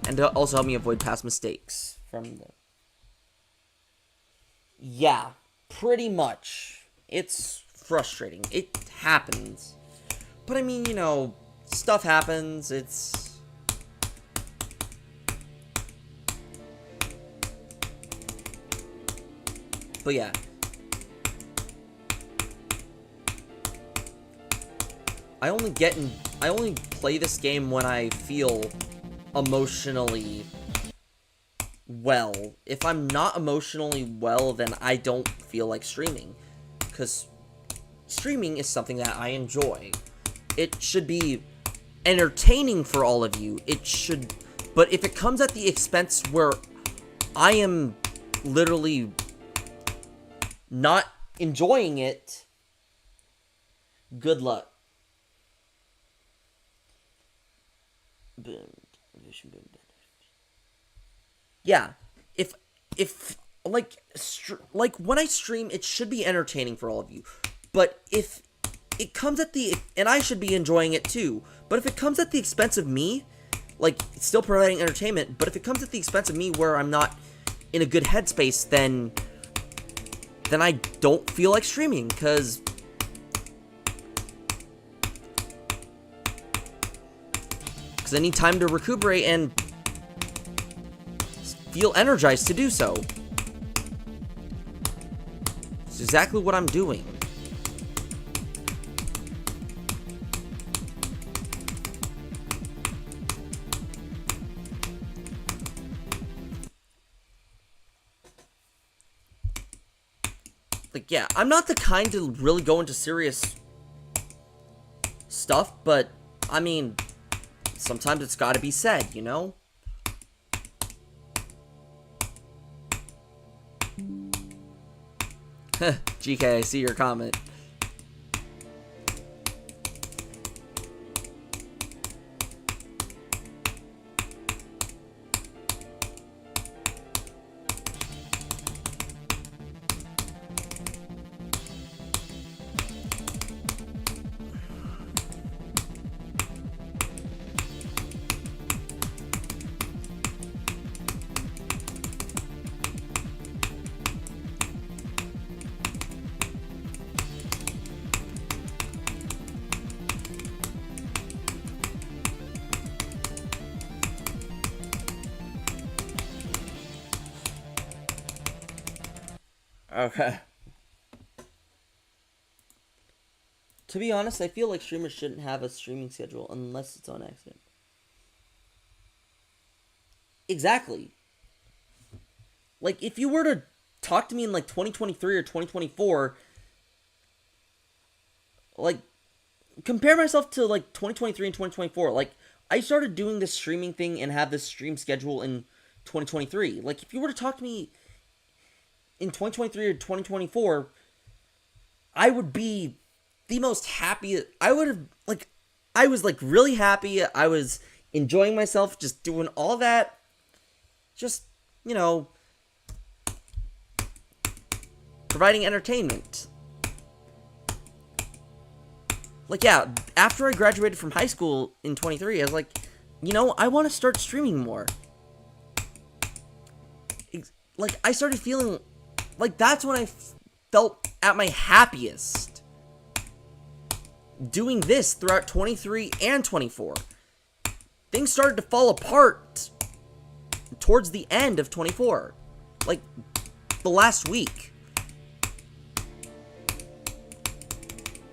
And to also help me avoid past mistakes from the... Yeah, pretty much. It's frustrating. It happens. But I mean, you know, stuff happens. It's... But yeah. I only play this game when I feel emotionally well. If I'm not emotionally well, then I don't feel like streaming. Because streaming is something that I enjoy. It should be entertaining for all of you. It should... But if it comes at the expense where I am literally not enjoying it, good luck. Yeah, if like when I stream, it should be entertaining for all of you. But if it comes at the, and I should be enjoying it too, but if it comes at the expense of me, like, it's still providing entertainment, but if it comes at the expense of me where I'm not in a good headspace, then I don't feel like streaming, because I need time to recuperate and feel energized to do so. It's exactly what I'm doing. Like, yeah, I'm not the kind to really go into serious stuff, but I mean, sometimes it's gotta be said, you know? GK, I see your comment. Okay. To be honest, I feel like streamers shouldn't have a streaming schedule unless it's on accident. Exactly. Like, if you were to talk to me in, like, 2023 or 2024, like, compare myself to, like, 2023 and 2024. Like, I started doing this streaming thing and have this stream schedule in 2023. Like, if you were to talk to me in 2023 or 2024, I would be the most happy. I was like really happy. I was enjoying myself, just doing all that. Just, you know, providing entertainment. Like, yeah, after I graduated from high school in 23, I was like, you know, I want to start streaming more. Like, I started feeling like that's when I felt at my happiest. Doing this throughout 23 and 24. Things started to fall apart towards the end of 24. Like, the last week.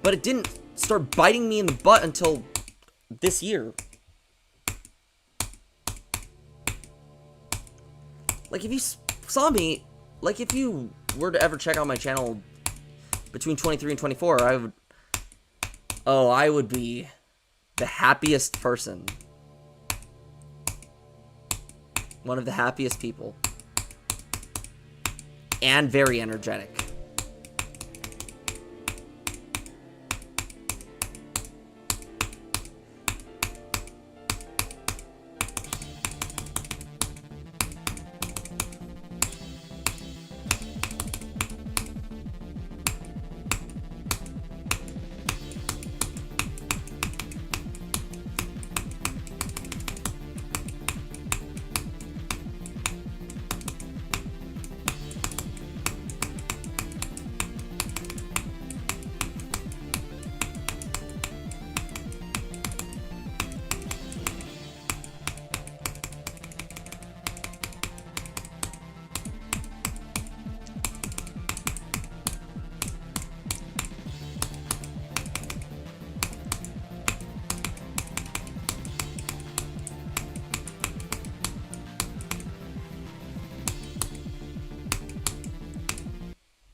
But it didn't start biting me in the butt until this year. Like, if you saw me, like, if you were to ever check out my channel between 23 and 24, I would be the happiest person. One of the happiest people. And very energetic.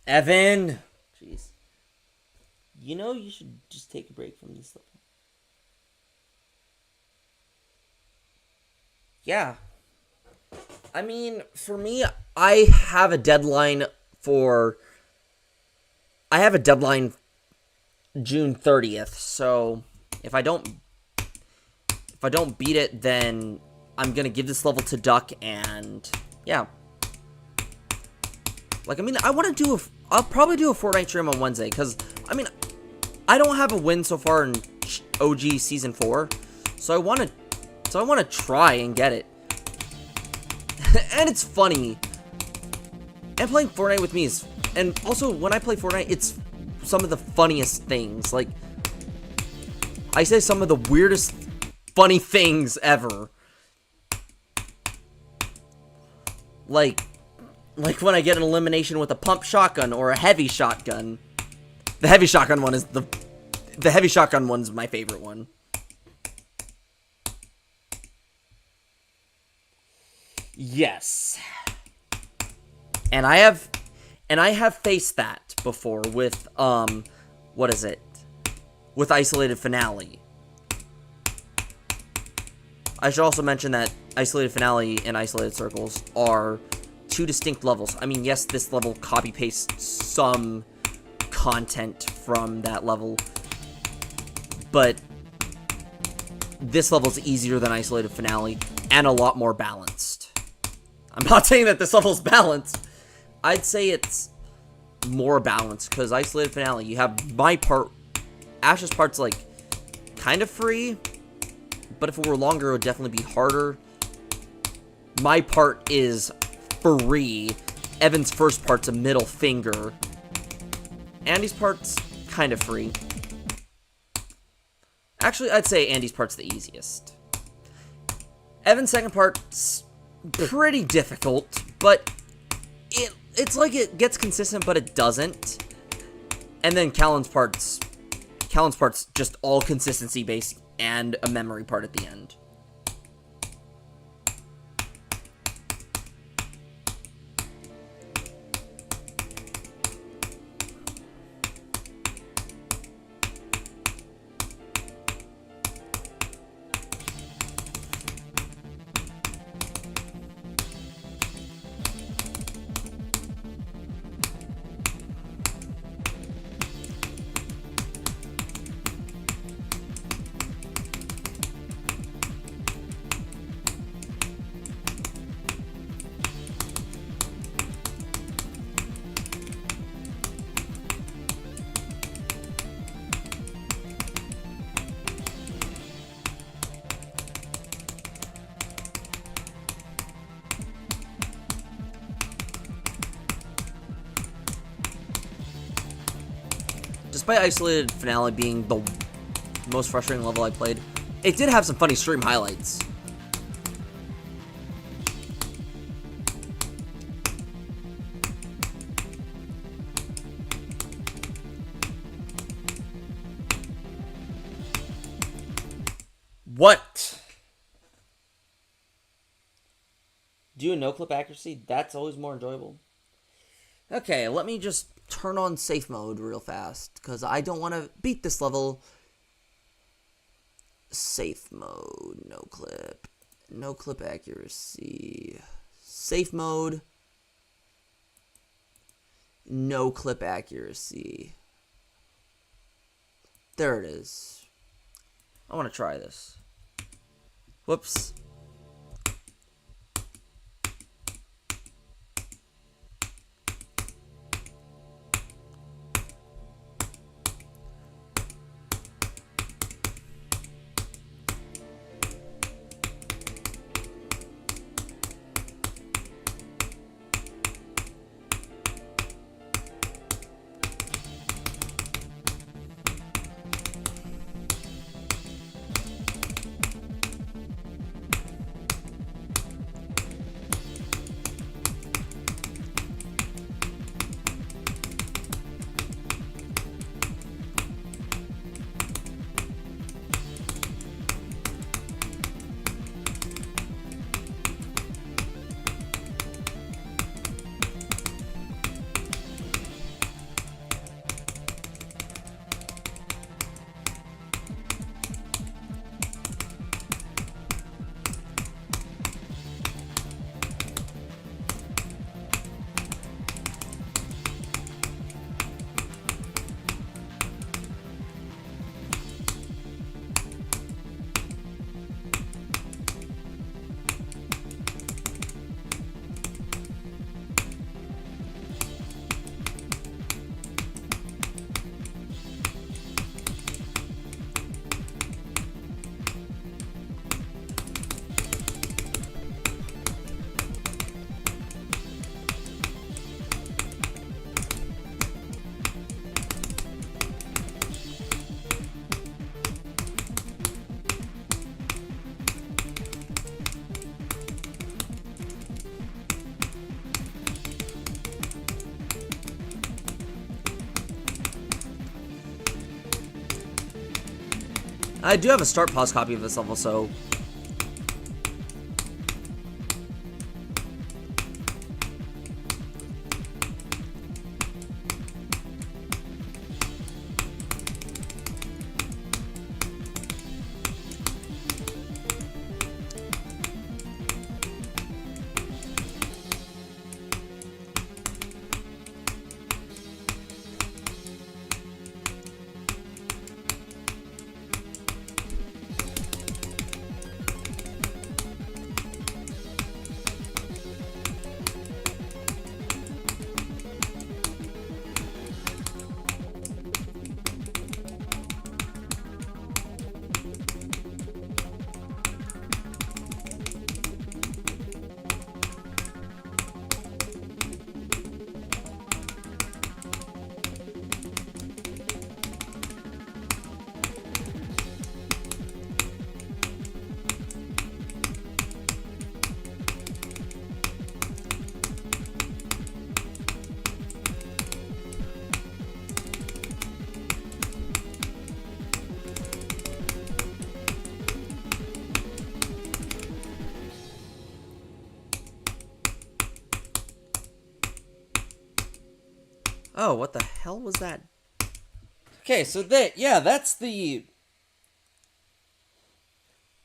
Evan! Jeez. You know, you should just take a break from this level. Yeah. I mean, for me, I have a deadline June 30th, so if I don't beat it, then I'm gonna give this level to Duck, and yeah. Like, I mean, I'll probably do a Fortnite stream on Wednesday, because, I mean, I don't have a win so far in OG Season 4, so I want to try and get it. And it's funny. And playing Fortnite with me and also, when I play Fortnite, it's some of the funniest things. Like, I say some of the weirdest funny things ever. Like when I get an elimination with a pump shotgun or a heavy shotgun. The heavy shotgun one is the heavy shotgun one's my favorite one. Yes. And I have faced that before with what is it? With Isolated Finale. I should also mention that Isolated Finale and Isolated Circles are two distinct levels. I mean, yes, this level copy-pastes some content from that level, but this level's easier than Isolated Finale and a lot more balanced. I'm not saying that this level's balanced. I'd say it's more balanced, because Isolated Finale, you have my part, Ash's part's like kind of free, but if it were longer, it would definitely be harder. My part is free. Evan's first part's a middle finger. Andy's part's kind of free. Actually, I'd say Andy's part's the easiest. Evan's second part's pretty difficult, but it's like it gets consistent, but it doesn't. And then Callan's part's just all consistency based and a memory part at the end. Despite Isolated Finale being the most frustrating level I played, it did have some funny stream highlights. What? Do a no-clip accuracy? That's always more enjoyable. Okay, let me just turn on safe mode real fast, because I don't want to beat this level. Safe mode, no clip accuracy, safe mode, no clip accuracy. There it is. I want to try this. Whoops. I do have a start pause copy of this level, so Oh, what the hell was that? Okay, so that's the...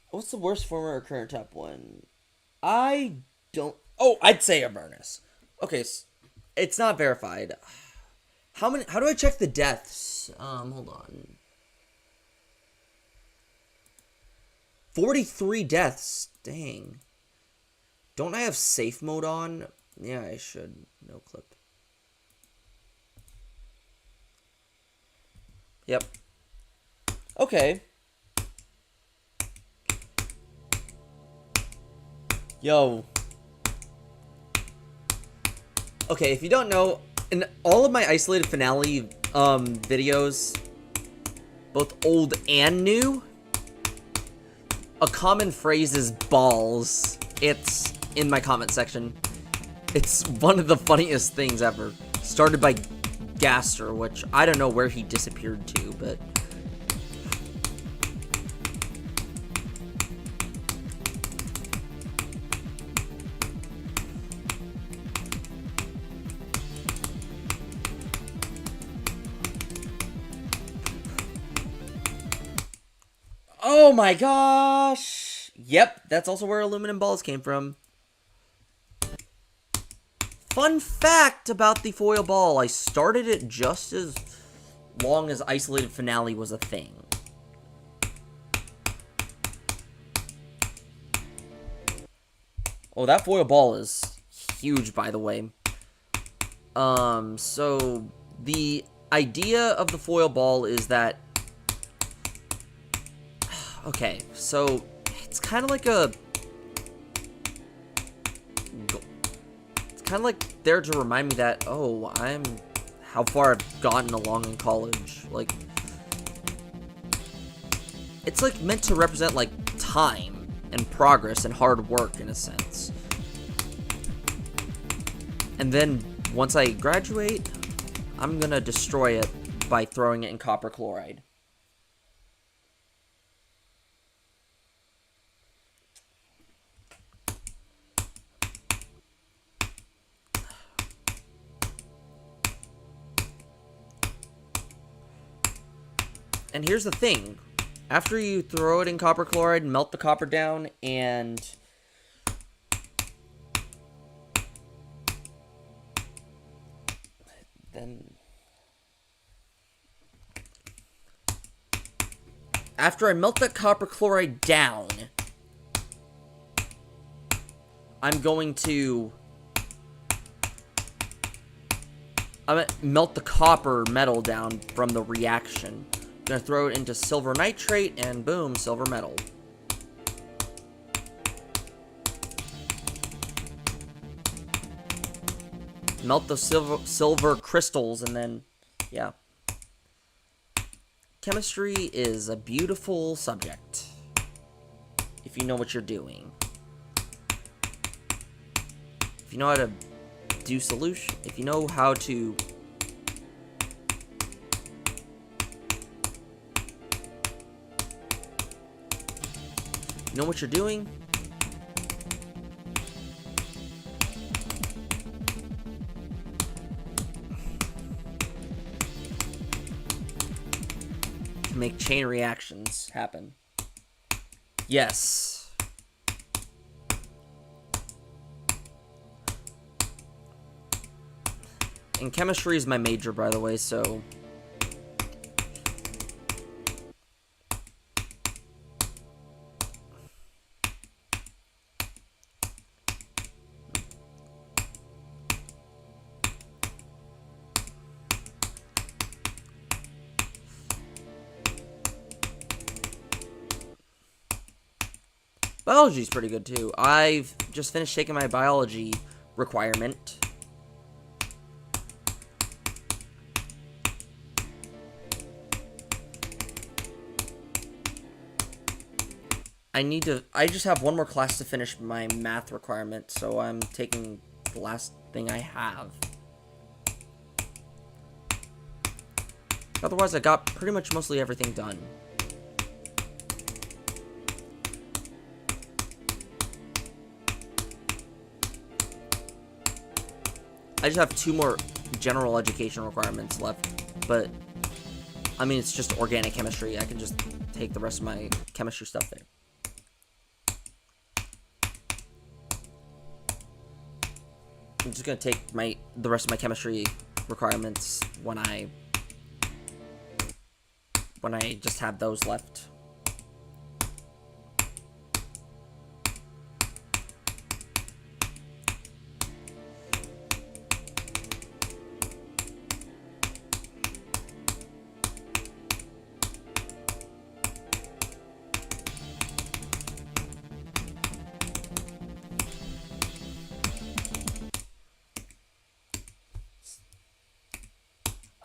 What's the worst former or current top one? I don't... Oh, I'd say Avernus. Okay, it's not verified. How do I check the deaths? Hold on. 43 deaths. Dang. Don't I have safe mode on? Yeah, I should. No clip. Yep. Okay. Yo. Okay, if you don't know, in all of my isolated finale videos, both old and new, a common phrase is balls. It's in my comment section. It's one of the funniest things ever. Started by Gaster, which I don't know where he disappeared to, but... Oh my gosh! Yep, that's also where aluminum balls came from. Fun fact about the foil ball, I started it just as long as Isolated Finale was a thing. Oh, that foil ball is huge, by the way. So the idea of the foil ball is that... Okay, so it's kind of like a... Kind of like there to remind me that, oh, how far I've gotten along in college. Like, it's like meant to represent like time and progress and hard work in a sense. And then once I graduate, I'm gonna destroy it by throwing it in copper chloride. And here's the thing. After you throw it in copper chloride, melt the copper down, and... then... After I melt that copper chloride down, I'm going to... melt the copper metal down from the reaction. Gonna throw it into silver nitrate, and boom, silver metal. Melt the silver crystals, and then, yeah. Chemistry is a beautiful subject, if you know what you're doing. If you know how to do solution, if you know how to... You know what you're doing? To make chain reactions happen. Yes. And chemistry is my major, by the way, so... Biology's pretty good, too. I've just finished taking my biology requirement. I just have one more class to finish my math requirement, so I'm taking the last thing I have. Otherwise, I got pretty much mostly everything done. I just have two more general education requirements left, but I mean, it's just organic chemistry. I can just take the rest of my chemistry stuff there. I'm just gonna take the rest of my chemistry requirements when I just have those left.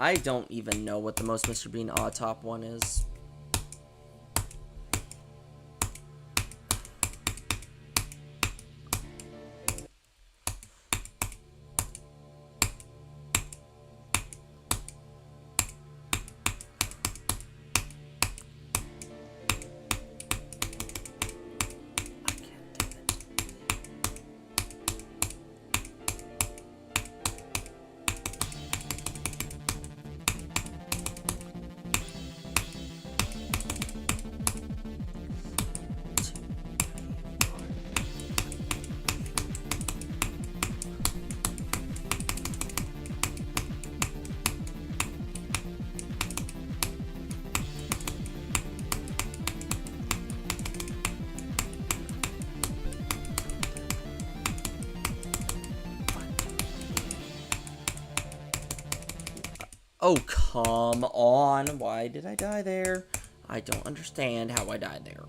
I don't even know what the most Mr. Bean odd top one is. Oh, come on. Why did I die there? I don't understand how I died there.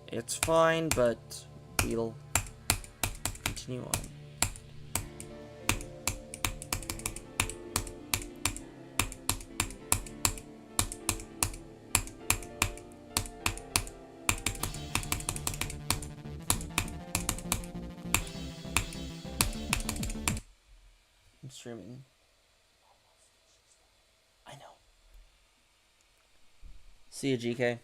It's fine, but we'll continue on. I'm streaming. I know. See you, GK.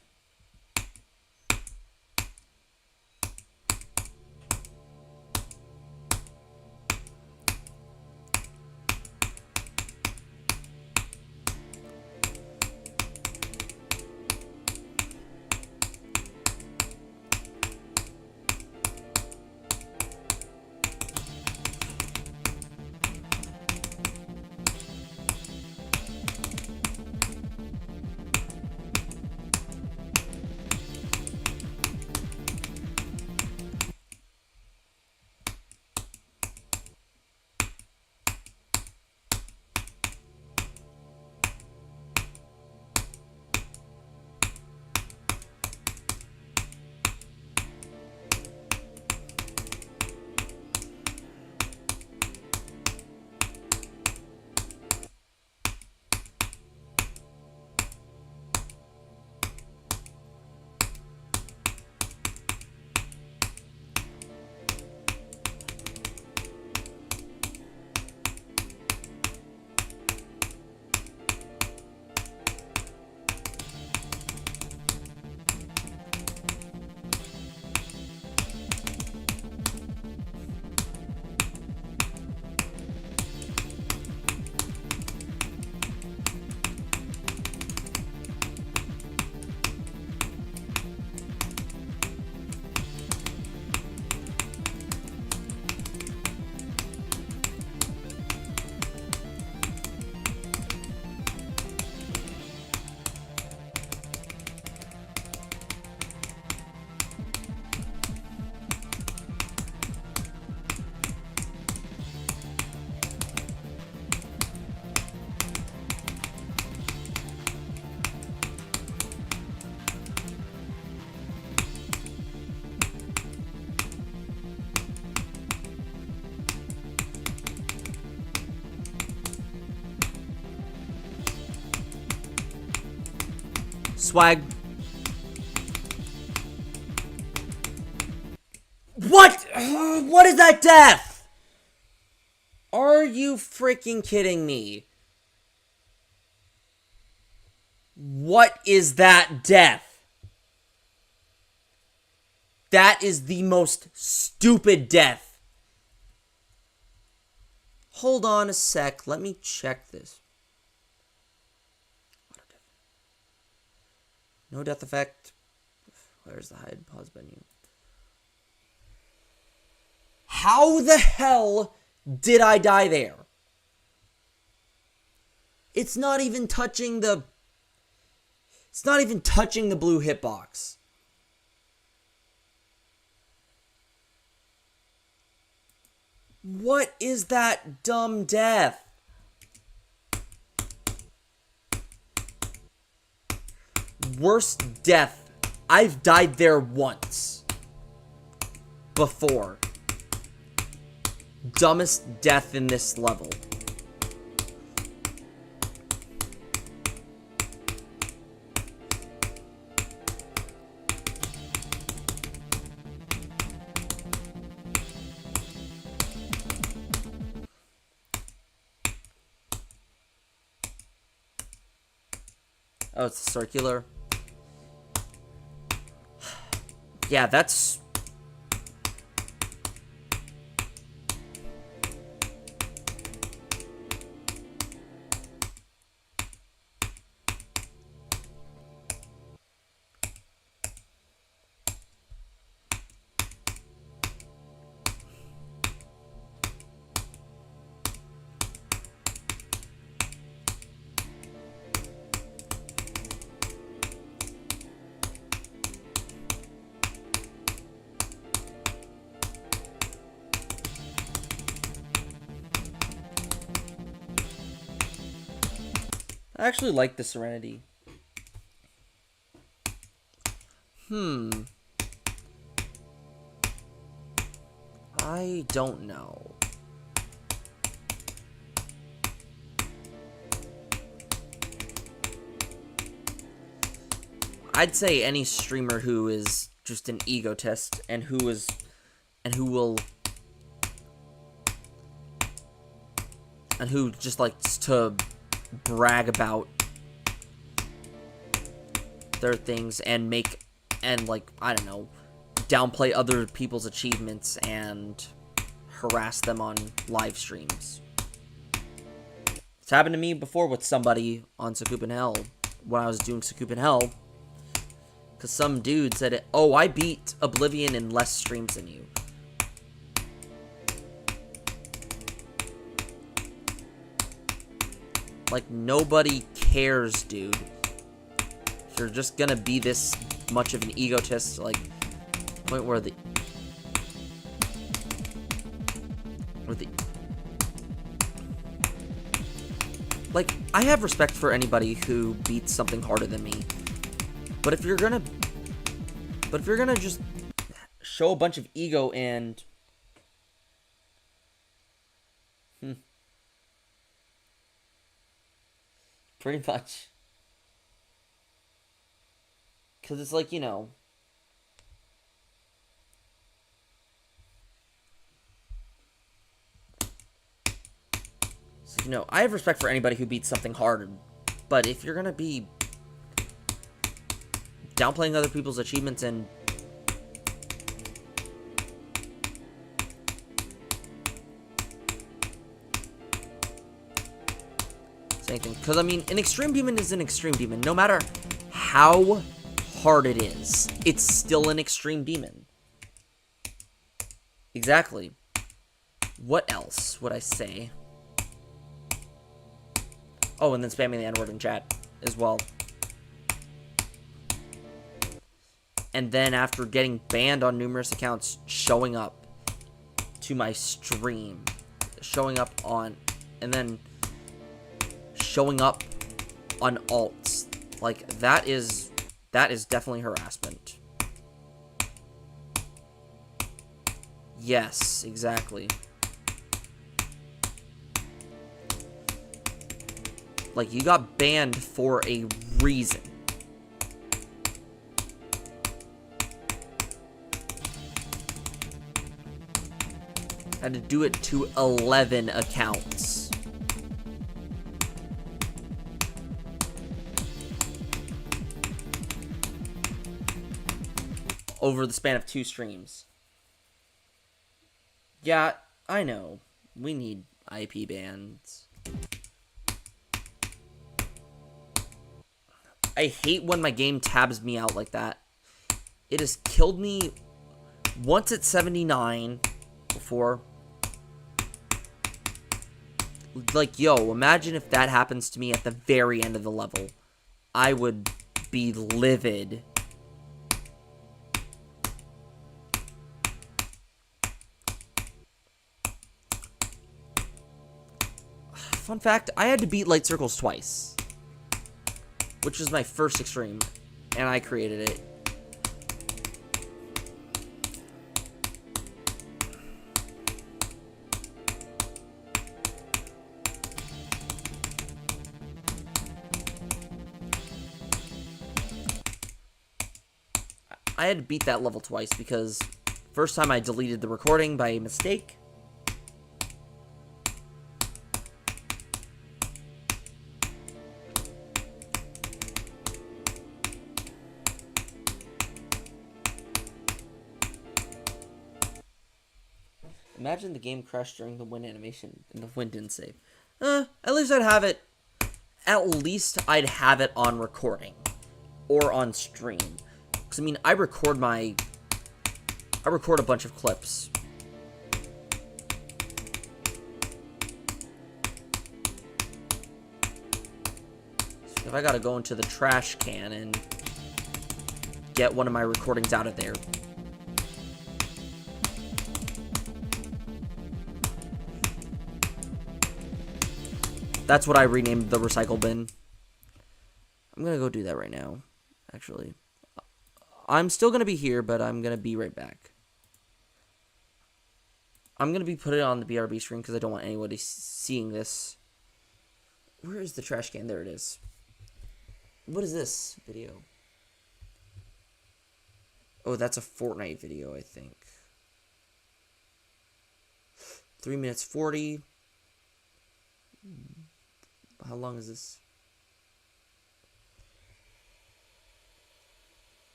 Swag. What? What is that death? Are you freaking kidding me? What is that death? That is the most stupid death. Hold on a sec. Let me check this. No death effect. Where's the hide pause menu? How the hell did I die there? It's not even touching the... It's not even touching the blue hitbox. What is that dumb death? Worst death. I've died there once. Before. Dumbest death in this level. Oh, it's circular. Yeah, that's... I actually like the Serenity. I don't know. I'd say any streamer who is just an egotist and who just likes to brag about their things and I don't know, downplay other people's achievements and harass them on live streams. It's happened to me before with somebody on Sakup in Hell when I was doing Sakup in Hell, because some dude said, "Oh, I beat Oblivion in less streams than you." Like, nobody cares, dude. If you're just gonna be this much of an egotist, like, point where the... Like, I have respect for anybody who beats something harder than me. But if you're gonna just show a bunch of ego and... Pretty much. Because it's like, you know... So, you know, I have respect for anybody who beats something hard. But if you're gonna be downplaying other people's achievements and... Because, I mean, an Extreme Demon is an Extreme Demon. No matter how hard it is, it's still an Extreme Demon. Exactly. What else would I say? Oh, and then spamming the N-word in chat as well. And then after getting banned on numerous accounts, showing up to my stream. Showing up on... And then... showing up on alts, like, that is definitely harassment. Yes, exactly. Like, you got banned for a reason. Had to do it to 11 accounts. Over the span of 2 streams. Yeah, I know. We need IP bans. I hate when my game tabs me out like that. It has killed me once at 79 before. Like, yo, imagine if that happens to me at the very end of the level. I would be livid. Fun fact, I had to beat Light Circles twice. Which was my first extreme. And I created it. I had to beat that level twice because first time I deleted the recording by mistake. Imagine the game crashed during the wind animation and the wind didn't save. At least I'd have it. At least I'd have it on recording or on stream. Because I mean, I record a bunch of clips. So if I gotta go into the trash can and get one of my recordings out of there. That's what I renamed the recycle bin. I'm gonna go do that right now, actually. I'm still gonna be here, but I'm gonna be right back. I'm gonna be putting it on the BRB screen because I don't want anybody seeing this. Where is the trash can? There it is. What is this video? Oh, that's a Fortnite video, I think. 3 minutes 40. How long is this?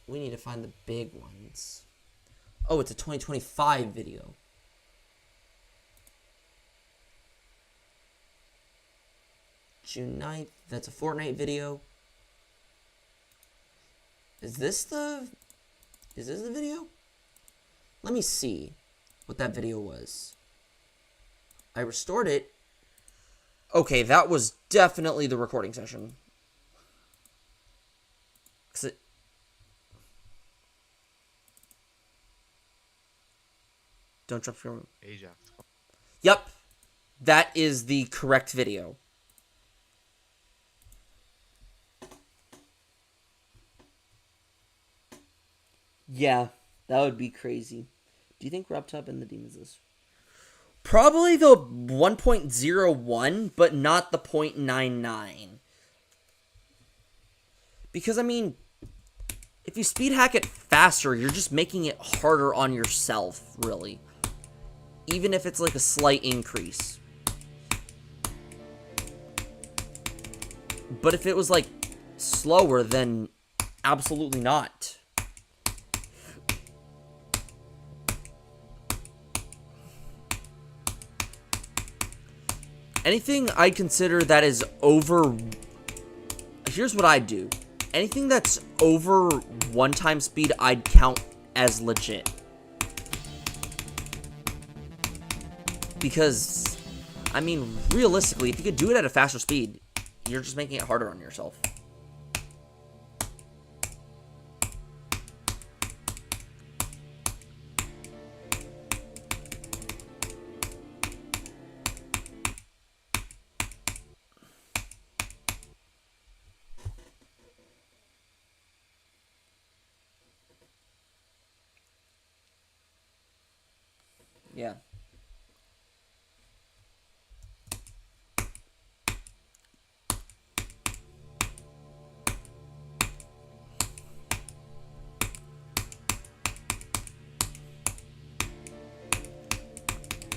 We need to find the big ones. Oh, it's a 2025 video. June 9th. That's a Fortnite video. Is this the video? Let me see what that video was. I restored it. Okay, that was definitely the recording session. Don't jump from Ajax. Yep. That is the correct video. Yeah, that would be crazy. Do you think RobTub and the Demons is? Probably the 1.01, but not the 0.99. Because, I mean, if you speed hack it faster, you're just making it harder on yourself, really. Even if it's like a slight increase. But if it was like slower, then absolutely not. Anything I consider that is over... Here's what I'd do. Anything that's over 1 time speed, I'd count as legit. Because, I mean, realistically, if you could do it at a faster speed, you're just making it harder on yourself. Yeah.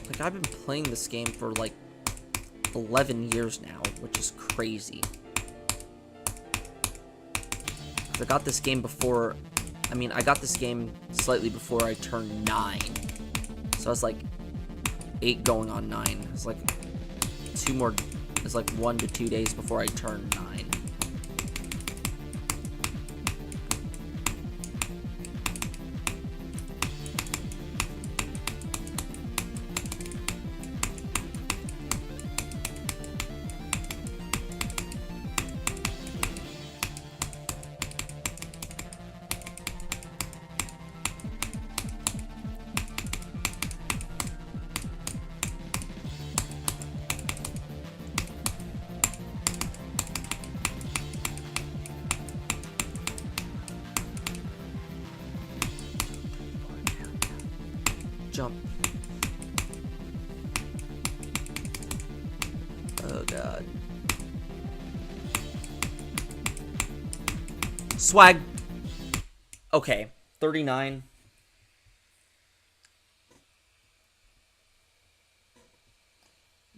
Like, I've been playing this game for like 11 years now, which is crazy. I got this game before, I mean, I got this game slightly before I turned 9. So I was like 8 going on 9. It's like 2 more. It's like 1 to 2 days before I turn 9. Jump. Oh god. Swag. Okay, 39.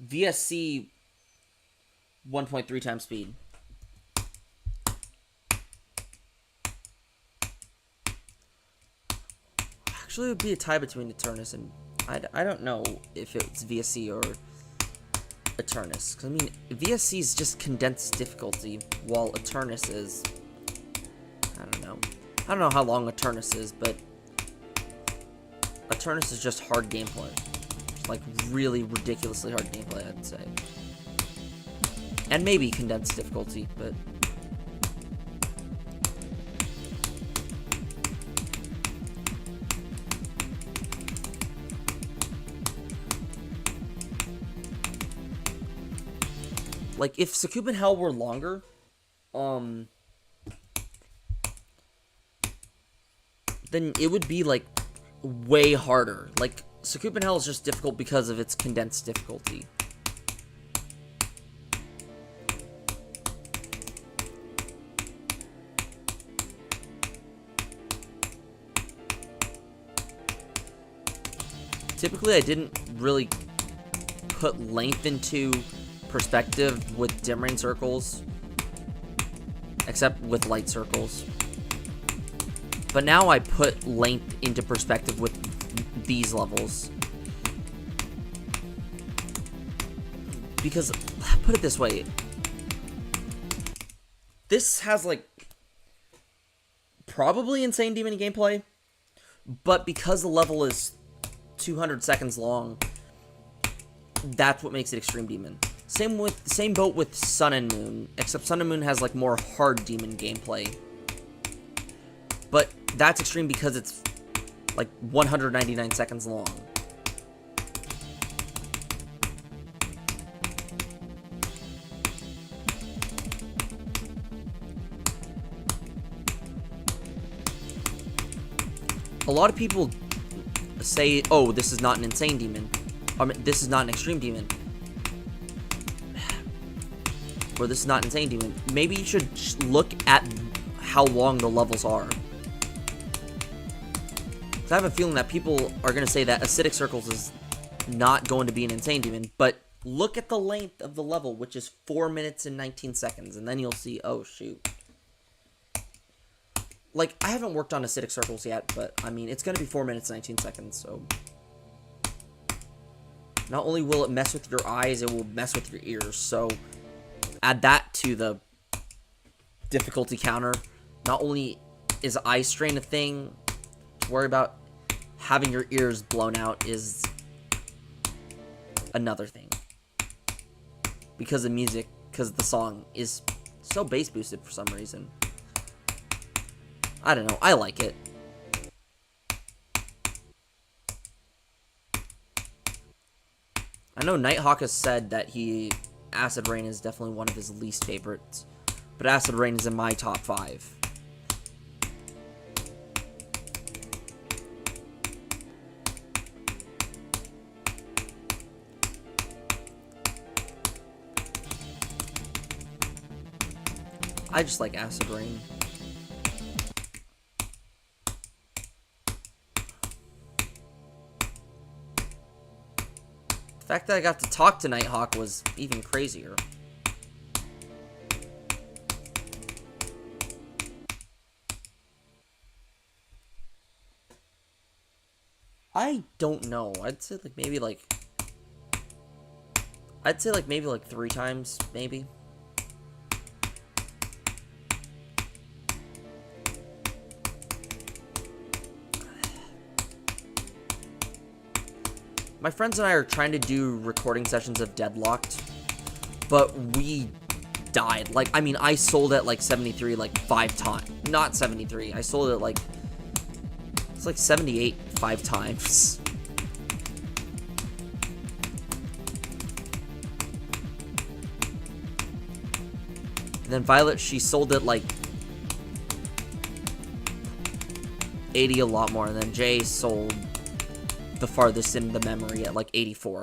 VSC 1.3 times speed. Actually, it would be a tie between Eternus and... I don't know if it's VSC or Eternus. Because, I mean, VSC is just condensed difficulty, while Eternus is... I don't know. I don't know how long Eternus is, but... Eternus is just hard gameplay. Just, like, really ridiculously hard gameplay, I'd say. And maybe condensed difficulty, but... Like, if Succubin Hell were longer, then it would be, like, way harder. Like, Succubin Hell is just difficult because of its condensed difficulty. Typically, I didn't really put length into perspective with dim rain circles, except with light circles. But now I put length into perspective with these levels. Because, put it this way, this has, like, probably Insane Demon gameplay, but because the level is 200 seconds long, that's what makes it Extreme Demon. Same boat with Sun and Moon, except Sun and Moon has, like, more hard demon gameplay. But that's extreme because it's, like, 199 seconds long. A lot of people say, oh, this is not an Insane Demon. This is not an Extreme Demon. Or this is not Insane Demon. Maybe you should look at how long the levels are. I have a feeling that people are going to say that Acidic Circles is not going to be an Insane Demon, but look at the length of the level, which is 4 minutes and 19 seconds, and then you'll see, oh, shoot. Like, I haven't worked on Acidic Circles yet, but, I mean, it's going to be 4 minutes and 19 seconds, so... Not only will it mess with your eyes, it will mess with your ears, so... Add that to the difficulty counter. Not only is eye strain a thing to worry about, having your ears blown out is another thing. Because the music, because the song is so bass boosted for some reason. I don't know, I like it. I know Nighthawk has said that Acid Rain is definitely one of his least favorites, but Acid Rain is in my top 5. I just like Acid Rain. The fact that I got to talk to Nighthawk was even crazier. I don't know. I'd say like maybe like I'd say like maybe like 3 times, maybe. My friends and I are trying to do recording sessions of Deadlocked, but we died. Like, I mean, I sold at like 73 like 5 times. Not 73. I sold it like, it's like 78 5 times. And then Violet, she sold it like 80 a lot more. And then Jay sold the farthest in the memory at like 84.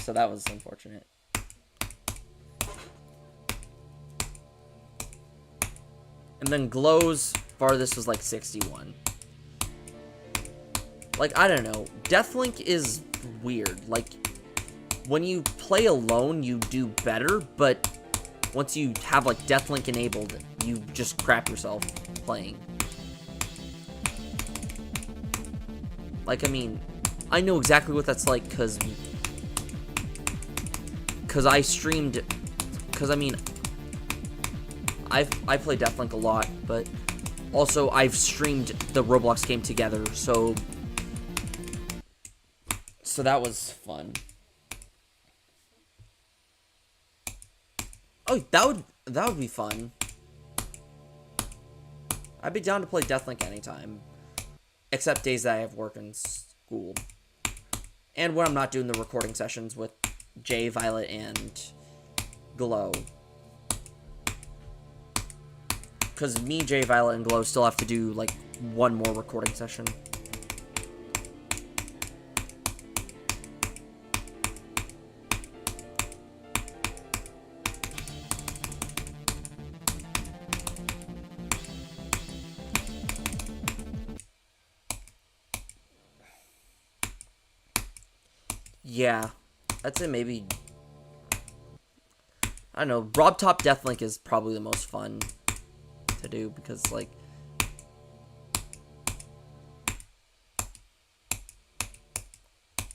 So that was unfortunate. And then Glow's farthest was like 61. Like, I don't know. Deathlink is weird. Like, when you play alone, you do better, but once you have like Deathlink enabled, you just crap yourself playing. Like, I mean, I know exactly what that's like, because I streamed, because I mean, I play Deathlink a lot, but also I've streamed the Roblox game together, so that was fun. Oh, that would be fun. I'd be down to play Deathlink anytime, except days that I have work and school, and when I'm not doing the recording sessions with Jay, Violet, and Glow. Because me, Jay, Violet, and Glow still have to do like one more recording session. Yeah, I'd say maybe, I don't know, Rob Top Deathlink is probably the most fun to do, because like,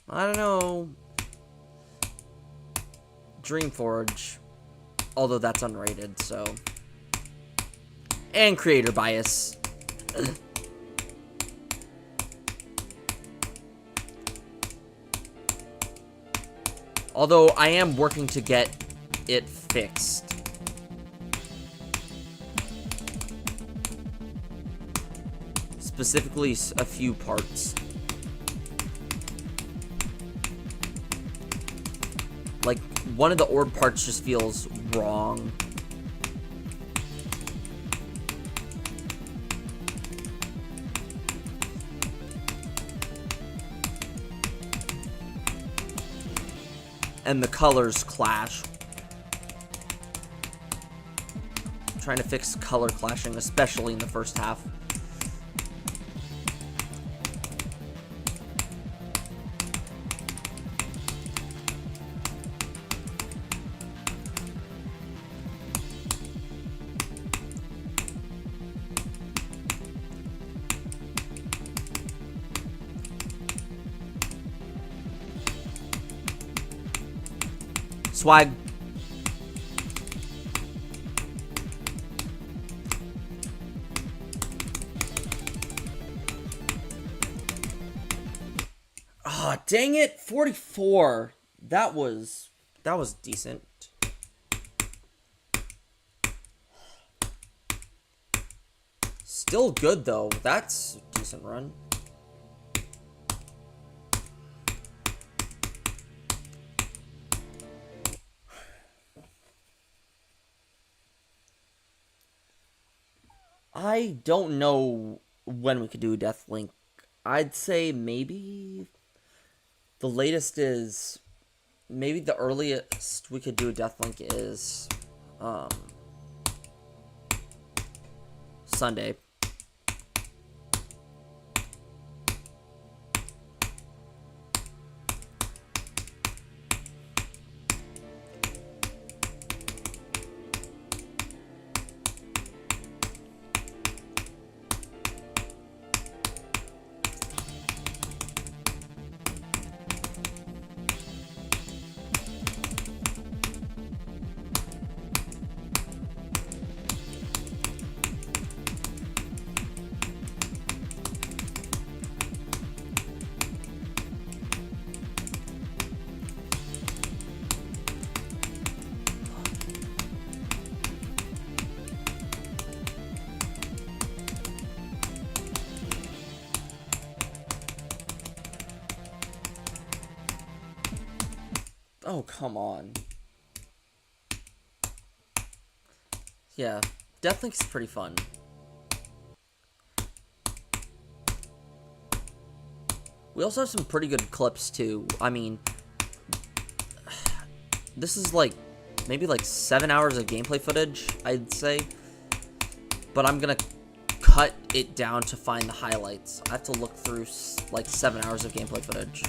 I don't know, Dreamforge, although that's unrated, so, and creator bias. Although I am working to get it fixed. Specifically, a few parts. Like, one of the orb parts just feels wrong. And the colors clash. I'm trying to fix color clashing, especially in the first half. Swag. Ah, oh, dang it. 44. That was decent. Still good though. That's a decent run. I don't know when we could do Deathlink. I'd say maybe the latest is, maybe the earliest we could do a Deathlink is Sunday. Oh, come on. Yeah, Death Link's pretty fun. We also have some pretty good clips, too. I mean, this is like, maybe like 7 hours of gameplay footage, I'd say. But I'm gonna cut it down to find the highlights. I have to look through like 7 hours of gameplay footage.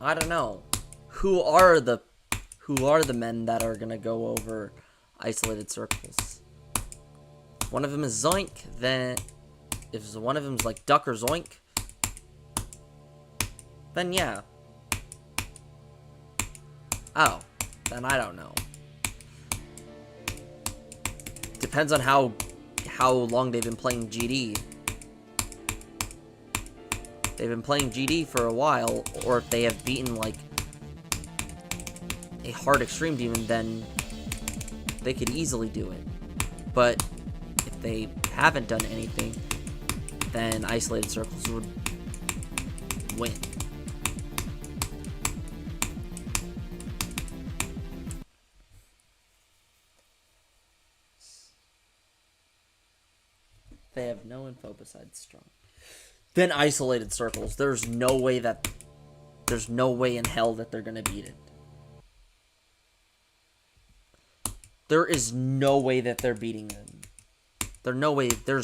I don't know. Who are the men that are gonna go over isolated circles? One of them is Zoink, then if one of them's like Duck or Zoink, then yeah. Oh, then I don't know. Depends on how long they've been playing GD. They've been playing GD for a while, or if they have beaten, like, a hard Extreme Demon, then they could easily do it. But if they haven't done anything, then Isolated Circles would win. They have no info besides strong. Then Isolated Circles. There's no way in hell that they're gonna beat it. There is no way that they're beating them. There's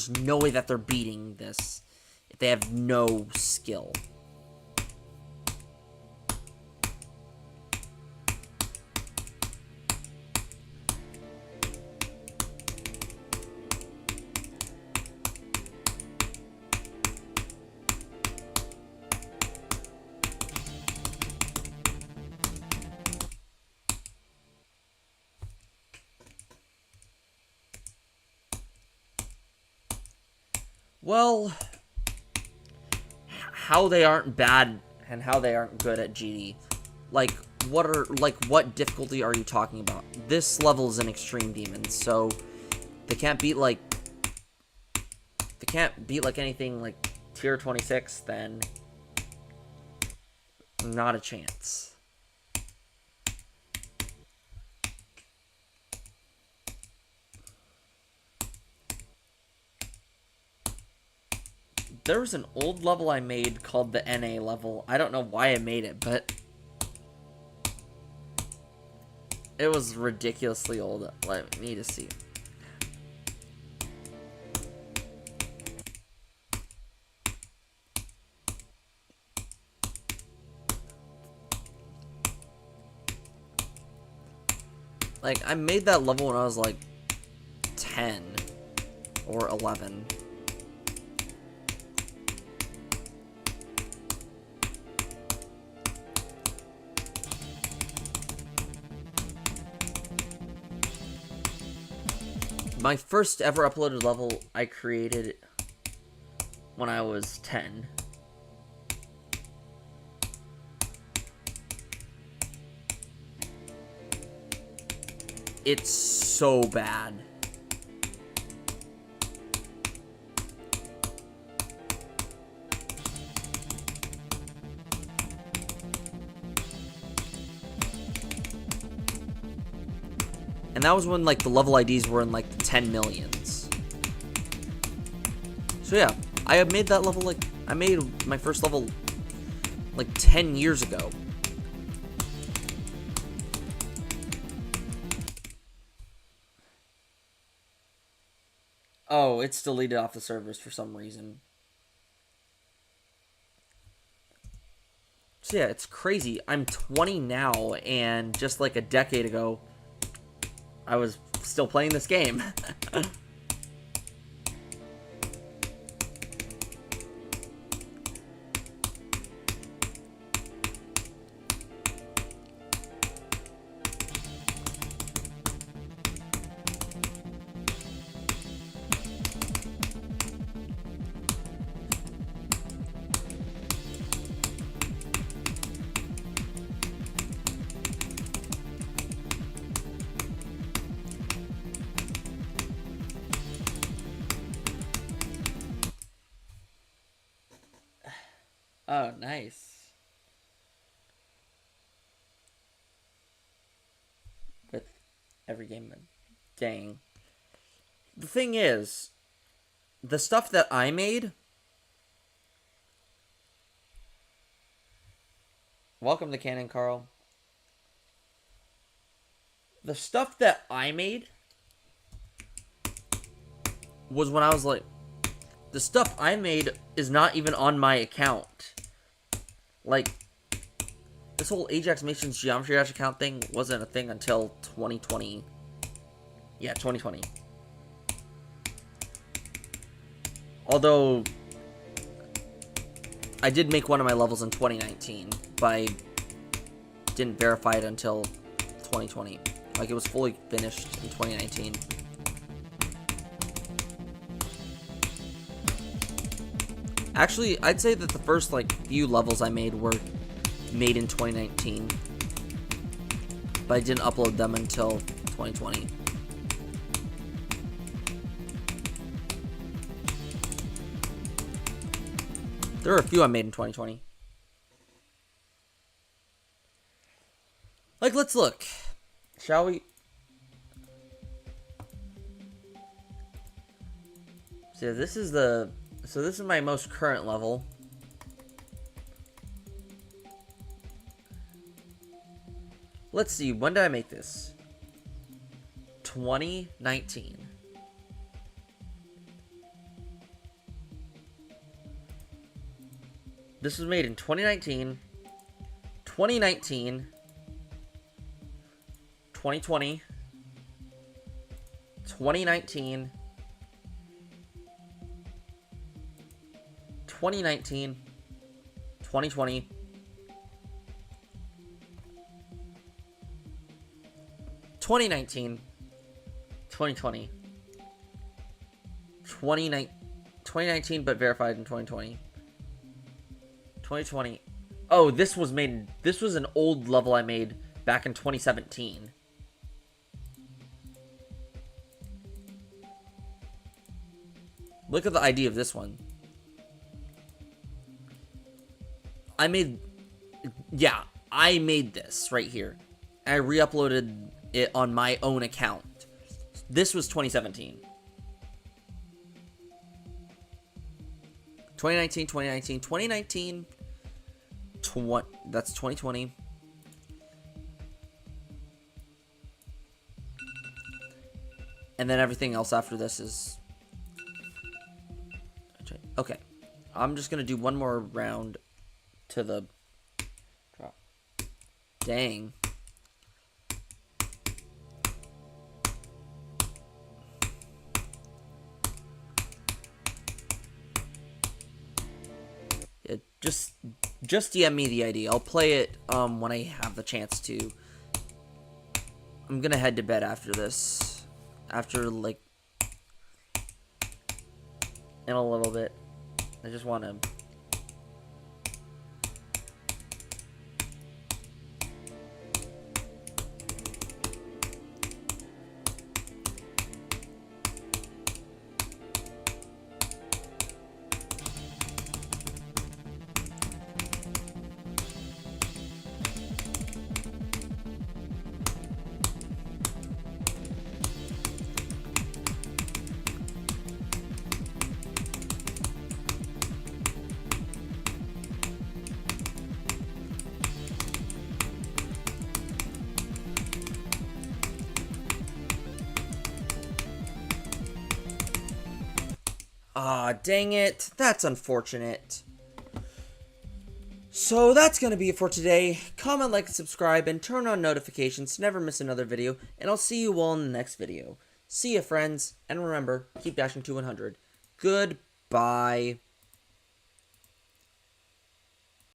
no way that they're beating this if they have no skill. Well, how they aren't bad and how they aren't good at GD. What difficulty are you talking about? This level is an Extreme Demon, so they can't beat like anything like tier 26, then not a chance. There was an old level I made called the NA level. I don't know why I made it, but it was ridiculously old. Let me just see. Like, I made that level when I was like 10 or 11. My first ever uploaded level I created when I was 10. It's so bad. And that was when, like, the level IDs were in, like, the 10 millions. So, yeah. I had made that level, like... I made my first level, like, 10 years ago. Oh, it's deleted off the servers for some reason. So, yeah, it's crazy. I'm 20 now, and just, like, a decade ago... I was still playing this game. Oh, nice. With every game, dang. The thing is, the stuff that I made. Welcome to Canon, Carl. The stuff that I made was when I was like, the stuff I made is not even on my account. Like, this whole Ajax Mason's Geometry Dash account thing wasn't a thing until 2020. Yeah, 2020. Although, I did make one of my levels in 2019, but I didn't verify it until 2020. Like, it was fully finished in 2019. Actually, I'd say that the first, like, few levels I made were made in 2019. But I didn't upload them until 2020. There are a few I made in 2020. Like, let's look. Shall we? So this is the... So this is my most current level. Let's see, when did I make this? 2019. This was made in 2019, 2019, 2020, 2019, 2019, 2020, 2019, 2020, 2019 but verified in 2020, 2020. Oh, this was made, this was an old level I made back in 2017. Look at the ID of this one. I made this right here. I re-uploaded it on my own account. This was 2017. 2019, 2019, 2019, that's 2020. And then everything else after this is... Okay. I'm just going to do one more round to the drop. Dang. Yeah, just DM me the ID. I'll play it when I have the chance to. I'm gonna head to bed after this. After, like, in a little bit. I just want to... Ah, dang it. That's unfortunate. So that's going to be it for today. Comment, like, subscribe, and turn on notifications to never miss another video. And I'll see you all in the next video. See ya, friends. And remember, keep dashing to 100. Goodbye.